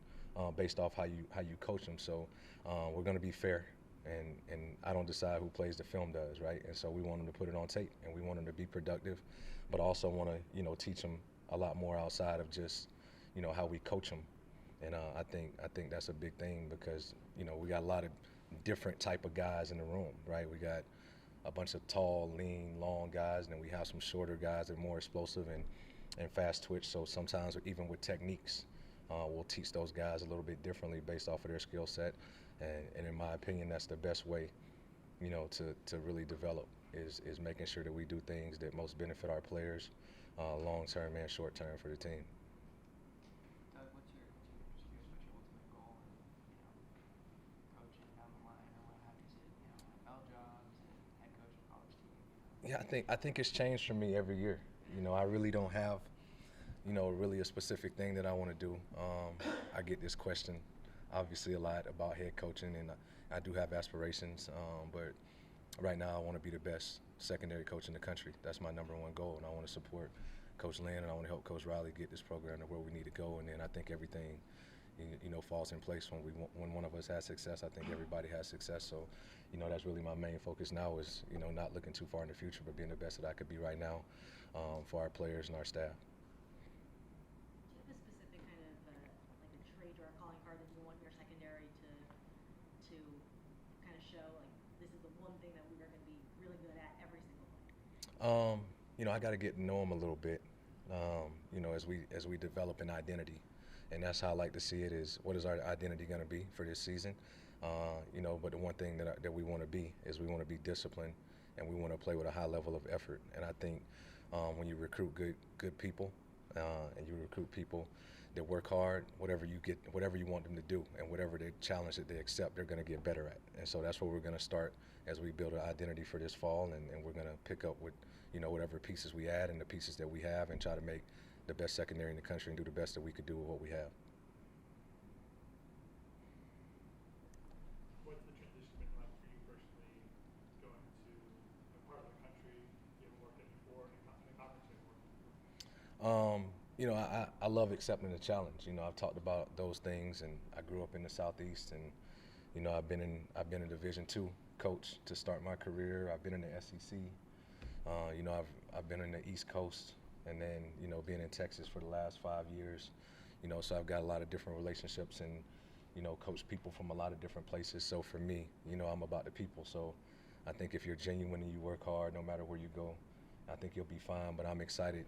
based off how you coach them. So we're going to be fair, and I don't decide who plays, the film does, right? And so we want them to put it on tape, and we want them to be productive, but also want to, teach them a lot more outside of just, how we coach them. And I think that's a big thing, because, we got a lot of different type of guys in the room, right? We got a bunch of tall, lean, long guys, and then we have some shorter guys that are more explosive and fast twitch. So sometimes, even with techniques, we'll teach those guys a little bit differently based off of their skill set. And in my opinion, that's the best way, to really develop, is making sure that we do things that most benefit our players, long-term and short-term, for the team. Doug, what's your ultimate goal in, coaching down the line, or what have you? Is it, NFL jobs, head coach of college team? Yeah, I think it's changed for me every year. I really don't have, really a specific thing that I want to do. I get this question obviously a lot about head coaching, and I do have aspirations, but right now I want to be the best secondary coach in the country. That's my number one goal, and I want to support Coach Lynn, and I want to help Coach Riley get this program to where we need to go. And then I think everything, falls in place when one of us has success. I think everybody has success. So, that's really my main focus now, is, not looking too far in the future, but being the best that I could be right now for our players and our staff. Do you have a specific kind of like a trait or a calling card that you want your secondary to You know, I got to get to know him a little bit. You know, as we develop an identity, and that's how I like to see it. Is what is our identity going to be for this season? You know, but the one thing that we want to be is we want to be disciplined, and we want to play with a high level of effort. And I think when you recruit good people, and you recruit people that work hard, whatever you want them to do, and whatever the challenge that they accept, they're going to get better at. And so that's where we're going to start as we build an identity for this fall, and we're going to pick up with, you know, whatever pieces we add and the pieces that we have, and try to make the best secondary in the country and do the best that we could do with what we have. What's the transition been like for you personally, going to a part of the country you haven't worked in before, and a conference you haven't worked in before? You know, I love accepting the challenge. You know, I've talked about those things, and I grew up in the Southeast, and you know, I've been a Division II coach to start my career. I've been in the SEC. You know, I've been in the East Coast, and then, you know, being in Texas for the last 5 years. You know, so I've got a lot of different relationships, and you know, coach people from a lot of different places. So for me, you know, I'm about the people. So I think if you're genuine and you work hard, no matter where you go, I think you'll be fine. But I'm excited,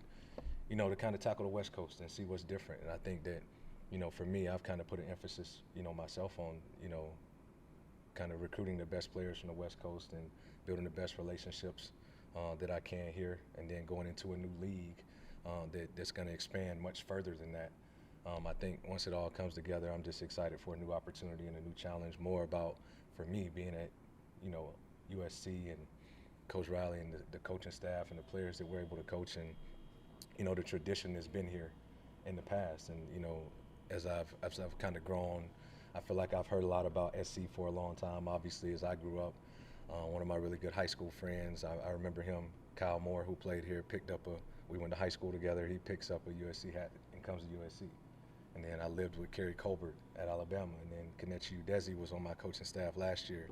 you know, to kind of tackle the West Coast and see what's different. And I think that, you know, for me, I've kind of put an emphasis, you know, myself on, you know, kind of recruiting the best players from the West Coast and building the best relationships that I can here, and then going into a new league that's going to expand much further than that. I think once it all comes together, I'm just excited for a new opportunity and a new challenge. More about, for me, being at, you know, USC and Coach Riley and the coaching staff and the players that we're able to coach, and you know, the tradition that's been here in the past. And you know, as I've kind of grown, I feel like I've heard a lot about SC for a long time. Obviously, as I grew up, one of my really good high school friends, I remember him, Kyle Moore, who played here, we went to high school together. He picks up a USC hat and comes to USC. And then I lived with Kerry Colbert at Alabama, and then Kenichi Udeze was on my coaching staff last year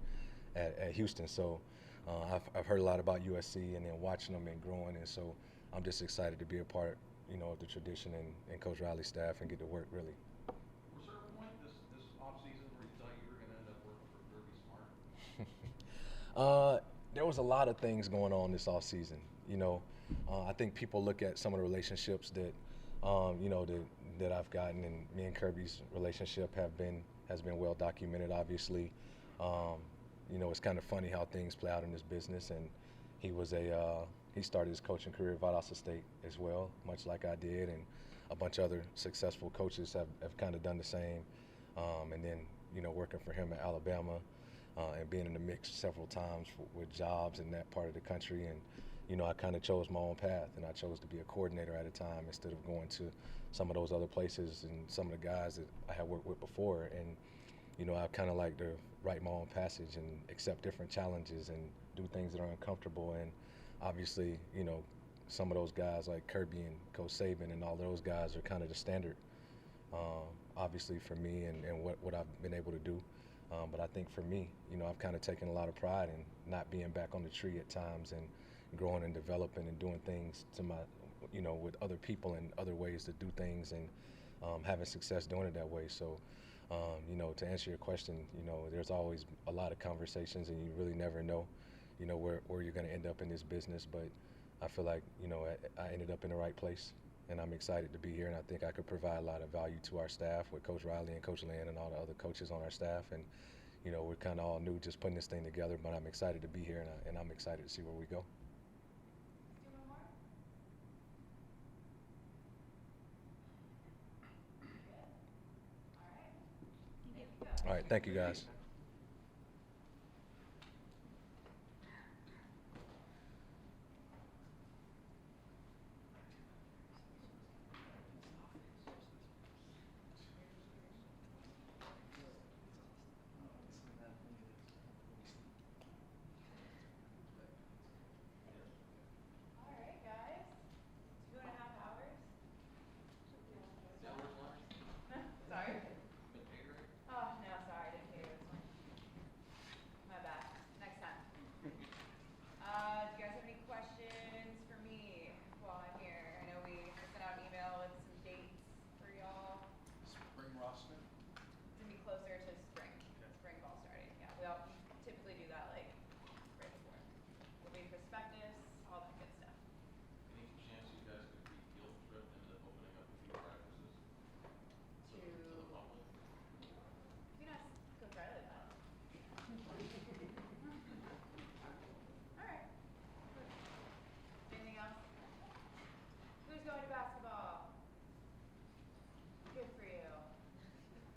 at Houston. So I've heard a lot about USC, and then watching them and growing, and so I'm just excited to be a part, you know, of the tradition and Coach Riley's staff and get to work really. Was there a point this offseason where you thought you were going to end up working for Kirby Smart? There was a lot of things going on this offseason. You know, I think people look at some of the relationships that, you know, that I've gotten, and me and Kirby's relationship has been well documented, obviously. You know, it's kind of funny how things play out in this business, and he started his coaching career at Valdosta State as well, much like I did, and a bunch of other successful coaches have kind of done the same. And then, you know, working for him at Alabama, and being in the mix several times with jobs in that part of the country. And you know, I kind of chose my own path, and I chose to be a coordinator at a time instead of going to some of those other places and some of the guys that I had worked with before. And you know, I kind of like to write my own passage and accept different challenges and do things that are uncomfortable. And obviously, you know, some of those guys like Kirby and Coach Saban and all those guys are kind of the standard, obviously, for me and what I've been able to do. But I think for me, you know, I've kind of taken a lot of pride in not being back on the tree at times, and growing and developing and doing things to my, you know, with other people and other ways to do things, and having success doing it that way. So, you know, to answer your question, you know, there's always a lot of conversations, and you really never know, you know, where you're going to end up in this business. But I feel like, you know, I ended up in the right place, and I'm excited to be here, and I think I could provide a lot of value to our staff with Coach Riley and Coach Lynn and all the other coaches on our staff. And, you know, we're kind of all new just putting this thing together, but I'm excited to be here, and I'm excited to see where we go. Do one more? Good. All right. All right, thank you guys.